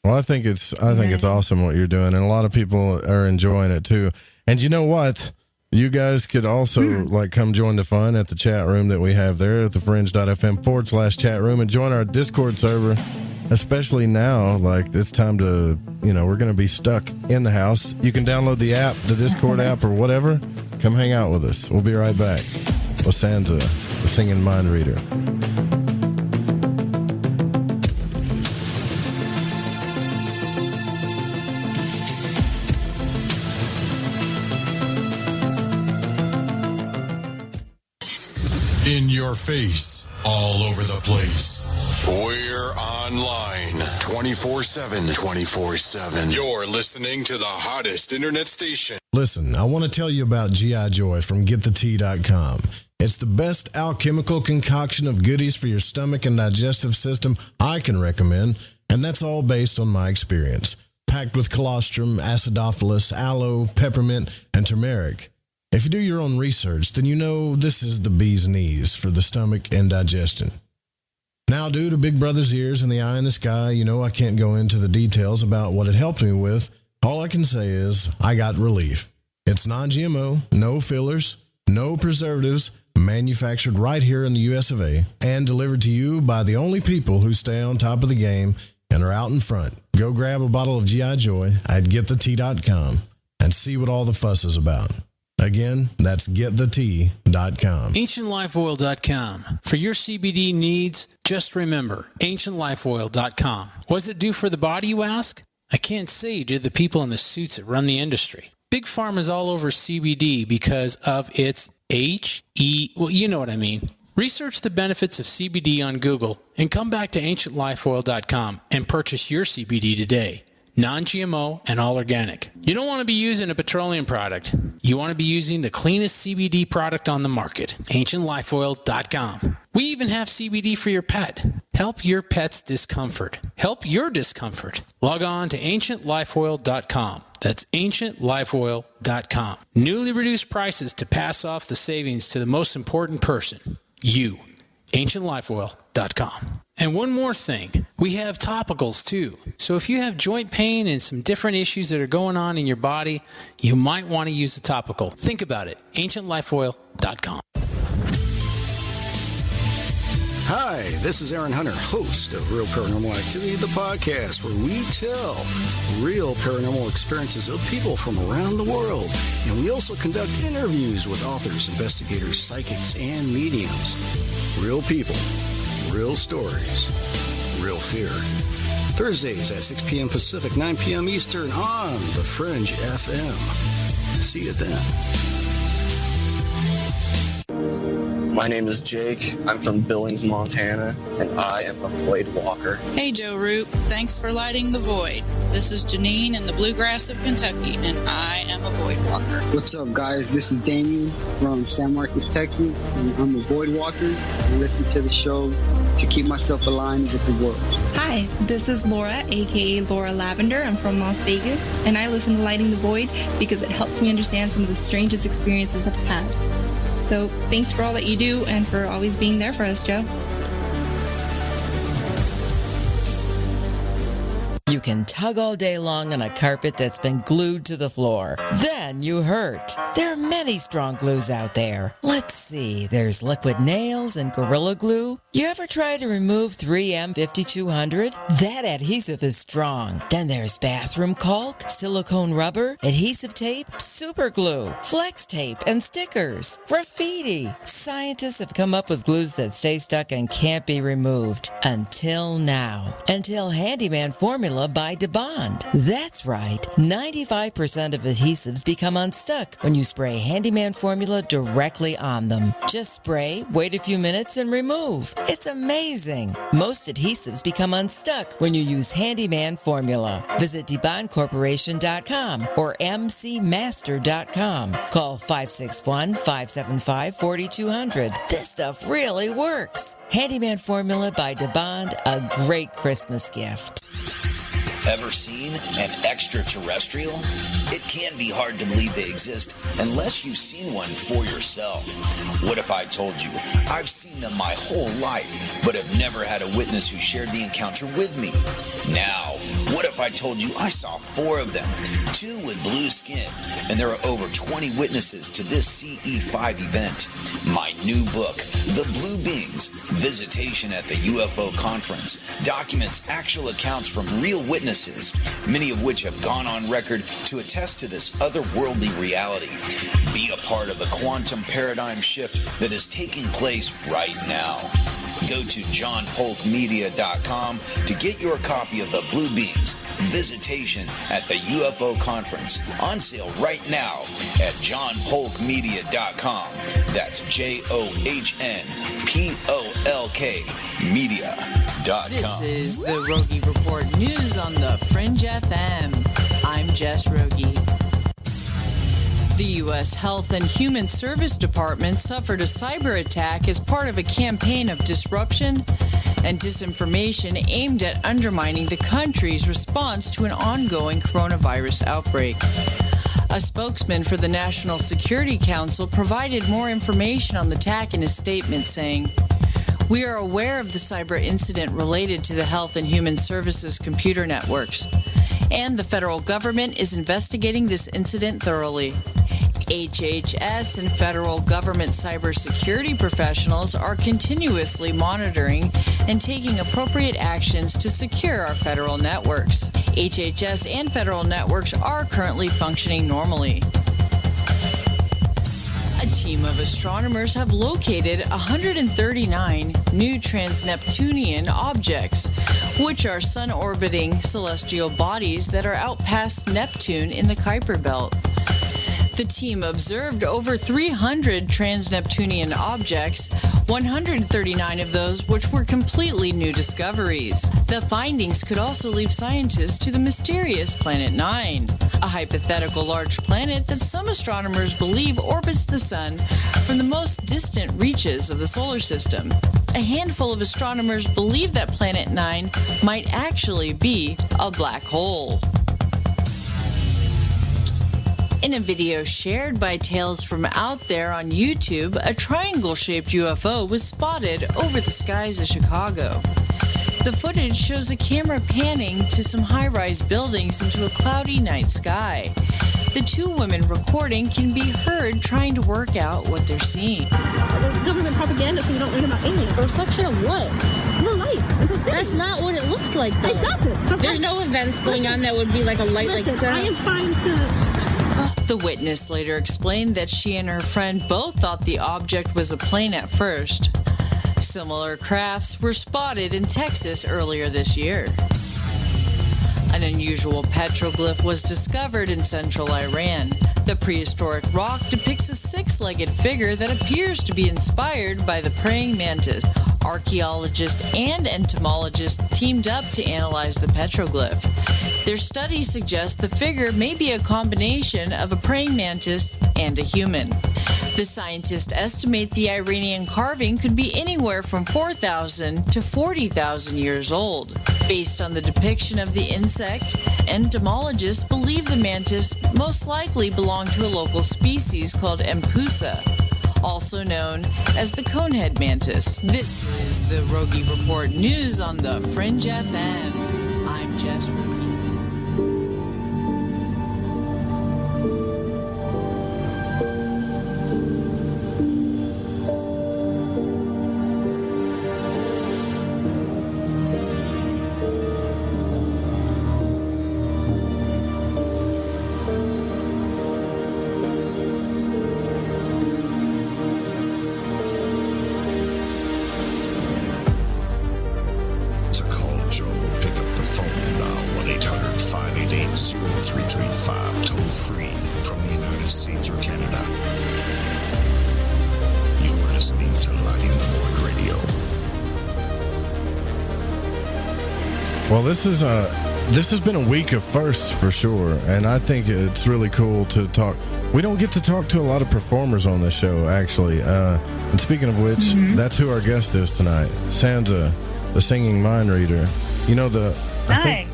Well, I think it's awesome what you're doing, and a lot of people are enjoying it too. And you know what? You guys could also like come join the fun at the chat room that we have there at thefringe.fm/chat room and join our Discord server, especially now. Like it's time to, we're going to be stuck in the house. You can download the app, the Discord app or whatever. Come hang out with us. We'll be right back with Sansa, the singing mind reader. In your face, all over the place. We're online 24/7. 24/7. You're listening to the hottest internet station. Listen, I want to tell you about G.I. Joy from GetTheTea.com. It's the best alchemical concoction of goodies for your stomach and digestive system I can recommend, and that's all based on my experience. Packed with colostrum, acidophilus, aloe, peppermint, and turmeric. If you do your own research, then you know this is the bee's knees for the stomach and digestion. Now, due to Big Brother's ears and the eye in the sky, I can't go into the details about what it helped me with. All I can say is I got relief. It's non-GMO, no fillers, no preservatives, manufactured right here in the US of A, and delivered to you by the only people who stay on top of the game and are out in front. Go grab a bottle of G.I. Joy at GetTheTea.com and see what all the fuss is about. Again, that's getthetea.com. AncientLifeOil.com. For your CBD needs, just remember, AncientLifeOil.com. What does it do for the body, you ask? I can't say to the people in the suits that run the industry. Big Pharma's all over CBD because of its well, you know what I mean. Research the benefits of CBD on Google and come back to AncientLifeOil.com and purchase your CBD today. Non-GMO and all organic. You don't want to be using a petroleum product. You want to be using the cleanest CBD product on the market. AncientLifeOil.com. We even have CBD for your pet. Help your pet's discomfort. Help your discomfort. Log on to AncientLifeOil.com. That's AncientLifeOil.com. Newly reduced prices to pass off the savings to the most important person. You. AncientLifeOil.com. And one more thing, we have topicals too. So if you have joint pain and some different issues that are going on in your body, you might want to use a topical. Think about it. AncientLifeOil.com. Hi, this is Aaron Hunter, host of Real Paranormal Activity, the podcast where we tell real paranormal experiences of people from around the world. And we also conduct interviews with authors, investigators, psychics, and mediums. Real people, real stories, real fear. Thursdays at 6 p.m. Pacific, 9 p.m. Eastern on the Fringe FM. See you then. My name is Jake. I'm from Billings, Montana, and I am a void walker. Hey, Joe Root. Thanks for lighting the void. This is Janine in the bluegrass of Kentucky, and I am a void walker. What's up, guys? This is Damien from San Marcos, Texas, and I'm a void walker. I listen to the show to keep myself aligned with the world. Hi, this is Laura, aka Laura Lavender. I'm from Las Vegas, and I listen to Lighting the Void because it helps me understand some of the strangest experiences I've had. So thanks for all that you do and for always being there for us, Joe. You can tug all day long on a carpet that's been glued to the floor. Then you hurt. There are many strong glues out there. Let's see, there's liquid nails and Gorilla Glue. You ever try to remove 3M 5200? That adhesive is strong. Then there's bathroom caulk, silicone rubber, adhesive tape, super glue, flex tape, and stickers. Graffiti. Scientists have come up with glues that stay stuck and can't be removed. Until now. Until Handyman Formula by DeBond. That's right. 95% of adhesives become unstuck when you spray Handyman Formula directly on them. Just spray, wait a few minutes, and remove. It's amazing. Most adhesives become unstuck when you use Handyman Formula. Visit DeBondCorporation.com or MCMaster.com. Call 561-575-4200. This stuff really works. Handyman Formula by DeBond, a great Christmas gift. Ever seen an extraterrestrial? It can be hard to believe they exist unless you've seen one for yourself. What if I told you I've seen them my whole life, but have never had a witness who shared the encounter with me? Now, what if I told you I saw 4 of them, 2 with blue skin, and there are over 20 witnesses to this CE5 event? My new book, The Blue Beings, Visitation at the UFO Conference, documents actual accounts from real witnesses, many of which have gone on record to attest to this otherworldly reality. Be a part of the quantum paradigm shift that is taking place right now. Go to johnpolkmedia.com to get your copy of The Blue Beings, Visitation at the UFO Conference, on sale right now at johnpolkmedia.com. That's JOHNPOLK media.com. This is the Rogie Report News on the Fringe FM. I'm Jess Rogie. The U.S. Health and Human Service Department suffered a cyber attack as part of a campaign of disruption and disinformation aimed at undermining the country's response to an ongoing coronavirus outbreak. A spokesman for the National Security Council provided more information on the attack in a statement saying, "We are aware of the cyber incident related to the Health and Human Services computer networks, and the federal government is investigating this incident thoroughly. HHS and federal government cybersecurity professionals are continuously monitoring and taking appropriate actions to secure our federal networks. HHS and federal networks are currently functioning normally." A team of astronomers have located 139 new trans-Neptunian objects, which are sun-orbiting celestial bodies that are out past Neptune in the Kuiper Belt. The team observed over 300 trans-Neptunian objects, 139 of those which were completely new discoveries. The findings could also lead scientists to the mysterious Planet 9, a hypothetical large planet that some astronomers believe orbits the Sun from the most distant reaches of the solar system. A handful of astronomers believe that Planet 9 might actually be a black hole. In a video shared by Tales from Out There on YouTube, a triangle-shaped UFO was spotted over the skies of Chicago. The footage shows a camera panning to some high-rise buildings into a cloudy night sky. The two women recording can be heard trying to work out what they're seeing. Government propaganda so we don't learn about aliens. A reflection of what? The lights in the city. That's not what it looks like, though. It doesn't. There's no events going on that would be like a light like that. I am trying to... The witness later explained that she and her friend both thought the object was a plane at first. Similar crafts were spotted in Texas earlier this year. An unusual petroglyph was discovered in central Iran. The prehistoric rock depicts a six-legged figure that appears to be inspired by the praying mantis. Archaeologists and entomologists teamed up to analyze the petroglyph. Their study suggests the figure may be a combination of a praying mantis and a human. The scientists estimate the Iranian carving could be anywhere from 4,000 to 40,000 years old. Based on the depiction of the insect, entomologists believe the mantis most likely belonged to a local species called Empusa, also known as the conehead mantis. This is the Rogie Report News on the Fringe FM. I'm Jess Rogie. Well, this has been a week of firsts for sure, and I think it's really cool to talk. We don't get to talk to a lot of performers on this show, actually. And speaking of which, that's who our guest is tonight, Sansa, the singing mind reader. You know Hi.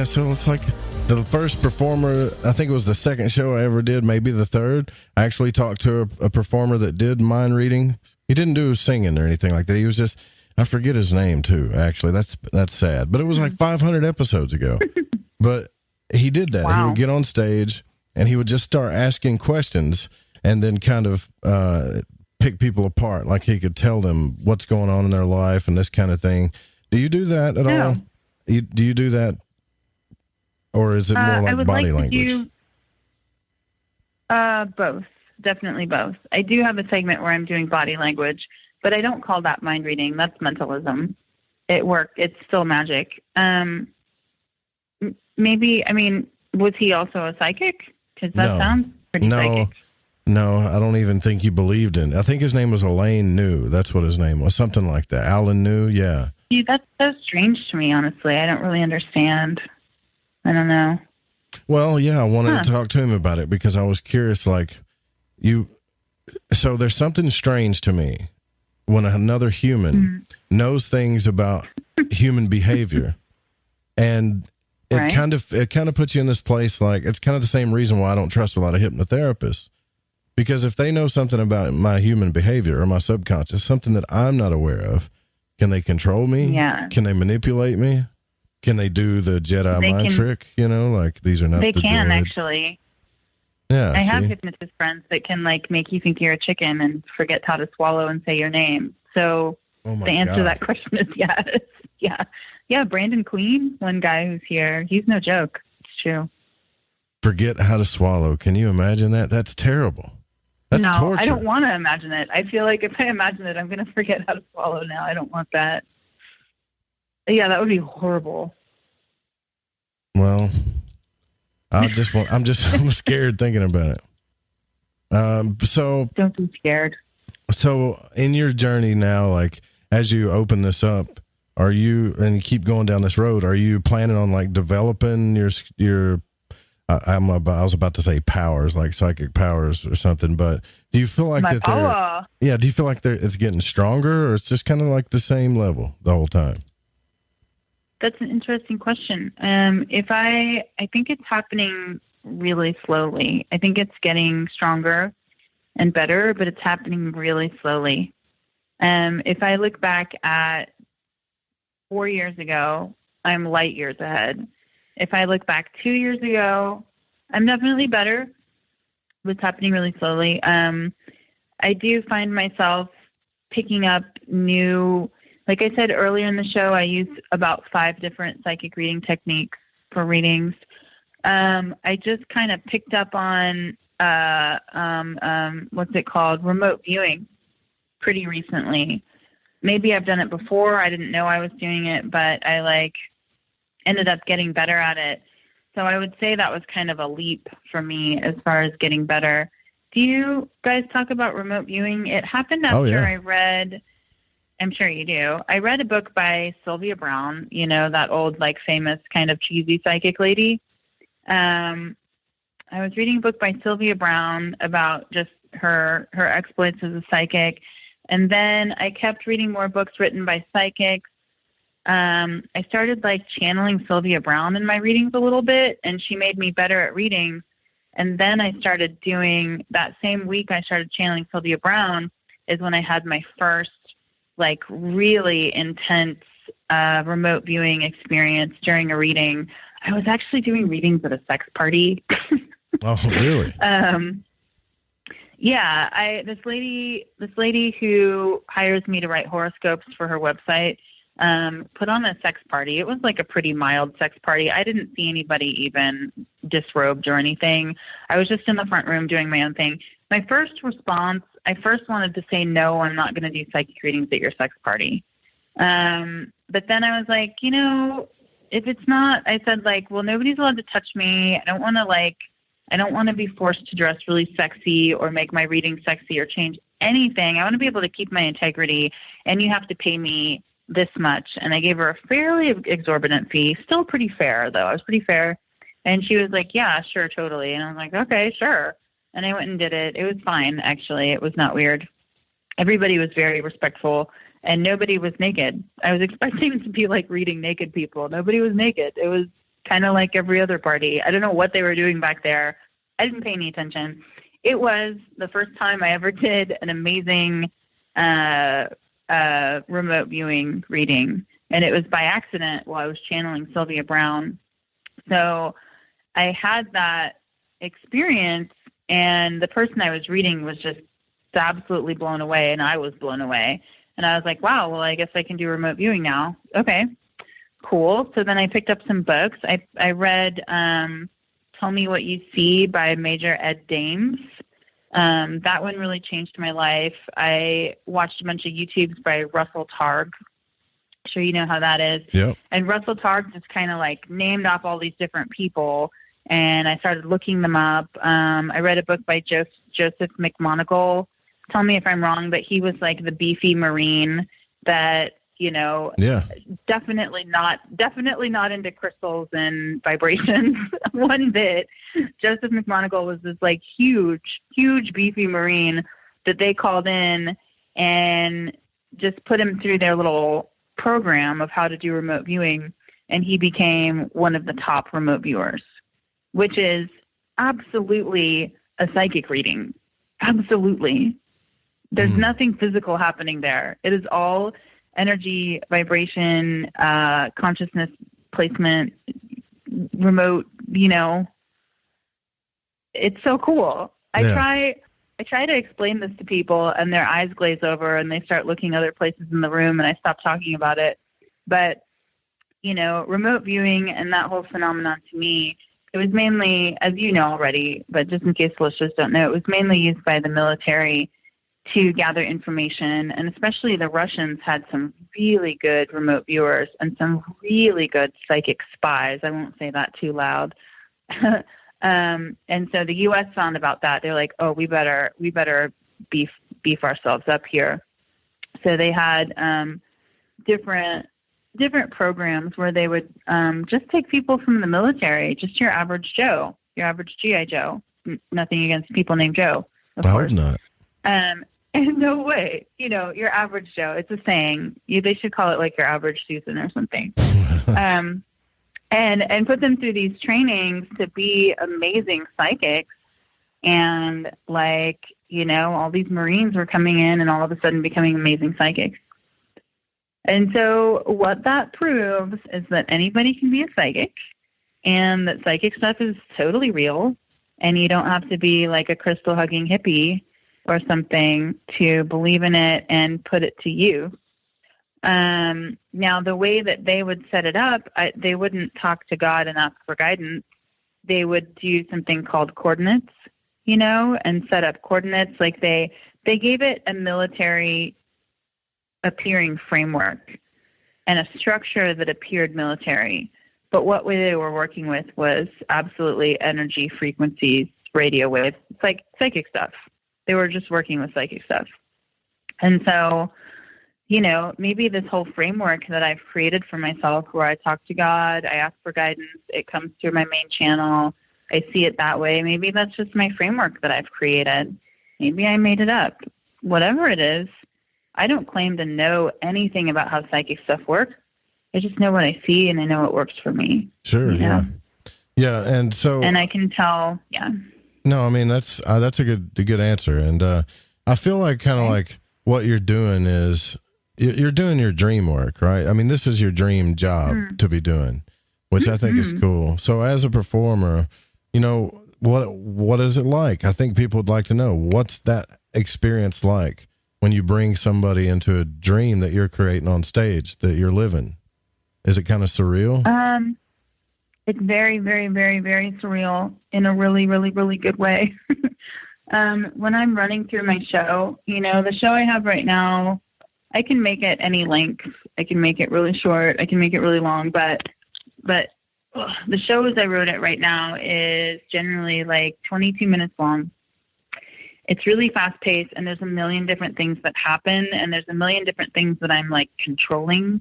So it's like the first performer. I think it was the second show I ever did, maybe the third. I actually talked to a performer that did mind reading. He didn't do singing or anything like that. He was just. I forget his name too, actually. That's sad. But it was like 500 episodes ago. But he did that. Wow. He would get on stage and he would just start asking questions and then kind of pick people apart. Like he could tell them what's going on in their life and this kind of thing. Do you do that at all? Do you do that? Or is it more like body language? Both. Definitely both. I do have a segment where I'm doing body language. But I don't call that mind reading. That's mentalism. It worked. It's still magic. Maybe, I mean, was he also a psychic? Because that sounds pretty psychic. No, I don't even think he believed in it. I think his name was Elaine New. That's what his name was. Something like that. Alan New, yeah. That's so strange to me, honestly. I don't really understand. I don't know. Well, yeah, I wanted to talk to him about it because I was curious, so there's something strange to me. When another human knows things about human behavior, and it kind of puts you in this place. Like it's kind of the same reason why I don't trust a lot of hypnotherapists, because if they know something about my human behavior or my subconscious, something that I'm not aware of, can they control me? Yeah. Can they manipulate me? Can they do the Jedi mind trick? You know, like these are not. They the can droids. Actually. Yeah, I have hypnotist friends that can make you think you're a chicken and forget how to swallow and say your name. So the answer to that question is yes. Yeah. Brandon Queen, one guy who's here, he's no joke. It's true. Forget how to swallow. Can you imagine that? That's terrible. No, torture. I don't want to imagine it. I feel like if I imagine it, I'm going to forget how to swallow now. I don't want that. Yeah, that would be horrible. Well, I'm scared thinking about it. So don't be scared. So in your journey now, like as you open this up, and you keep going down this road, are you planning on like developing your I was about to say powers, like psychic powers or something, but do you feel like do you feel like it's getting stronger, or it's just kind of like the same level the whole time? That's an interesting question. I think it's happening really slowly. I think it's getting stronger and better, but it's happening really slowly. If I look back at 4 years ago, I'm light years ahead. If I look back 2 years ago, I'm definitely better. It's happening really slowly. I do find myself picking up new, like I said earlier in the show, I use about 5 different psychic reading techniques for readings. I just kind of picked up on, what's it called? Remote viewing pretty recently. Maybe I've done it before. I didn't know I was doing it, but I ended up getting better at it. So I would say that was kind of a leap for me as far as getting better. Do you guys talk about remote viewing? It happened after I read, I'm sure you do. I read a book by Sylvia Browne, that old, famous kind of cheesy psychic lady. I was reading a book by Sylvia Browne about just her exploits as a psychic. And then I kept reading more books written by psychics. I started channeling Sylvia Browne in my readings a little bit, and she made me better at readings. And then I started doing that same week I started channeling Sylvia Browne is when I had my first really intense remote viewing experience during a reading. I was actually doing readings at a sex party. Oh, really? Yeah, this lady who hires me to write horoscopes for her website put on a sex party. It was a pretty mild sex party. I didn't see anybody even disrobed or anything. I was just in the front room doing my own thing. My first response, I first wanted to say, no, I'm not going to do psychic readings at your sex party. But then I was like, if it's not, I said well, nobody's allowed to touch me. I don't want to be forced to dress really sexy or make my reading sexy or change anything. I want to be able to keep my integrity, and you have to pay me this much. And I gave her a fairly exorbitant fee, still pretty fair though. I was pretty fair. And she was like, yeah, sure, totally. And I was like, okay, sure. And I went and did it. It was fine. Actually, it was not weird. Everybody was very respectful and nobody was naked. I was expecting to be reading naked people. Nobody was naked. It was kind of like every other party. I don't know what they were doing back there. I didn't pay any attention. It was the first time I ever did an amazing remote viewing reading, and it was by accident while I was channeling Sylvia Browne. So I had that experience, and the person I was reading was just absolutely blown away, and I was blown away. And I was like, wow, well, I guess I can do remote viewing now. Okay, cool. So then I picked up some books. I read Tell Me What You See by Major Ed Dames. That one really changed my life. I watched a bunch of YouTubes by Russell Targ. I'm sure you know how that is. Yep. And Russell Targ just kind of named off all these different people, and I started looking them up. I read a book by Joseph McMoneagle. Tell me if I'm wrong, but he was the beefy Marine that, definitely not into crystals and vibrations one bit. Joseph McMoneagle was this huge beefy Marine that they called in and just put him through their little program of how to do remote viewing. And he became one of the top remote viewers, which is absolutely a psychic reading. Absolutely. There's nothing physical happening there. It is all energy, vibration, consciousness placement, remote, it's so cool. I try to explain this to people and their eyes glaze over and they start looking other places in the room and I stop talking about it. But, remote viewing and that whole phenomenon to me It was mainly, as you know already, but just in case listeners don't know, it was mainly used by the military to gather information, and especially the Russians had some really good remote viewers and some really good psychic spies. I won't say that too loud. And so the U.S. found about that. They're like, oh, we better beef ourselves up here. So they had different programs where they would just take people from the military, just your average Joe, your average GI Joe. Nothing against people named Joe, of course. I hope not. And no way, your average Joe. It's a saying. They should call it like your average Susan or something. And put them through these trainings to be amazing psychics. And all these Marines were coming in and all of a sudden becoming amazing psychics. And so what that proves is that anybody can be a psychic, and that psychic stuff is totally real, and you don't have to be like a crystal hugging hippie or something to believe in it and put it to use. Now, the way that they would set it up, they wouldn't talk to God and ask for guidance. They would do something called coordinates, and set up coordinates. Like they gave it a military appearing framework and a structure that appeared military. But what they were working with was absolutely energy, frequencies, radio waves. It's like psychic stuff. They were just working with psychic stuff. And so, maybe this whole framework that I've created for myself where I talk to God, I ask for guidance, it comes through my main channel, I see it that way. Maybe that's just my framework that I've created. Maybe I made it up. Whatever it is, I don't claim to know anything about how psychic stuff works. I just know what I see, and I know it works for me. Sure, yeah. Yeah, and I can tell, yeah. No, I mean, that's a good answer. And I feel like kind of like what you're doing is you're doing your dream work, right? I mean, this is your dream job to be doing, which I think is cool. So as a performer, what is it like? I think people would like to know, what's that experience like when you bring somebody into a dream that you're creating on stage, that you're living? Is it kind of surreal? It's very, very, very, very surreal in a really, really, really good way. When I'm running through my show, the show I have right now, I can make it any length. I can make it really short. I can make it really long. But the show as I wrote it right now is generally like 22 minutes long. It's really fast paced, and there's a million different things that happen, and there's a million different things that I'm like controlling,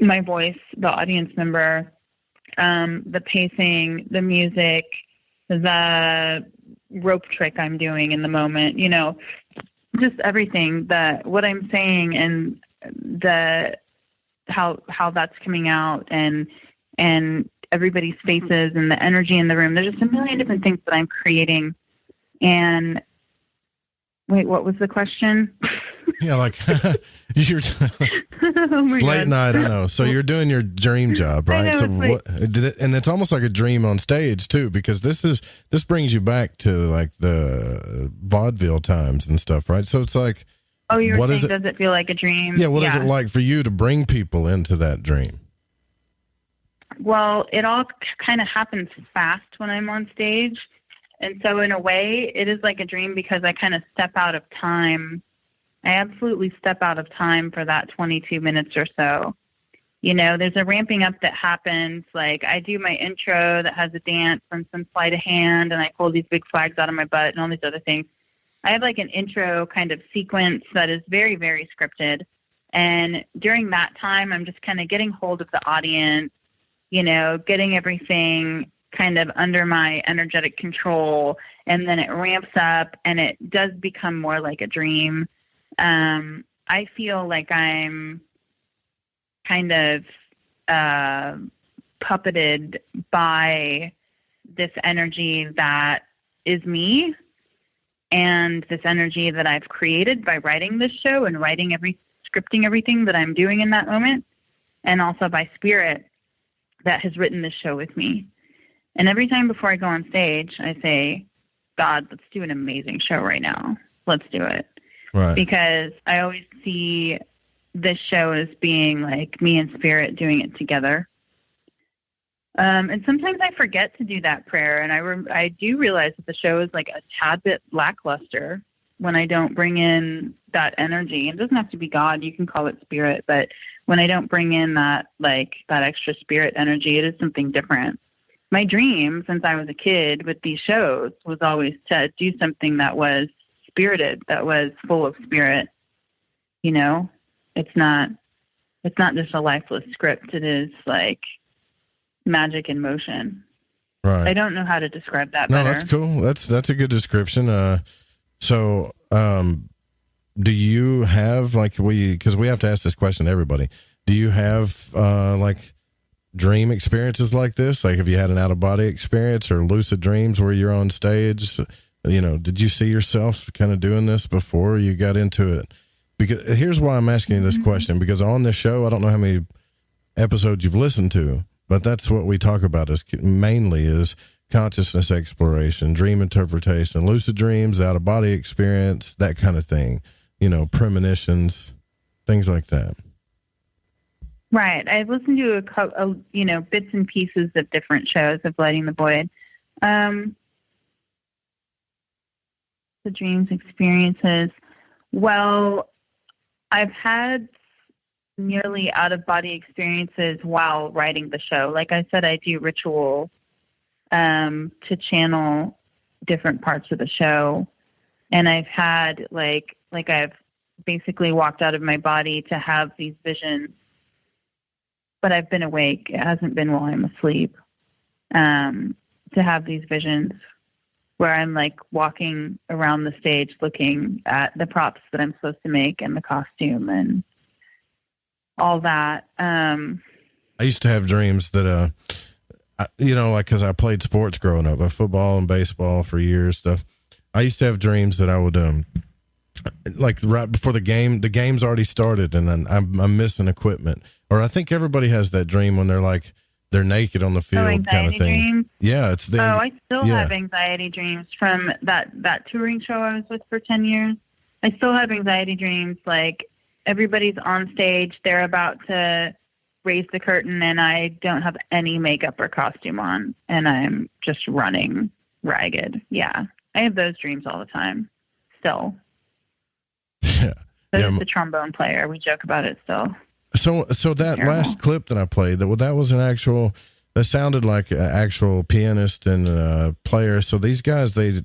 my voice, the audience member, the pacing, the music, the rope trick I'm doing in the moment, just everything, what I'm saying and how that's coming out and everybody's faces and the energy in the room. There's just a million different things that I'm creating. And wait, what was the question? Yeah, like you're it's late night, I know. So you're doing your dream job, right? So and it's almost like a dream on stage too, because this brings you back to like the vaudeville times and stuff, right? So it's like, oh, you're saying, does it feel like a dream? Yeah, what is it like for you to bring people into that dream? Well, it all kind of happens fast when I'm on stage. And so in a way, it is like a dream because I kind of step out of time. I absolutely step out of time for that 22 minutes or so. There's a ramping up that happens. Like I do my intro that has a dance and some sleight of hand, and I pull these big flags out of my butt and all these other things. I have like an intro kind of sequence that is very, very scripted. And during that time, I'm just kind of getting hold of the audience, getting everything kind of under my energetic control, and then it ramps up and it does become more like a dream. I feel like I'm kind of puppeted by this energy that is me, and this energy that I've created by writing this show and scripting everything that I'm doing in that moment, and also by spirit that has written this show with me. And every time before I go on stage, I say, God, let's do an amazing show right now. Let's do it. Right. Because I always see this show as being like me and spirit doing it together. And sometimes I forget to do that prayer, and I do realize that the show is like a tad bit lackluster when I don't bring in that energy. It doesn't have to be God; you can call it spirit. But when I don't bring in that extra spirit energy, it is something different. My dream, since I was a kid with these shows, was always to do something that was spirited, that was full of spirit. You know, it's not just a lifeless script. It is like magic in motion. Right. I don't know how to describe that better. No, that's cool. That's a good description. So do you have, because we have to ask this question to everybody, do you have dream experiences like this? Like, have you had an out-of-body experience or lucid dreams where you're on stage? You know, did you see yourself kind of doing this before you got into it? Because here's why I'm asking you this question, because on this show, I don't know how many episodes you've listened to, but that's what we talk about mainly is consciousness exploration, dream interpretation, lucid dreams, out-of-body experience, that kind of thing, you know, premonitions, things like that. Right. I've listened to a bits and pieces of different shows of Lighting the Void. The dreams experiences. Well, I've had nearly out-of-body experiences while writing the show. Like I said, I do ritual to channel different parts of the show. And I've had, I've basically walked out of my body to have these visions. But I've been awake. It hasn't been while I'm asleep. To have these visions where I'm like walking around the stage looking at the props that I'm supposed to make and the costume and all that. I used to have dreams that, because I played sports growing up, football and baseball for years. Stuff. I used to have dreams that I would, right before the game's already started, and then I'm missing equipment. Or I think everybody has that dream when they're naked on the field, kind of thing. Dreams? Yeah, it's the. I still have anxiety dreams from that touring show I was with for 10 years. I still have anxiety dreams. Like everybody's on stage, they're about to raise the curtain, and I don't have any makeup or costume on, and I'm just running ragged. Yeah, I have those dreams all the time. Still. Yeah. So is the trombone player. We joke about it still. So that terrible. Last clip that I played, that was an actual. That sounded like an actual pianist and player. So these guys, they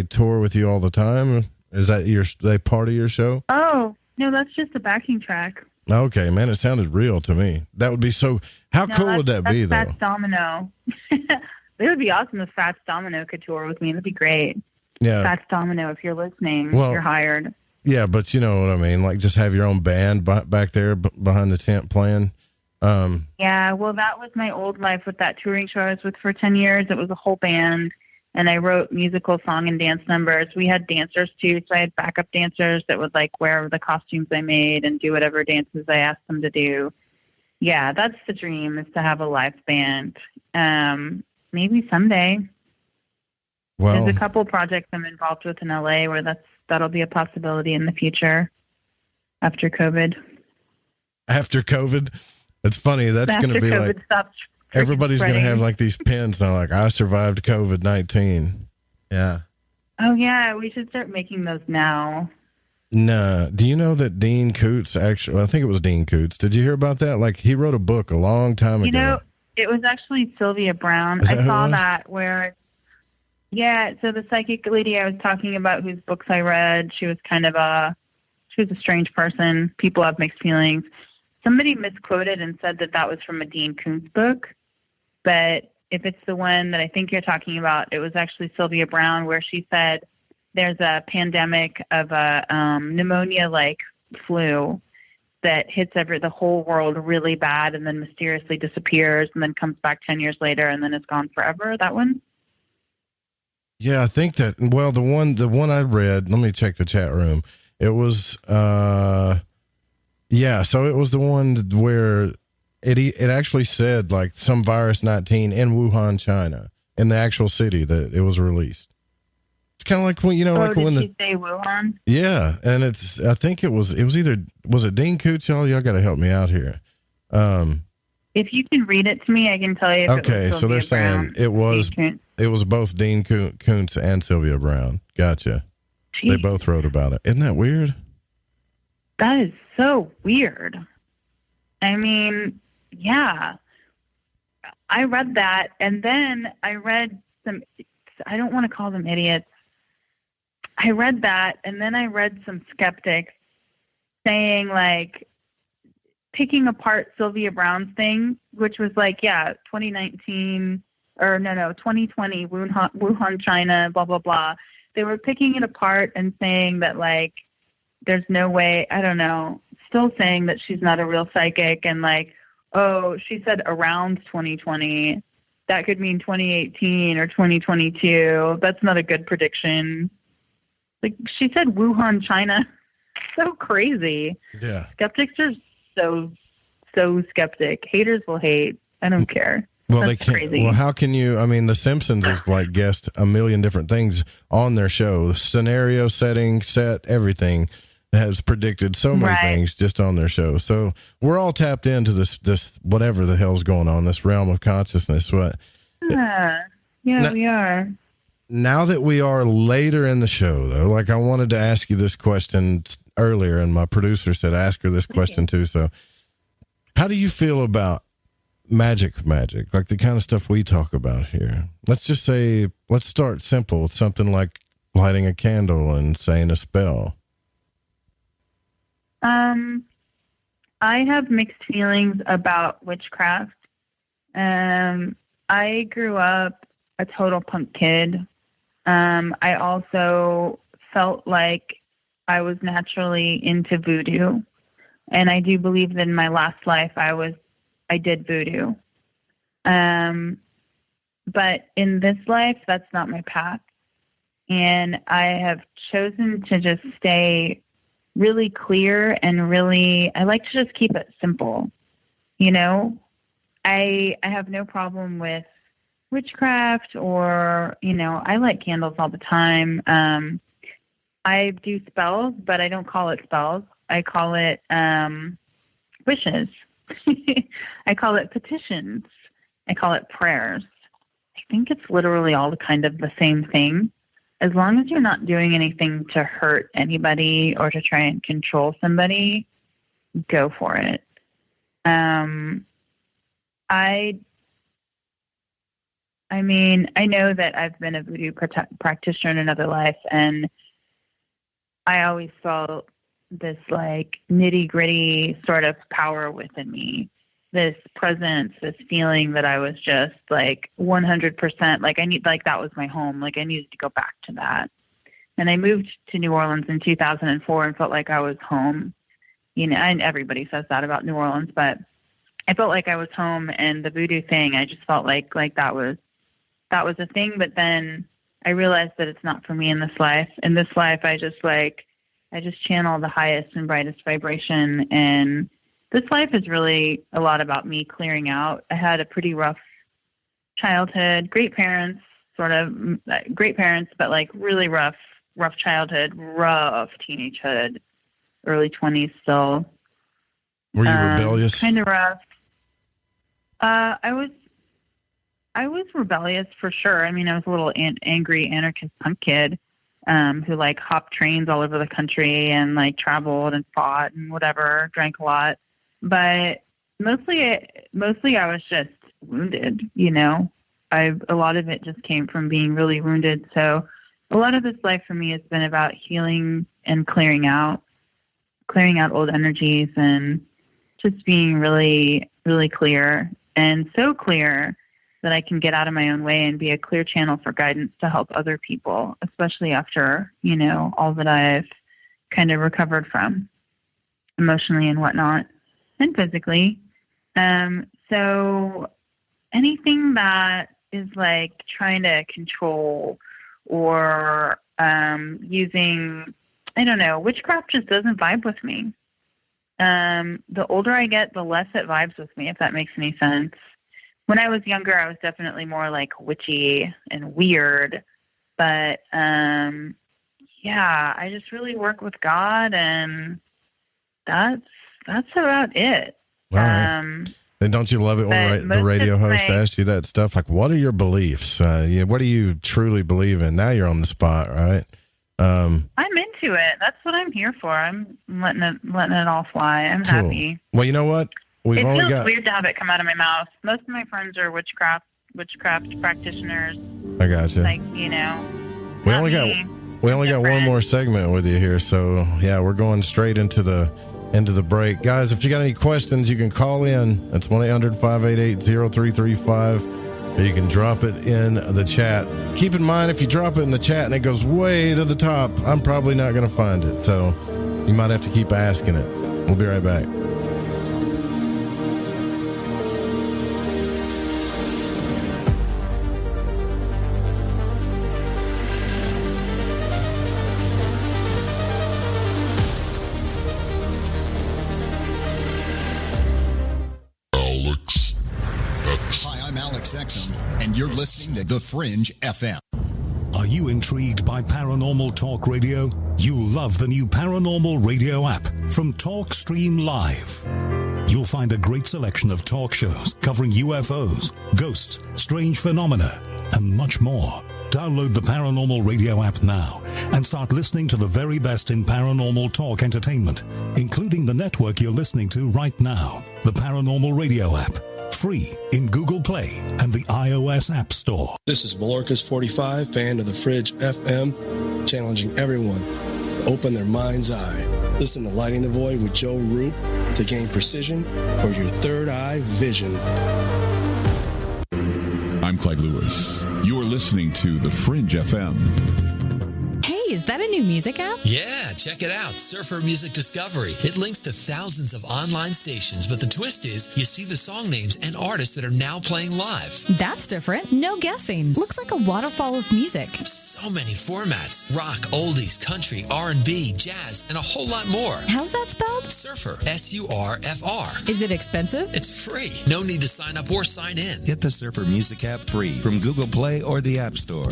tour with you all the time. Is that they part of your show? Oh no, that's just a backing track. Okay, man, it sounded real to me. That would be so. How cool would that be, though? Fats Domino. It would be awesome if Fats Domino could tour with me. That'd be great. Yeah, Fats Domino, if you're listening, you're hired. Yeah, but you know what I mean. Like, just have your own band back there behind the tent playing. Yeah, well, that was my old life with that touring show I was with for 10 years. It was a whole band, and I wrote musical song and dance numbers. We had dancers, too, so I had backup dancers that would, wear the costumes I made and do whatever dances I asked them to do. Yeah, that's the dream, is to have a live band. Maybe someday. Well, there's a couple projects I'm involved with in LA where that'll be a possibility in the future after COVID. After COVID? It's funny. That's going to be COVID everybody's going to have these pins now, I survived COVID-19. Yeah. Oh, yeah. We should start making those now. Nah. Do you know that Dean Koontz actually, I think it was Dean Koontz. Did you hear about that? He wrote a book a long time ago. You know, it was actually Sylvia Brown. I saw that where, yeah, so the psychic lady I was talking about whose books I read, she was she was a strange person. People have mixed feelings. Somebody misquoted and said that was from a Dean Koontz book. But if it's the one that I think you're talking about, it was actually Sylvia Brown, where she said there's a pandemic of a pneumonia-like flu that hits the whole world really bad and then mysteriously disappears and then comes back 10 years later and then it's gone forever. That one? Yeah, I think that. Well, the one I read. Let me check the chat room. It was, yeah. So it was the one where it actually said some virus 19 in Wuhan, China, in the actual city that it was released. It's kind of like when did she say Wuhan? Yeah, and I think it was either, was it Dean Koontz? Y'all got to help me out here. if you can read it to me, I can tell you. If Okay, it was so they're Sylvia saying Brown. it was both Dean Koontz and Sylvia Brown. Gotcha. Jeez. They both wrote about it. Isn't that weird? That is so weird. I mean, yeah. I read that, and then I read some, I don't want to call them idiots. I read that, and then I read some skeptics saying, like, picking apart Sylvia Brown's thing, which was like, 2019, or no, 2020, Wuhan, China, blah, blah, blah. They were picking it apart and saying that, like, there's no way, I don't know, still saying that she's not a real psychic, and like, oh, she said around 2020. That could mean 2018 or 2022. That's not a good prediction. Like, she said Wuhan, China. So crazy. Yeah. Skeptics are so skeptic. Haters will hate. I don't care. Well, That's they can't. crazy. Well, how can you? I mean, The Simpsons have like guessed a million different things on their show. Scenario, setting, set, everything has predicted so many things just on their show. So we're all tapped into this whatever the hell's going on, this realm of consciousness. What? We are. Now that we are later in the show, though, like I wanted to ask you this question earlier, and my producer said ask her this question too. So, how do you feel about magic, like the kind of stuff we talk about here? Let's just say, let's start simple with something like lighting a candle and saying a spell. I have mixed feelings about witchcraft. I grew up a total punk kid. I also felt like I was naturally into voodoo, and I do believe that in my last life I did voodoo. But in this life, that's not my path. And I have chosen to just stay really clear and I like to just keep it simple. You know, I have no problem with witchcraft or, I light candles all the time. I do spells, but I don't call it spells. I call it wishes. I call it petitions. I call it prayers. I think it's literally all kind of the same thing. As long as you're not doing anything to hurt anybody or to try and control somebody, go for it. I mean, I know that I've been a voodoo practitioner in another life, and I always felt this like nitty gritty sort of power within me, this presence, this feeling that I was just like 100%, like that was my home. Like I needed to go back to that. And I moved to New Orleans in 2004 and felt like I was home, and everybody says that about New Orleans, but I felt like I was home, and the voodoo thing, I just felt like that was a thing. But then I realized that it's not for me in this life. In this life, I just channel the highest and brightest vibration. And this life is really a lot about me clearing out. I had a pretty rough childhood, great parents, but like really rough childhood, rough teenagehood, early 20s still. Were you rebellious? Kind of rough. I was rebellious for sure. I mean, I was a little angry anarchist punk kid who like hopped trains all over the country and like traveled and fought and whatever, drank a lot. But mostly I was just wounded, a lot of it just came from being really wounded. So a lot of this life for me has been about healing and clearing out old energies and just being really, really clear, and so clear that I can get out of my own way and be a clear channel for guidance to help other people, especially after, all that I've kind of recovered from emotionally and whatnot, and physically. So anything that is like trying to control or using, I don't know, witchcraft just doesn't vibe with me. The older I get, the less it vibes with me, if that makes any sense. When I was younger, I was definitely more like witchy and weird, but I just really work with God, and that's about it. All right. And don't you love it when the radio host asks you that stuff? Like, what are your beliefs? What do you truly believe in? Now you're on the spot, right? I'm into it. That's what I'm here for. I'm letting it all fly. I'm Cool. happy. Well, you know what? It feels weird to have it come out of my mouth. Most of my friends are witchcraft practitioners. I gotcha. Like, you know. We only got one more segment with you here, so yeah, we're going straight into the break. Guys, if you got any questions, you can call in. That's 1-800-588-0335, or you can drop it in the chat. Keep in mind, if you drop it in the chat and it goes way to the top, I'm probably not going to find it, so you might have to keep asking it. We'll be right back. Listening to The Fringe FM. Are you intrigued by paranormal talk radio? You'll love the new paranormal radio app from TalkStream Live. You'll find a great selection of talk shows covering UFOs, ghosts, strange phenomena, and much more. Download the Paranormal Radio app now and start listening to the very best in paranormal talk entertainment, including the network you're listening to right now, the Paranormal Radio app. Free in Google Play and the iOS App Store. This is Malorcas45, fan of the Fringe FM, challenging everyone to open their mind's eye. Listen to Lighting the Void with Joe Roop to gain precision or your third eye vision. I'm Clyde Lewis. You're listening to the Fringe FM. Hey, is that a new music app? Yeah, check it out. Surfer Music Discovery. It links to thousands of online stations, but the twist is you see the song names and artists that are now playing live. That's different. No guessing. Looks like a waterfall of music. So many formats. Rock, oldies, country, R&B, jazz, and a whole lot more. How's that spelled? Surfer. S-U-R-F-R. Is it expensive? It's free. No need to sign up or sign in. Get the Surfer Music app free from Google Play or the App Store.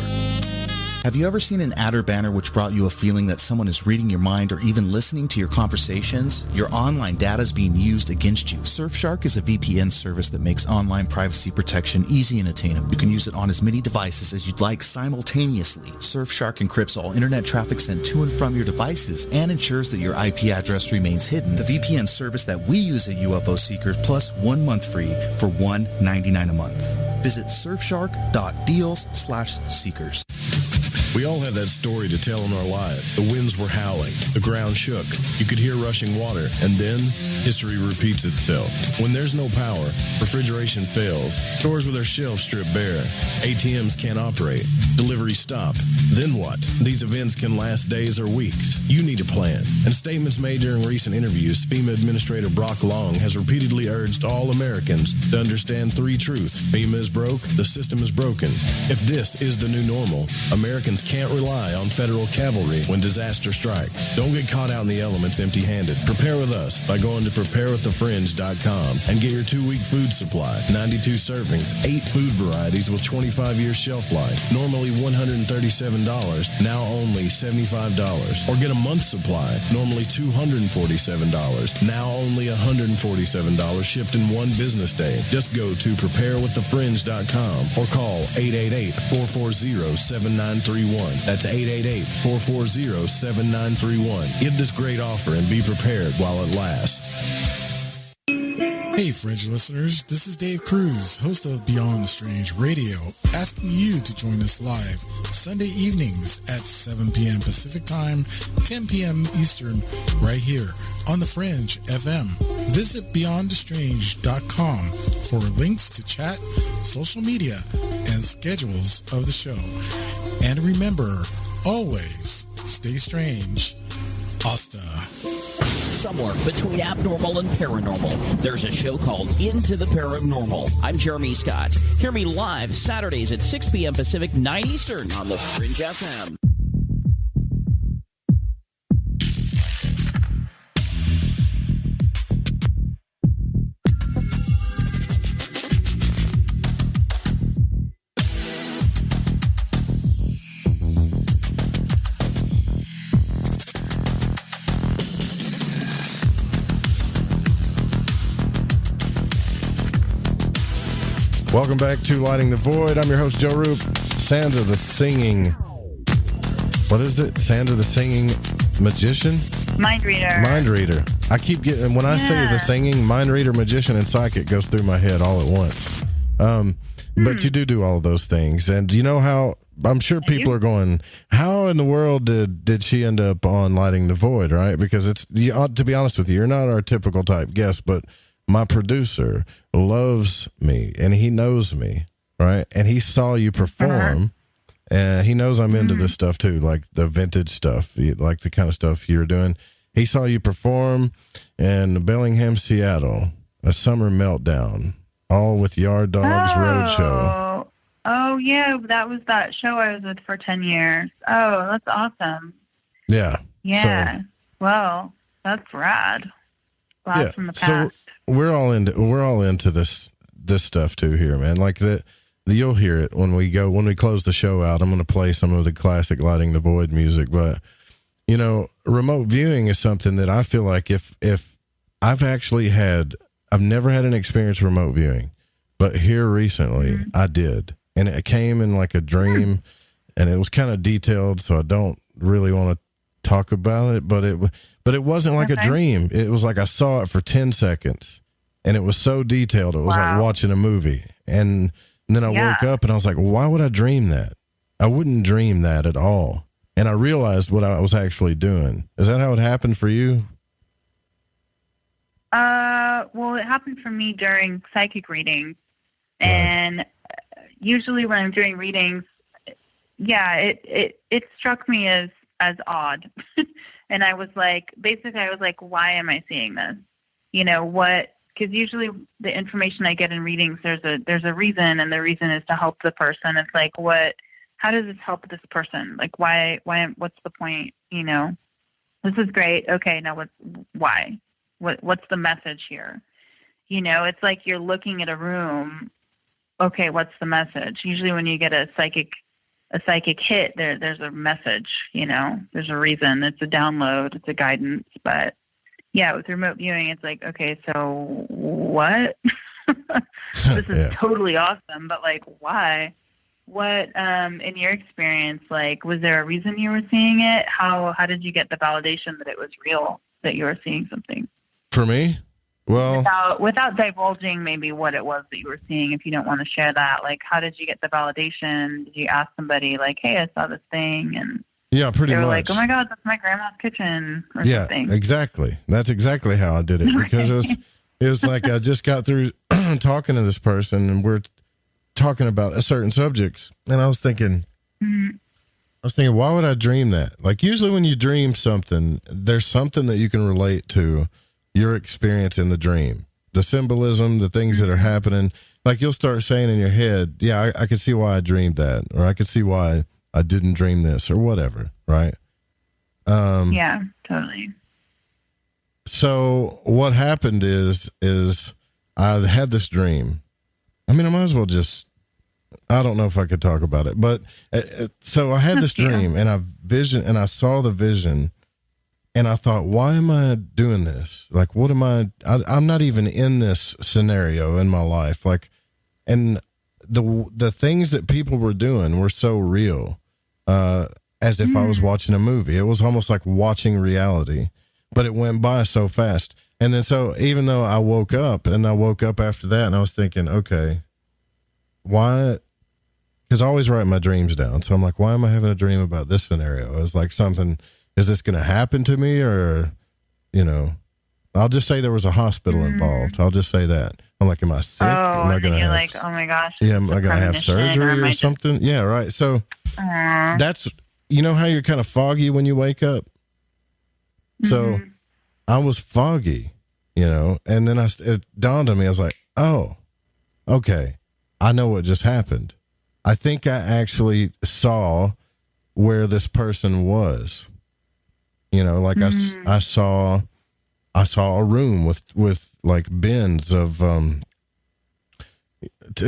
Have you ever seen an ad or banner which brought you a feeling that someone is reading your mind or even listening to your conversations? Your online data is being used against you. Surfshark is a VPN service that makes online privacy protection easy and attainable. You can use it on as many devices as you'd like simultaneously. Surfshark encrypts all internet traffic sent to and from your devices and ensures that your IP address remains hidden. The VPN service that we use at UFO Seekers, plus 1 month free for $1.99 a month. Visit surfshark.deals/seekers. We all have that story to tell in our lives. The winds were howling. The ground shook. You could hear rushing water. And then, history repeats itself. When there's no power, refrigeration fails. Stores with their shelves strip bare. ATMs can't operate. Deliveries stop. Then what? These events can last days or weeks. You need a plan. In statements made during recent interviews, FEMA Administrator Brock Long has repeatedly urged all Americans to understand 3 truths. FEMA is broke. The system is broken. If this is the new normal, Americans can't rely on federal cavalry when disaster strikes. Don't get caught out in the elements empty-handed. Prepare with us by going to preparewiththefringe.com and get your 2-week food supply. 92 servings, 8 food varieties with 25-year shelf life. Normally $137, now only $75. Or get a month's supply, normally $247, now only $147, shipped in 1 business day. Just go to preparewiththefringe.com or call 888-440-7931. That's 888-440-7931. Get this great offer and be prepared while it lasts. Hey, Fringe listeners, this is Dave Cruz, host of Beyond the Strange Radio, asking you to join us live Sunday evenings at 7 p.m. Pacific Time, 10 p.m. Eastern, right here on the Fringe FM. Visit BeyondTheStrange.com for links to chat, social media, and schedules of the show. And remember, always stay strange. Hasta. Somewhere between abnormal and paranormal, there's a show called Into the Paranormal. I'm Jeremy Scott. Hear me live Saturdays at 6 p.m. Pacific, 9 Eastern on the Fringe FM. Welcome back to Lighting the Void. I'm your host, Joe Roop. Sansa the singing... What is it? Sansa the singing magician? Mind reader. Mind reader. I keep getting... When I say the singing, mind reader, magician, and psychic goes through my head all at once. But you do all of those things. And you know how... I'm sure people are going, how in the world did she end up on Lighting the Void, right? Because it's... to be honest with you, you're not our typical type guest, but... My producer loves me, and he knows me, right? And he saw you perform, and he knows I'm into this stuff too, like the vintage stuff, like the kind of stuff you're doing. He saw you perform in Bellingham, Seattle, a summer meltdown, all with Yard Dogs Roadshow. Oh, yeah, that was that show I was with for 10 years. Oh, that's awesome. Yeah. Yeah. So, well, that's rad. Blast from the past. So we're all into this stuff too here, man. Like you'll hear it when we close the show out. I'm going to play some of the classic Lighting the Void music, but you know, remote viewing is something that I feel like if I've never had an experience remote viewing, but here recently I did, and it came in like a dream, and it was kind of detailed, so I don't really want to talk about it, but it wasn't like a dream. It was like I saw it for 10 seconds, and it was so detailed. It was like watching a movie. And then I woke up, and I was like, why would I dream that? I wouldn't dream that at all. And I realized what I was actually doing. Is that how it happened for you? Well, it happened for me during psychic readings. And usually when I'm doing readings, it struck me as odd. And I was like, why am I seeing this? You know, because usually the information I get in readings, there's a reason, and the reason is to help the person. It's like, how does this help this person? Like, why, what's the point? You know, this is great. Okay. Now what's the message here? You know, it's like you're looking at a room. Okay. What's the message? Usually when you get a psychic hit, there's a message, you know, there's a reason, it's a download, it's a guidance. But yeah, with remote viewing, it's like, okay, so what? This is totally awesome, but like, why? What, in your experience, like, was there a reason you were seeing it? How did you get the validation that it was real, that you were seeing something? For me? Well, without divulging maybe what it was that you were seeing, if you don't want to share that, like, how did you get the validation? Did you ask somebody like, hey, I saw this thing? And pretty they were much. like, oh my God, that's my grandma's kitchen or something. Yeah, exactly. That's exactly how I did it, because it was like I just got through talking to this person, and we're talking about a certain subjects, and I was thinking, why would I dream that? Like, usually when you dream something, there's something that you can relate to your experience in the dream, the symbolism, the things that are happening. Like, you'll start saying in your head, I could see why I dreamed that, or I could see why I didn't dream this, or whatever. Right. Yeah, totally. So what happened is I had this dream. I mean, I might as well I don't know if I could talk about it, but so I had this dream, and I saw the vision. And I thought, why am I doing this? Like, what am I'm not even in this scenario in my life. Like, and the things that people were doing were so real, as if I was watching a movie. It was almost like watching reality, but it went by so fast. And then, so even though I woke up after that, and I was thinking, okay, why? Because I always write my dreams down. So I'm like, why am I having a dream about this scenario? It was like something... Is this going to happen to me? Or, you know, I'll just say there was a hospital involved. I'll just say that. I'm like, am I sick? Am I going to like, oh my gosh. Yeah, am I going to have surgery or something? Yeah, right. So that's, you know how you're kind of foggy when you wake up? So I was foggy, you know, and then it dawned on me. I was like, oh, okay. I know what just happened. I think I actually saw where this person was. You know, like I saw a room with like bins of it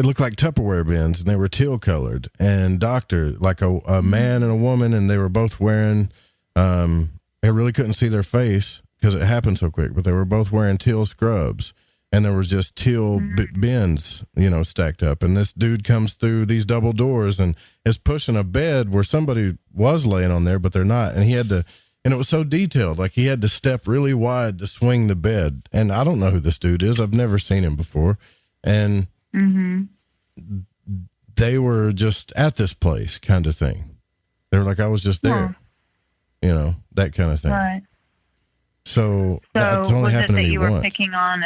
looked like Tupperware bins, and they were teal colored, and like a man and a woman, and they were both wearing I really couldn't see their face because it happened so quick, but they were both wearing teal scrubs, and there was just teal bins, stacked up. And this dude comes through these double doors and is pushing a bed where somebody was laying on there, but they're not. And he had to, and it was so detailed, like he had to step really wide to swing the bed. And I don't know who this dude is. I've never seen him before. And they were just at this place kind of thing. They were like, I was just there, that kind of thing. Right. So that's only happened to me you were once. picking on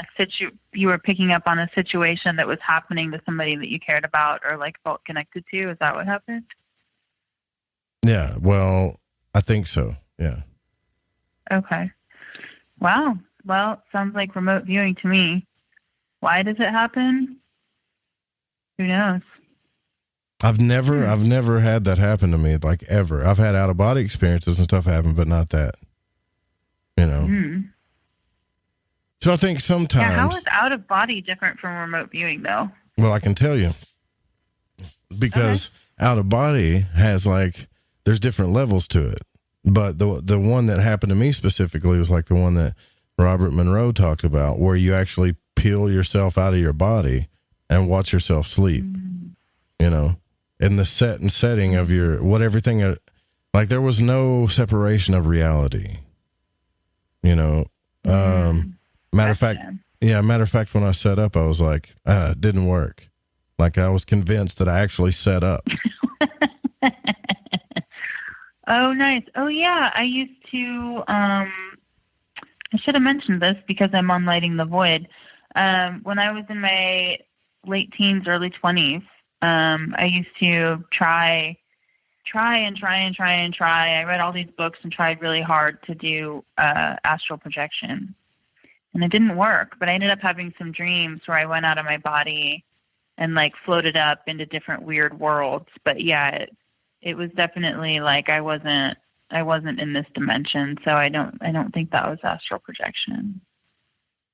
you were picking up on a situation that was happening to somebody that you cared about or like felt connected to? Is that what happened? Yeah. Well, I think so. Yeah. Okay. Wow. Well, sounds like remote viewing to me. Why does it happen? Who knows? I've never had that happen to me, like ever. I've had out of body experiences and stuff happen, but not that. So I think sometimes. Yeah, how is out of body different from remote viewing, though? Well, I can tell you, because out of body has there's different levels to it. But the one that happened to me specifically was like the one that Robert Monroe talked about, where you actually peel yourself out of your body and watch yourself sleep. In the setting of everything, like there was no separation of reality. Matter of fact, when I set up, I was like, it didn't work. Like I was convinced that I actually set up. Oh, nice. Oh, yeah. I used to, I should have mentioned this because I'm on Lighting the Void. When I was in my late teens, early 20s, I used to try. I read all these books and tried really hard to do astral projection. And it didn't work, but I ended up having some dreams where I went out of my body and floated up into different weird worlds. But yeah, it was definitely like I wasn't in this dimension, so I don't think that was astral projection.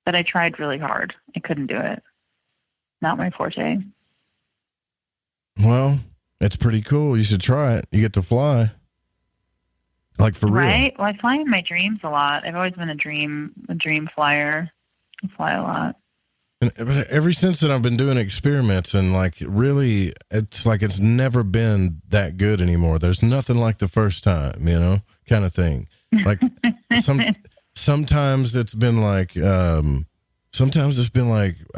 But I tried really hard. I couldn't do it. Not my forte. Well, it's pretty cool. You should try it. You get to fly. Like for real. Right? Well, I fly in my dreams a lot. I've always been a dream flyer. I fly a lot. And ever since then, I've been doing experiments, and really, it's like it's never been that good anymore. There's nothing like the first time, kind of thing. Like sometimes it's been like I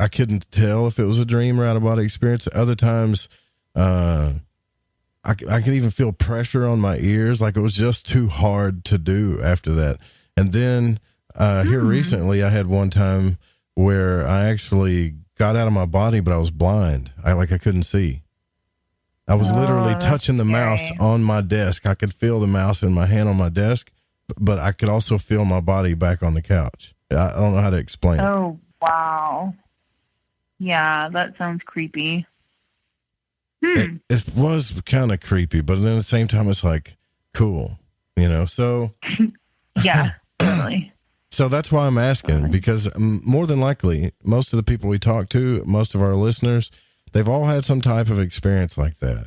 couldn't tell if it was a dream or out of body experience. Other times, I could even feel pressure on my ears. Like it was just too hard to do after that. And then here recently, I had one time where I actually got out of my body, but I was blind. I couldn't see. I was literally touching the mouse on my desk. I could feel the mouse in my hand on my desk, but I could also feel my body back on the couch. I don't know how to explain it. Oh, wow. Yeah, that sounds creepy. It was kind of creepy, but then at the same time, it's cool, so. Yeah, totally. So that's why I'm asking, because more than likely, most of the people we talk to, most of our listeners, they've all had some type of experience like that.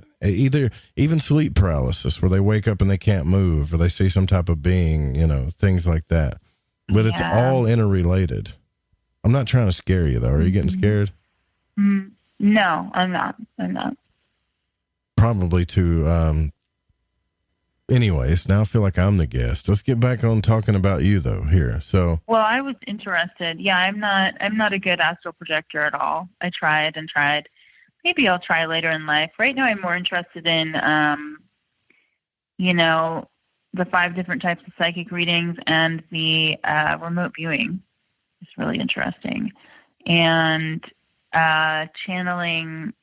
Even sleep paralysis, where they wake up and they can't move, or they see some type of being, things like that. But it's all interrelated. I'm not trying to scare you, though. Are you getting scared? No, I'm not. Probably to, anyways, now I feel like I'm the guest. Let's get back on talking about you though here. So, well, I was interested. Yeah, I'm not a good astral projector at all. I tried. Maybe I'll try later in life. Right now I'm more interested in, the 5 different types of psychic readings and the remote viewing. It's really interesting. And channeling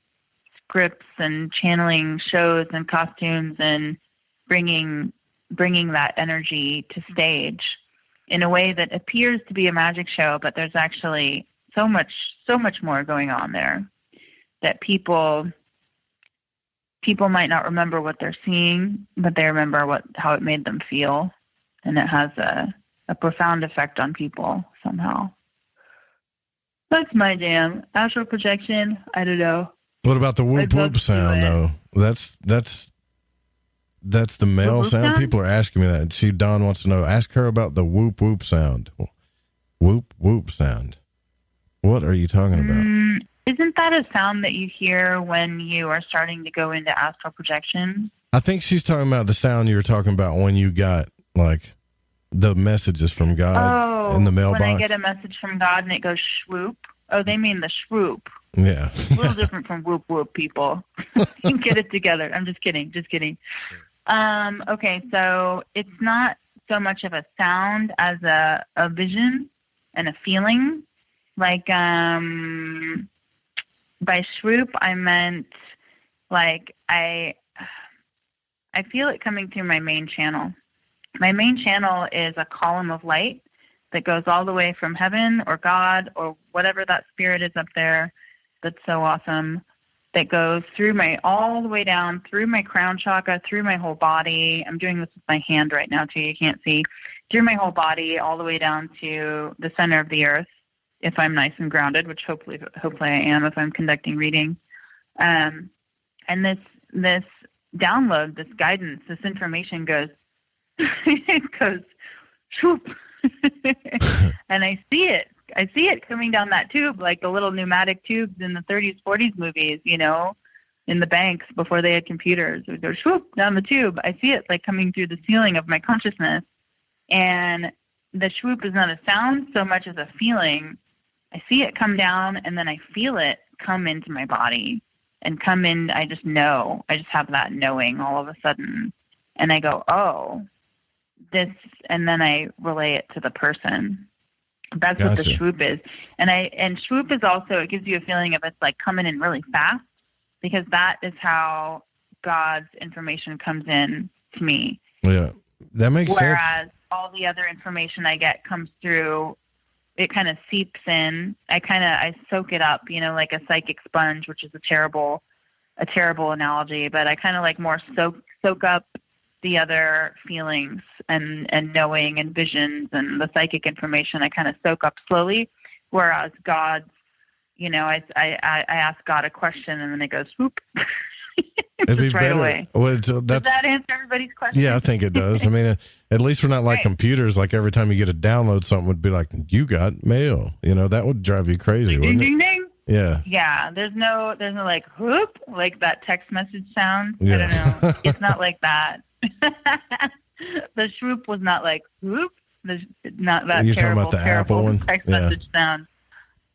scripts and channeling shows and costumes and bringing that energy to stage in a way that appears to be a magic show, but there's actually so much more going on there that people might not remember what they're seeing, but they remember how it made them feel, and it has a profound effect on people somehow. That's my jam. Astral projection, I don't know. What about the whoop whoop sound though? That's the male sound. People are asking me that. See, Dawn wants to know. Ask her about the whoop whoop sound. Whoop whoop sound. What are you talking about? Isn't that a sound that you hear when you are starting to go into astral projection? I think she's talking about the sound you were talking about when you got, like, the messages from God in the mailbox. When I get a message from God and it goes swoop. Oh, they mean the swoop. Yeah. A little different from whoop whoop, people. Get it together. I'm just kidding. Okay, so it's not so much of a sound as a vision and a feeling. Like, by swoop, I meant, like, I feel it coming through my main channel. My main channel is a column of light that goes all the way from heaven or God or whatever that spirit is up there that's so awesome, that goes through all the way down through my crown chakra, through my whole body. I'm doing this with my hand right now too, you can't see. Through my whole body all the way down to the center of the earth, if I'm nice and grounded, which hopefully I am if I'm conducting reading. And this download, this guidance, this information goes, it goes, whoop. And I see it coming down that tube, like the little pneumatic tubes in the 30s, 40s movies, you know, in the banks before they had computers. It would go swoop down the tube. I see it like coming through the ceiling of my consciousness. And the swoop is not a sound so much as a feeling. I see it come down and then I feel it come into my body and come in. I just know. I just have that knowing all of a sudden. And I go, oh, this, and then I relay it to the person. That's what the swoop is. And swoop is also, it gives you a feeling of it's like coming in really fast, because that is how God's information comes in to me. Yeah, that makes sense. Whereas all the other information I get comes through, it kind of seeps in. I soak it up, you know, like a psychic sponge, which is a terrible analogy, but I kind of like more soak up the other feelings and knowing and visions and the psychic information. I kind of soak up slowly, whereas God's, you know, I ask God a question and then it goes swoop. It'd be right better. Away. Well, Does that answer everybody's question? Yeah, I think it does. I mean, at least we're not like computers. Like every time you get a download, something would be like, "You got mail." You know, that would drive you crazy, wouldn't it? Ding ding ding. Yeah. Yeah. There's no like whoop, like that text message sound. Yeah. I don't know. It's not like that. The swoop was not like whoop. There's not that. You're terrible, talking about the terrible Apple one? text message sound.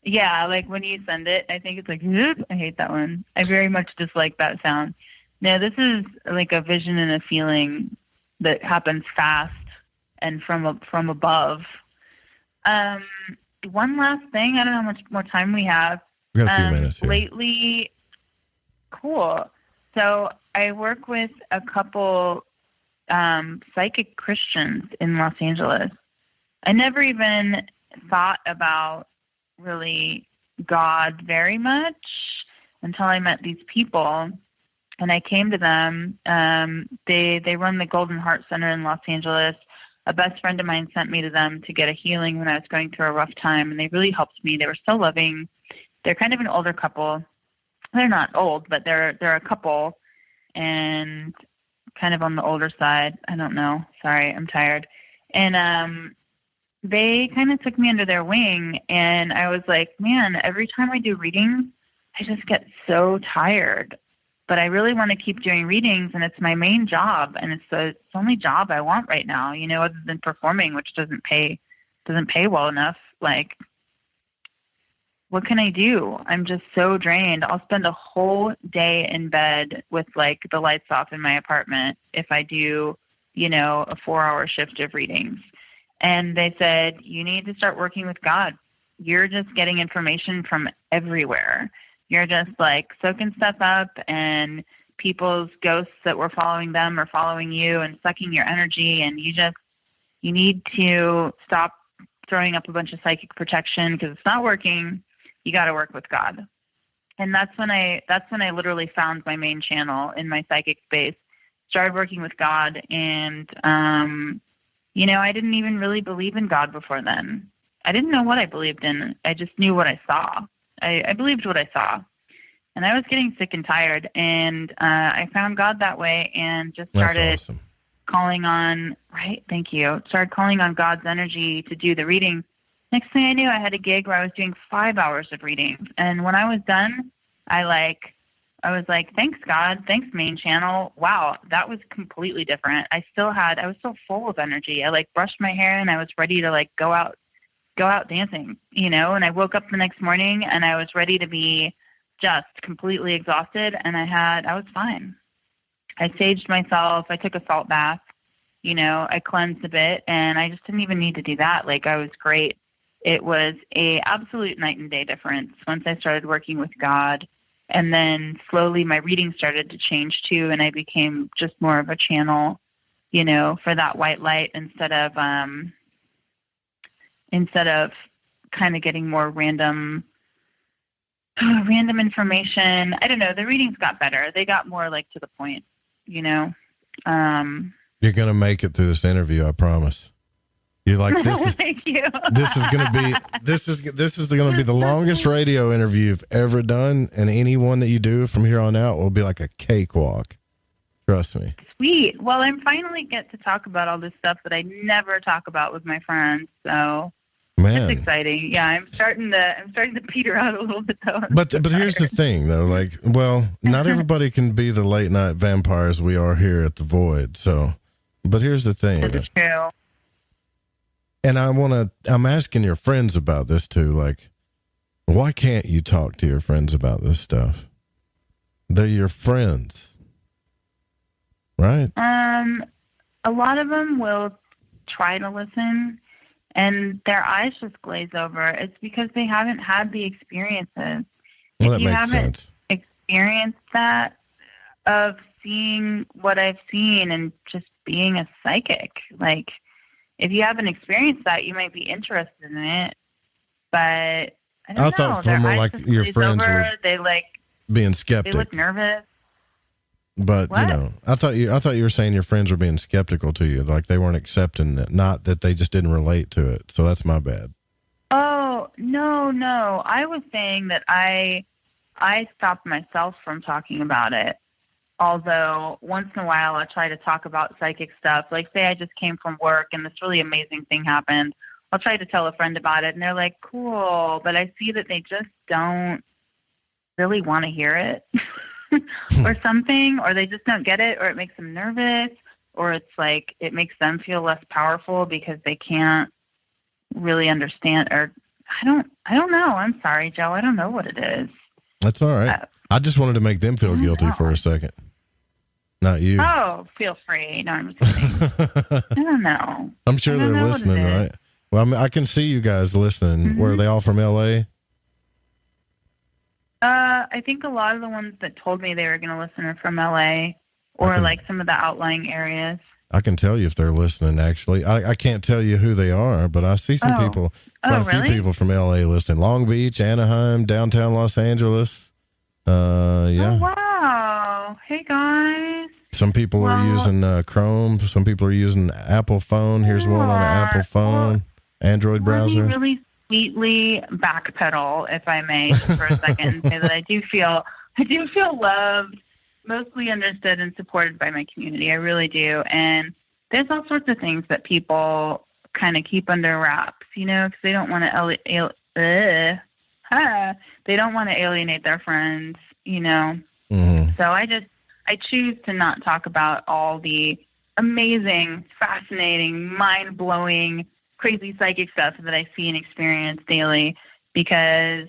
Yeah, like when you send it, I think it's like whoop. I hate that one. I very much dislike that sound. No, this is like a vision and a feeling that happens fast and from above. One last thing. I don't know how much more time we have. We got a few minutes here. Lately, cool. So I work with a couple psychic Christians in Los Angeles. I never even thought about really God very much until I met these people. And I came to them. They run the Golden Heart Center in Los Angeles. A best friend of mine sent me to them to get a healing when I was going through a rough time, and they really helped me. They were so loving. They're kind of an older couple. They're not old, but they're a couple, and kind of on the older side. I don't know. Sorry, I'm tired. And they kind of took me under their wing, and I was like, man, every time I do readings, I just get so tired. But I really want to keep doing readings, and it's my main job, and it's the only job I want right now, you know, other than performing, which doesn't pay well enough. Like, what can I do? I'm just so drained. I'll spend a whole day in bed with like the lights off in my apartment if I do, you know, a 4-hour shift of readings. And they said, you need to start working with God. You're just getting information from everywhere. You're just like soaking stuff up, and people's ghosts that were following them are following you and sucking your energy. And you need to stop throwing up a bunch of psychic protection because it's not working. You got to work with God. And that's when I literally found my main channel in my psychic space, started working with God. And, you know, I didn't even really believe in God before then. I didn't know what I believed in. I just knew what I saw. I believed what I saw, and I was getting sick and tired, and I found God that way and just started calling on, right? Thank you. Started calling on God's energy to do the reading. Next thing I knew, I had a gig where I was doing 5 hours of readings. And when I was done, I was like, thanks, God. Thanks, main channel. Wow, that was completely different. I was so full of energy. I brushed my hair and I was ready to go out dancing, and I woke up the next morning and I was ready to be just completely exhausted. And I was fine. I saged myself. I took a salt bath, I cleansed a bit, and I just didn't even need to do that. I was great. It was a absolute night and day difference once I started working with God. And then slowly my reading started to change too, and I became just more of a channel, for that white light instead of kind of getting more random information. I don't know. The readings got better. They got more to the point, You're going to make it through this interview, I promise. You're like, this is, Thank you. this is going to be the longest radio interview you've ever done, and any one that you do from here on out will be like a cakewalk. Trust me. Sweet. Well, I finally get to talk about all this stuff that I never talk about with my friends, so man, it's exciting. Yeah, I'm starting to peter out a little bit though. But here's the thing though, not everybody can be the late night vampires we are here at the Void. So, but here's the thing. That's true. And I'm asking your friends about this too. Why can't you talk to your friends about this stuff? They're your friends, right? A lot of them will try to listen and their eyes just glaze over. It's because they haven't had the experiences. Well, that makes sense. Experienced that of seeing what I've seen and just being a psychic, if you haven't experienced that, you might be interested in it, but I don't know. Thought for more your friends were being skeptic. They look nervous. But what? I thought you were saying your friends were being skeptical to you, they weren't accepting it, not that they just didn't relate to it. So that's my bad. Oh no! I was saying that I stopped myself from talking about it. Although once in a while I'll try to talk about psychic stuff. Say I just came from work and this really amazing thing happened. I'll try to tell a friend about it and they're like, cool. But I see that they just don't really want to hear it or something, or they just don't get it, or it makes them nervous, or it's it makes them feel less powerful because they can't really understand, or I don't know. I'm sorry, Joe. I don't know what it is. That's all right. I just wanted to make them feel guilty for a second. Not you. Oh, feel free. No, I'm just kidding. I don't know. I'm sure they're listening, right? Well, I can see you guys listening. Mm-hmm. Were they all from LA? I think a lot of the ones that told me they were going to listen are from LA or some of the outlying areas. I can tell you if they're listening, actually. I can't tell you who they are, but I see some people, quite a few people from LA listening. Long Beach, Anaheim, downtown Los Angeles. Yeah. Oh, wow. Hey, guys. Some people are using Chrome. Some people are using Apple phone. Here's one on an Apple phone, Android browser. Let me really sweetly backpedal, if I may, for a second, and say that I do feel loved, mostly understood and supported by my community. I really do. And there's all sorts of things that people kind of keep under wraps, because they don't want to they don't want to alienate their friends, Mm-hmm. So I choose to not talk about all the amazing, fascinating, mind-blowing, crazy psychic stuff that I see and experience daily when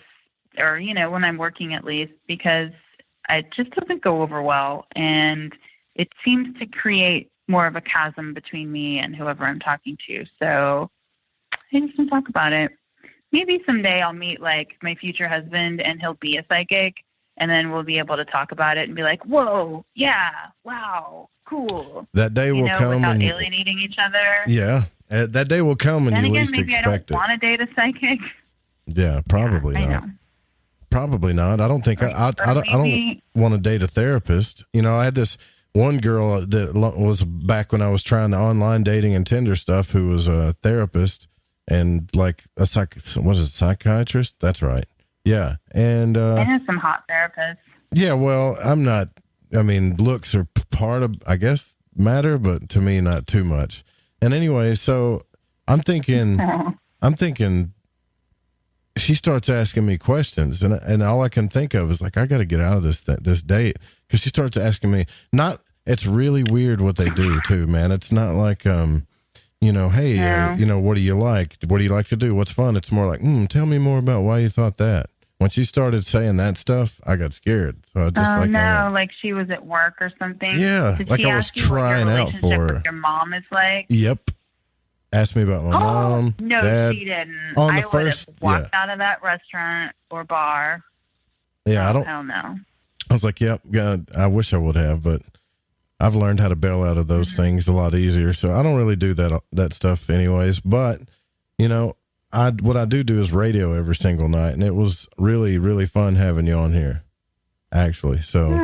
I'm working at least, because it just doesn't go over well. And it seems to create more of a chasm between me and whoever I'm talking to. So I just don't talk about it. Maybe someday I'll meet my future husband and he'll be a psychic, and then we'll be able to talk about it and be like, whoa, yeah, wow, cool. That day will come. Without alienating each other. Yeah. That day will come and you least expect it. Maybe I don't want to date a psychic. Yeah, probably not. Probably not. I don't think I don't want to date a therapist. I had this one girl that was back when I was trying the online dating and Tinder stuff, who was a therapist and a psychiatrist. That's right. Yeah. And I know some hot therapists. Yeah, well, I'm not. I mean, looks are part of, I guess, matter, but to me, not too much. And anyway, so I'm thinking, she starts asking me questions, and all I can think of is like, I got to get out of this date, because she starts asking me. It's really weird what they do too, man. It's not like hey, what do you like? What do you like to do? What's fun? It's more like, tell me more about why you thought that. When she started saying that stuff, I got scared. So I just like she was at work or something. Yeah, Did like she I was ask you what your trying out for her. with your mom is like? Yep. Asked me about my mom. No, dad. she didn't. On the I would have walked out of that restaurant or bar. Yeah, I don't. Hell no. I was like, yep. God, I wish I would have, but I've learned how to bail out of those things a lot easier. So I don't really do that stuff anyways. But what I do is radio every single night, and it was really, really fun having you on here, actually. So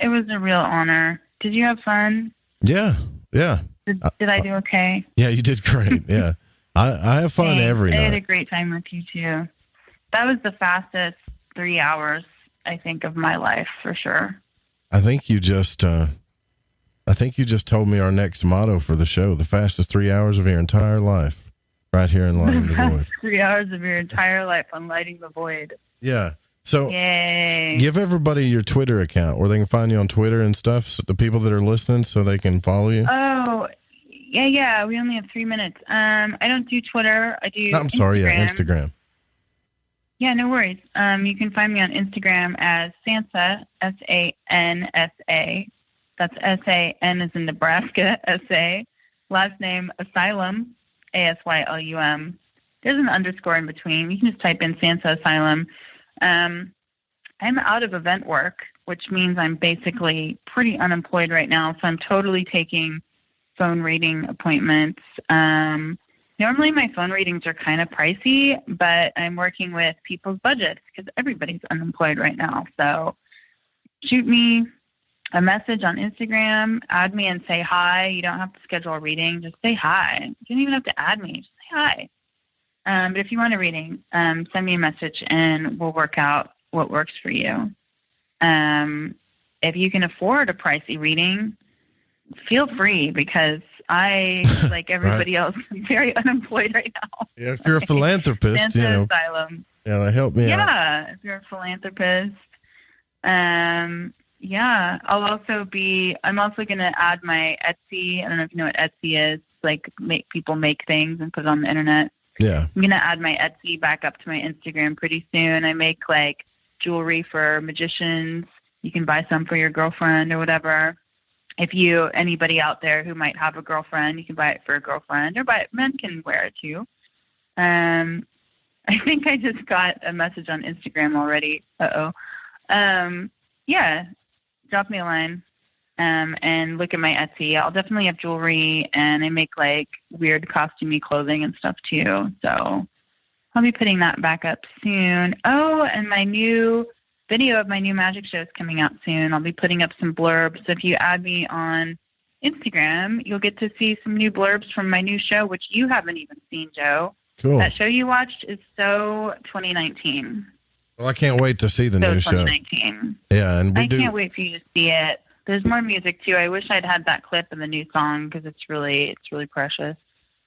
it was a real honor. Did you have fun? Yeah. Did I do okay? Yeah, you did great. Yeah, I have fun every night. I had a great time with you too. That was the fastest 3 hours, I think, of my life for sure. I think you just told me our next motto for the show: the fastest 3 hours of your entire life. Right here in Lighting the Void. 3 hours of your entire life on Lighting the Void. Yeah. So yay. Give everybody your Twitter account where they can find you on Twitter and stuff, so the people that are listening, so they can follow you. Oh, yeah. We only have 3 minutes. I don't do Twitter. I do Instagram. Yeah, no worries. You can find me on Instagram as Sansa, Sansa. That's S-A-N as in Nebraska, S-A. Last name, Asylum. ASYLUM. There's an underscore in between. You can just type in Sansa Asylum. I'm out of event work, which means I'm basically pretty unemployed right now. So I'm totally taking phone reading appointments. Normally my phone readings are kind of pricey, but I'm working with people's budgets because everybody's unemployed right now. So shoot me a message on Instagram, add me and say hi. You don't have to schedule a reading. Just say hi. You don't even have to add me. Just say hi. But if you want a reading, send me a message and we'll work out what works for you. If you can afford a pricey reading, feel free, because I, like everybody else, am very unemployed right now. Yeah, if you're a philanthropist, Asylum. Yeah, that helped me out. Yeah, if you're a philanthropist. Yeah, I'm also going to add my Etsy. I don't know if you know what Etsy is. Like people make things and put it on the internet. Yeah. I'm going to add my Etsy back up to my Instagram pretty soon. I make like jewelry for magicians. You can buy some for your girlfriend or whatever. If anybody out there who might have a girlfriend, you can buy it for a girlfriend, or men can wear it too. I think I just got a message on Instagram already. Yeah. Drop me a line and look at my Etsy. I'll definitely have jewelry, and I make like weird costumey clothing and stuff too. So I'll be putting that back up soon. Oh, and my new video of my new magic show is coming out soon. I'll be putting up some blurbs. So if you add me on Instagram, you'll get to see some new blurbs from my new show, which you haven't even seen, Joe. Cool. That show you watched is so 2019. Well, I can't wait to see the new show. 2019. Yeah, and I can't wait for you to see it. There's more music too. I wish I'd had that clip in the new song because it's really precious.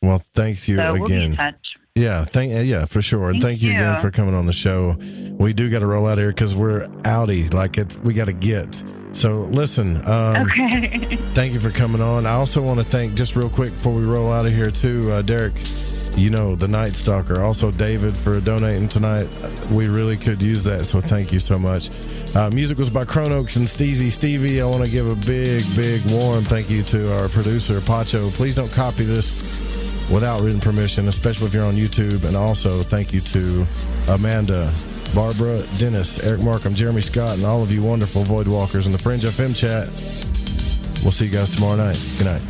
Well, thank you again. We'll be in touch. Yeah, for sure. And thank you again for coming on the show. We do got to roll out here because we're outie. We got to get. So listen. Okay. Thank you for coming on. I also want to thank, just real quick before we roll out of here too, Derek. The Night Stalker. Also, David, for donating tonight. We really could use that, so thank you so much. Music was by Chronox and Steezy Stevie. I want to give a big, big warm thank you to our producer, Pacho. Please don't copy this without written permission, especially if you're on YouTube. And also, thank you to Amanda, Barbara, Dennis, Eric Markham, Jeremy Scott, and all of you wonderful Void Walkers in the Fringe FM chat. We'll see you guys tomorrow night. Good night.